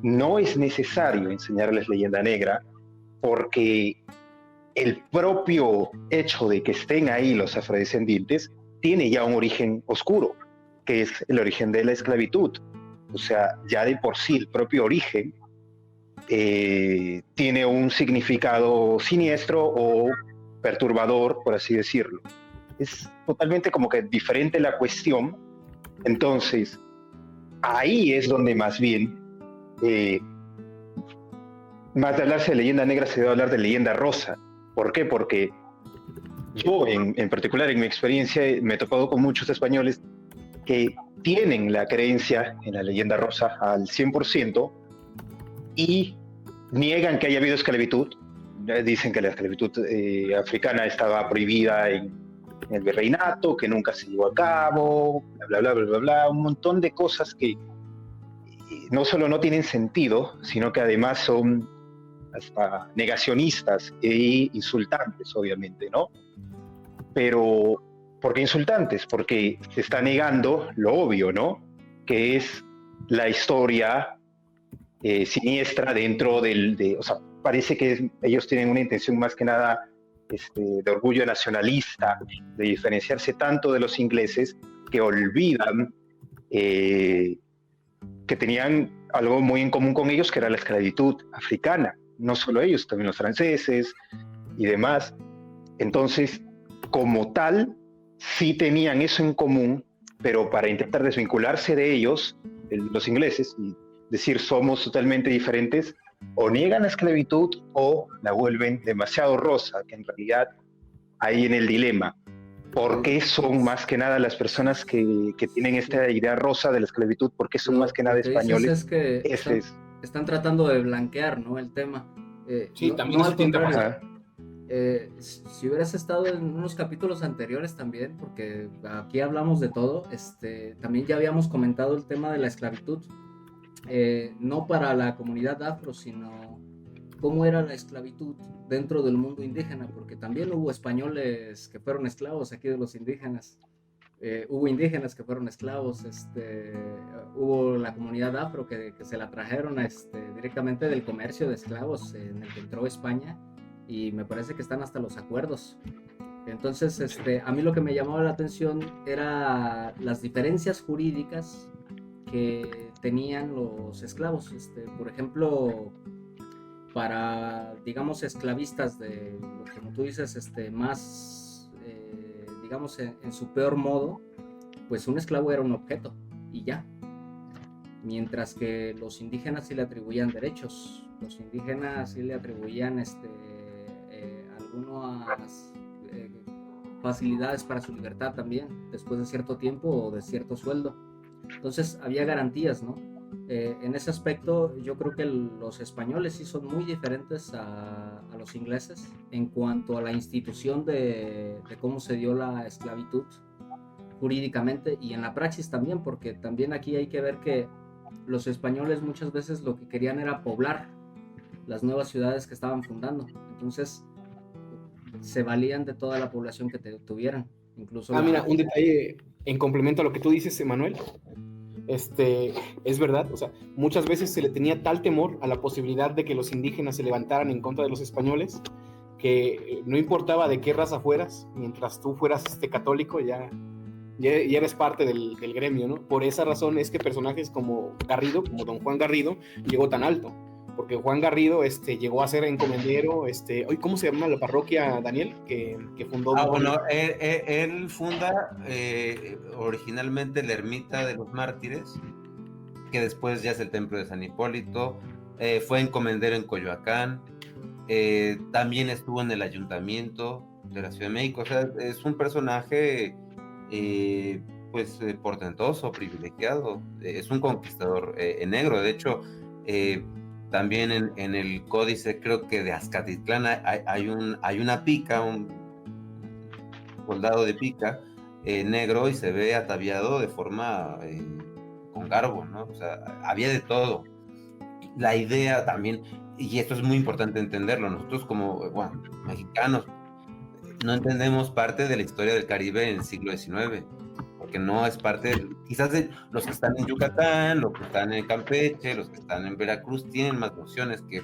no es necesario enseñarles leyenda negra, porque el propio hecho de que estén ahí los afrodescendientes tiene ya un origen oscuro, que es el origen de la esclavitud. O sea, ya de por sí el propio origen tiene un significado siniestro o perturbador, por así decirlo. Es totalmente como que diferente la cuestión. Entonces, ahí es donde más bien, más de hablarse de leyenda negra, se debe hablar de leyenda rosa. ¿Por qué? Porque yo, en particular, en mi experiencia, me he topado con muchos españoles que tienen la creencia en la leyenda rosa al 100% y niegan que haya habido esclavitud. Dicen que la esclavitud africana estaba prohibida en el virreinato, que nunca se llevó a cabo, bla, un montón de cosas que no solo no tienen sentido, sino que además son hasta negacionistas e insultantes, obviamente, ¿no? Pero, ¿por qué insultantes? Porque se está negando lo obvio, ¿no? Que es la historia siniestra dentro o sea, parece que ellos tienen una intención más que nada de orgullo nacionalista, de diferenciarse tanto de los ingleses, que olvidan que tenían algo muy en común con ellos, que era la esclavitud africana. No solo ellos, también los franceses y demás. Entonces, como tal, sí tenían eso en común, pero para intentar desvincularse de ellos, los ingleses, y decir somos totalmente diferentes, o niegan la esclavitud o la vuelven demasiado rosa, que en realidad ahí en el dilema. ¿Por qué son más que nada las personas que tienen esta idea rosa de la esclavitud? ¿Por qué son más que nada Lo que dices españoles? es que Ese es. están tratando de blanquear, ¿no?, el tema. Sí, también eso al tiende a contrario. pasar. Si hubieras estado en unos capítulos anteriores también, porque aquí hablamos de todo, también ya habíamos comentado el tema de la esclavitud, no para la comunidad afro, sino cómo era la esclavitud dentro del mundo indígena, porque también hubo españoles que fueron esclavos aquí de los indígenas, hubo indígenas que fueron esclavos, hubo la comunidad afro que se la trajeron directamente del comercio de esclavos en el que entró España, y me parece que están hasta los acuerdos. Entonces, a mí lo que me llamaba la atención era las diferencias jurídicas que tenían los esclavos. Por ejemplo, para, digamos, esclavistas de, como tú dices, más, digamos, en su peor modo, pues un esclavo era un objeto y ya. Mientras que los indígenas sí le atribuían derechos, los indígenas sí le atribuían algunas facilidades para su libertad también, después de cierto tiempo o de cierto sueldo. Entonces había garantías, ¿no? En ese aspecto yo creo que los españoles sí son muy diferentes a los ingleses en cuanto a la institución de cómo se dio la esclavitud jurídicamente y en la praxis también, porque también aquí hay que ver que los españoles muchas veces lo que querían era poblar las nuevas ciudades que estaban fundando. Entonces se valían de toda la población que tuvieran, incluso mira, un detalle en complemento a lo que tú dices, Emanuel. Es verdad, o sea, muchas veces se le tenía tal temor a la posibilidad de que los indígenas se levantaran en contra de los españoles, que no importaba de qué raza fueras, mientras tú fueras católico, ya eres parte del gremio, ¿no? Por esa razón es que personajes como Garrido, como don Juan Garrido, llegó tan alto, porque Juan Garrido llegó a ser encomendero, hoy, ¿cómo se llama la parroquia, Daniel, que fundó? Bueno, él funda originalmente la Ermita de los Mártires, que después ya es el Templo de San Hipólito, fue encomendero en Coyoacán, también estuvo en el Ayuntamiento de la Ciudad de México, o sea, es un personaje pues portentoso, privilegiado, es un conquistador negro. De hecho, también en el códice, creo que de Azcatitlán, hay una pica, un soldado de pica negro, y se ve ataviado de forma con garbo, ¿no? O sea, había de todo. La idea también, y esto es muy importante entenderlo, nosotros como, bueno, mexicanos, no entendemos parte de la historia del Caribe en el siglo XIX, porque no es parte, quizás de los que están en Yucatán, los que están en Campeche, los que están en Veracruz, tienen más nociones que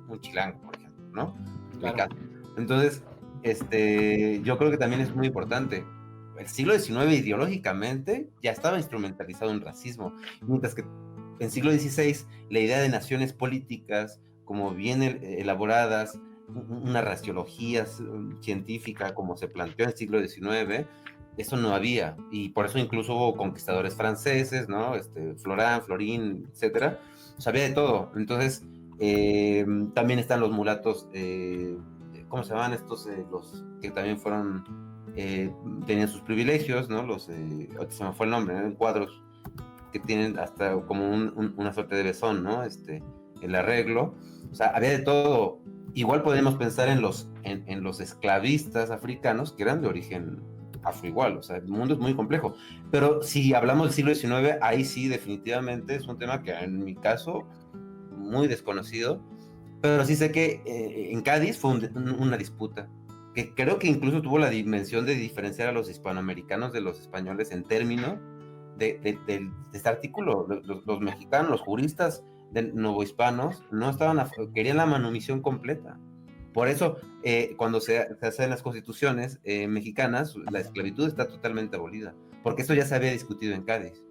un chilango, por ejemplo, ¿no? Claro. Entonces, yo creo que también es muy importante. El siglo XIX ideológicamente ya estaba instrumentalizado en racismo, mientras que en el siglo XVI la idea de naciones políticas, como bien elaboradas, una raciología científica como se planteó en el siglo XIX, eso no había, y por eso incluso hubo conquistadores franceses, ¿no? Florán, Florín, etcétera. O sea, había de todo. Entonces, también están los mulatos, ¿cómo se llaman estos? Los que también fueron, tenían sus privilegios, ¿no? Ahorita se me fue el nombre, ¿no? Cuadros que tienen hasta como una suerte de besón, ¿no? El arreglo. O sea, había de todo. Igual podemos pensar en los esclavistas africanos que eran de origen afro igual, o sea, el mundo es muy complejo, pero si hablamos del siglo XIX, ahí sí definitivamente es un tema que en mi caso, muy desconocido, pero sí sé que en Cádiz fue una disputa, que creo que incluso tuvo la dimensión de diferenciar a los hispanoamericanos de los españoles en términos de este artículo. Los mexicanos, los juristas novohispanos no querían la manumisión completa. Por eso, cuando se hacen las constituciones mexicanas, la esclavitud está totalmente abolida, porque eso ya se había discutido en Cádiz.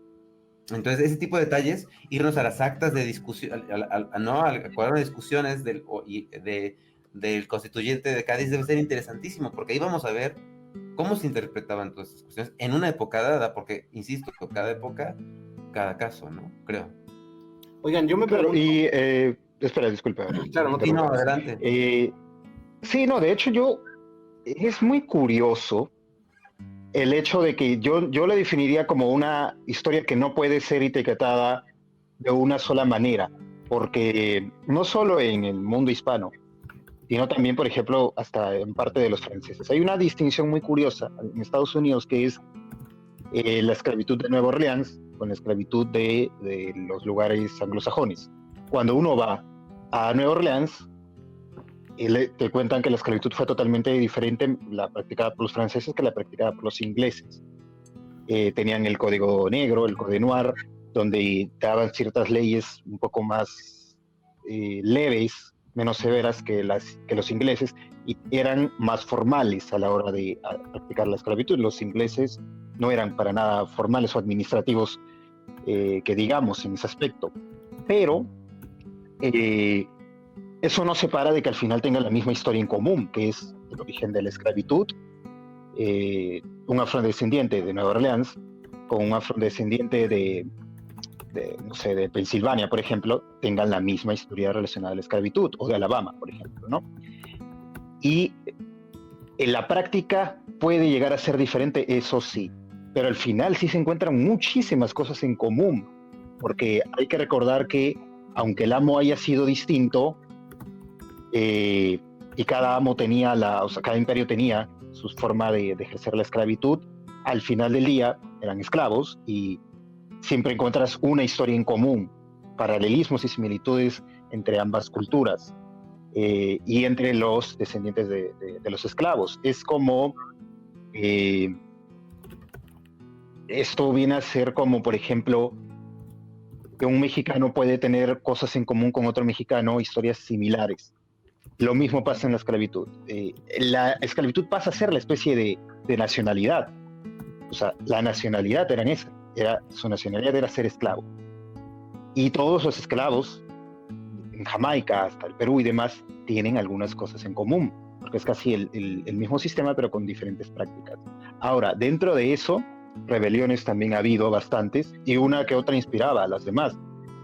Entonces, ese tipo de detalles, irnos a las actas de discusión, al cuadro de discusiones del constituyente de Cádiz, debe ser interesantísimo, porque ahí vamos a ver cómo se interpretaban todas estas cuestiones en una época dada, porque, insisto, cada época, cada caso, ¿no? Creo. Oigan, yo me pregunto... Y, espera, disculpa. Claro, no te Sí, no, preocupes. adelante. Sí, no, de hecho es muy curioso el hecho de que yo la definiría como una historia que no puede ser etiquetada de una sola manera, porque no solo en el mundo hispano, sino también, por ejemplo, hasta en parte de los franceses. Hay una distinción muy curiosa en Estados Unidos que es la esclavitud de Nueva Orleans con la esclavitud de los lugares anglosajones. Cuando uno va a Nueva Orleans, te cuentan que la esclavitud fue totalmente diferente, la practicada por los franceses que la practicada por los ingleses. Tenían el código negro, el código noir, donde daban ciertas leyes un poco más leves, menos severas que los ingleses, y eran más formales a la hora de practicar la esclavitud. Los ingleses no eran para nada formales o administrativos, que digamos, en ese aspecto. Pero eso no separa de que al final tengan la misma historia en común, que es el origen de la esclavitud. Un afrodescendiente de Nueva Orleans con un afrodescendiente de Pensilvania, por ejemplo, tengan la misma historia relacionada a la esclavitud, o de Alabama, por ejemplo, ¿no? Y en la práctica puede llegar a ser diferente, eso sí, pero al final sí se encuentran muchísimas cosas en común, porque hay que recordar que aunque el amo haya sido distinto, y cada amo tenía cada imperio tenía su forma de ejercer la esclavitud, al final del día eran esclavos y siempre encuentras una historia en común, paralelismos y similitudes entre ambas culturas, y entre los descendientes de los esclavos. Es como esto viene a ser como, por ejemplo, que un mexicano puede tener cosas en común con otro mexicano, historias similares. Lo mismo pasa en la esclavitud. La esclavitud pasa a ser la especie de nacionalidad. O sea, la nacionalidad era esa. Su nacionalidad era ser esclavo. Y todos los esclavos, en Jamaica, hasta el Perú y demás, tienen algunas cosas en común, porque es casi el mismo sistema, pero con diferentes prácticas. Ahora, dentro de eso, rebeliones también ha habido bastantes, y una que otra inspiraba a las demás.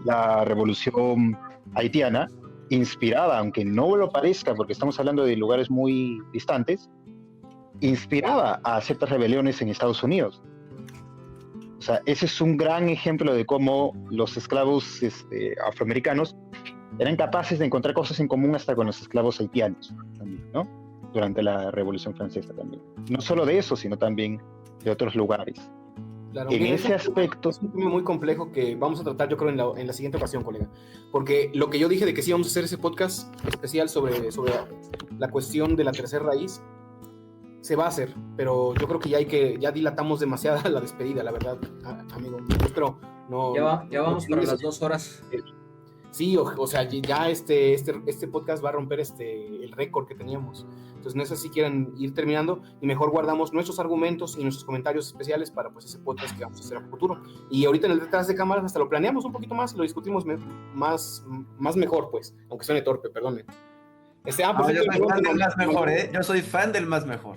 La revolución haitiana inspiraba, aunque no lo parezca, porque estamos hablando de lugares muy distantes, inspiraba a ciertas rebeliones en Estados Unidos. O sea, ese es un gran ejemplo de cómo los esclavos afroamericanos eran capaces de encontrar cosas en común hasta con los esclavos haitianos también, ¿no? Durante la Revolución Francesa también. No solo de eso, sino también de otros lugares. Claro, en ese aspecto... Es un tema muy complejo que vamos a tratar, yo creo, en la siguiente ocasión, colega. Porque lo que yo dije de que sí vamos a hacer ese podcast especial sobre la cuestión de la tercera raíz, se va a hacer, pero yo creo que ya dilatamos demasiada la despedida, la verdad, amigo. Yo creo, no... Ya vamos para las 2 horas. Sí, o sea, ya este podcast va a romper el récord que teníamos. Entonces, no sé si quieren ir terminando y mejor guardamos nuestros argumentos y nuestros comentarios especiales para pues ese podcast que vamos a hacer a futuro. Y ahorita en el detrás de cámaras hasta lo planeamos un poquito más, lo discutimos más mejor, pues, aunque suene torpe, perdónenme. Yo soy fan del más mejor, ¿eh? Yo soy fan del más mejor.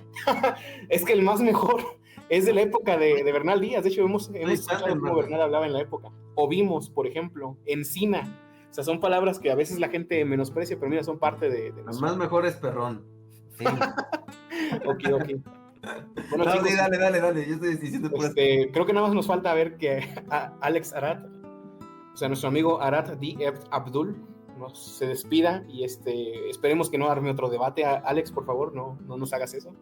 Es que el más mejor es de la época de Bernal Díaz. De hecho, hemos escuchado cómo Bernal hablaba en la época. O vimos, por ejemplo, encina. O sea, son palabras que a veces la gente menosprecia, pero mira, son parte de el más mejor es perrón. Sí. Ok. Bueno, no, chicos, sí, dale. Yo estoy diciendo creo que nada más nos falta ver que Alex Arat, o sea, nuestro amigo Arat D. Abdul, se despida y esperemos que no arme otro debate. Alex, por favor, no nos hagas eso.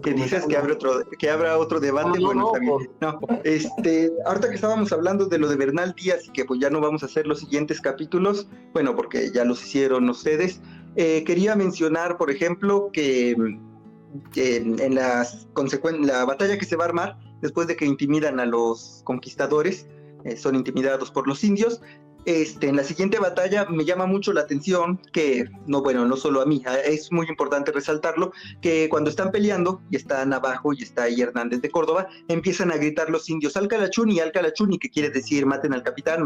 Que dices que habrá otro debate. Bueno, está bien. Ahorita que estábamos hablando de lo de Bernal Díaz y que pues ya no vamos a hacer los siguientes capítulos, bueno, porque ya los hicieron ustedes, quería mencionar, por ejemplo, que en la batalla que se va a armar después de que intimidan a los conquistadores, son intimidados por los indios, En la siguiente batalla me llama mucho la atención que, no, bueno, no solo a mí, es muy importante resaltarlo, que cuando están peleando y están abajo y está ahí Hernández de Córdoba, empiezan a gritar los indios Al Calachuni, que quiere decir maten al capitán,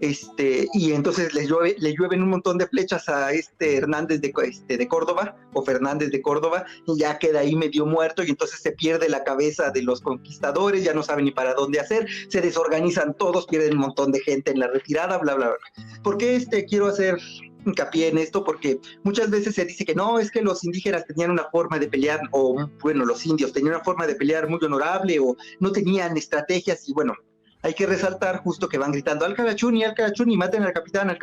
y entonces le llueven un montón de flechas a Hernández de Córdoba, o Fernández de Córdoba, y ya queda ahí medio muerto, y entonces se pierde la cabeza de los conquistadores, ya no saben ni para dónde hacer, se desorganizan todos, pierden un montón de gente en la retirada, bla, bla, bla. ¿Por qué quiero hacer hincapié en esto? Porque muchas veces se dice que no, es que los indígenas tenían una forma de pelear, o bueno, los indios tenían una forma de pelear muy honorable, o no tenían estrategias, y bueno, hay que resaltar justo que van gritando Al Calachuni, maten al capitán,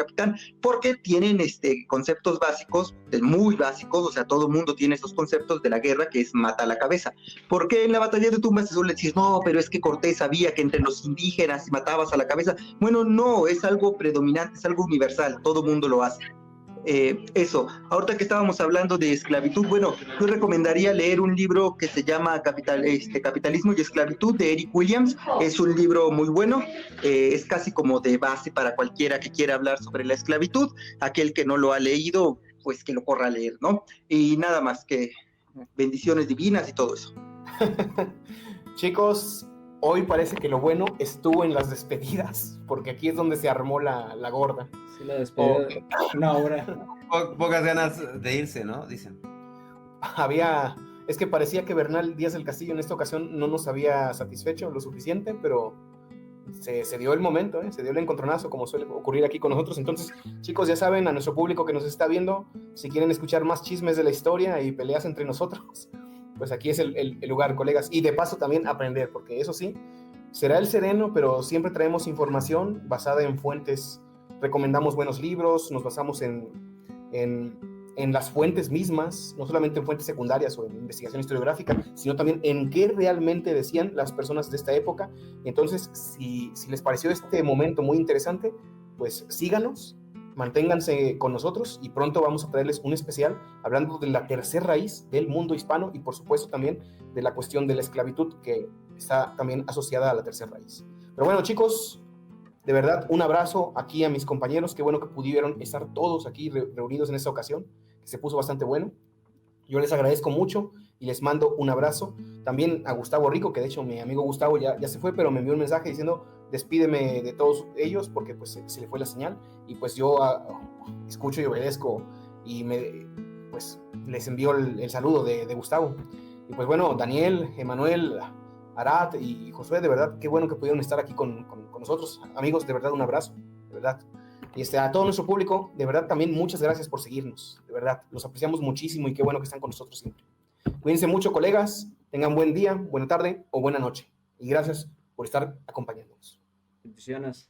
porque tienen conceptos básicos, muy básicos, o sea, todo el mundo tiene esos conceptos de la guerra, que es mata a la cabeza. Porque en la batalla de Tumbas se suele decir, no, pero es que Cortés sabía que entre los indígenas si matabas a la cabeza. Bueno, no, es algo predominante, es algo universal, todo el mundo lo hace. Eso, ahorita que estábamos hablando de esclavitud, bueno, yo recomendaría leer un libro que se llama Capitalismo y Esclavitud, de Eric Williams. Es un libro muy bueno, es casi como de base para cualquiera que quiera hablar sobre la esclavitud. Aquel que no lo ha leído, pues que lo corra a leer, ¿no? Y nada más, que bendiciones divinas y todo eso. Chicos, hoy parece que lo bueno estuvo en las despedidas, porque aquí es donde se armó la gorda. Sí, la despedida. Una hora. Pocas ganas de irse, ¿no? Dicen. Es que parecía que Bernal Díaz del Castillo en esta ocasión no nos había satisfecho lo suficiente, pero se dio el momento, se dio el encontronazo, como suele ocurrir aquí con nosotros. Entonces, chicos, ya saben, a nuestro público que nos está viendo, si quieren escuchar más chismes de la historia y peleas entre nosotros, pues aquí es el lugar, colegas. Y de paso también aprender, porque eso sí, será el sereno, pero siempre traemos información basada en fuentes. Recomendamos buenos libros, nos basamos en las fuentes mismas, no solamente en fuentes secundarias o en investigación historiográfica, sino también en qué realmente decían las personas de esta época. Entonces, si les pareció este momento muy interesante, pues síganos, manténganse con nosotros y pronto vamos a traerles un especial hablando de la tercera raíz del mundo hispano y por supuesto también de la cuestión de la esclavitud, que está también asociada a la tercera raíz. Pero bueno, chicos, de verdad, un abrazo aquí a mis compañeros. Qué bueno que pudieron estar todos aquí reunidos en esta ocasión, que se puso bastante bueno. Yo les agradezco mucho y les mando un abrazo. También a Gustavo Rico, que de hecho mi amigo Gustavo ya se fue, pero me envió un mensaje diciendo despídeme de todos ellos porque pues se le fue la señal. Y pues yo escucho y obedezco y pues les envío el saludo de Gustavo. Y pues bueno, Daniel, Emanuel, Arat y Josué, de verdad, qué bueno que pudieron estar aquí con nosotros. Amigos, de verdad, un abrazo, de verdad. Y a todo nuestro público, de verdad, también muchas gracias por seguirnos, de verdad, los apreciamos muchísimo y qué bueno que están con nosotros siempre. Cuídense mucho, colegas, tengan buen día, buena tarde o buena noche. Y gracias por estar acompañándonos. Bendiciones.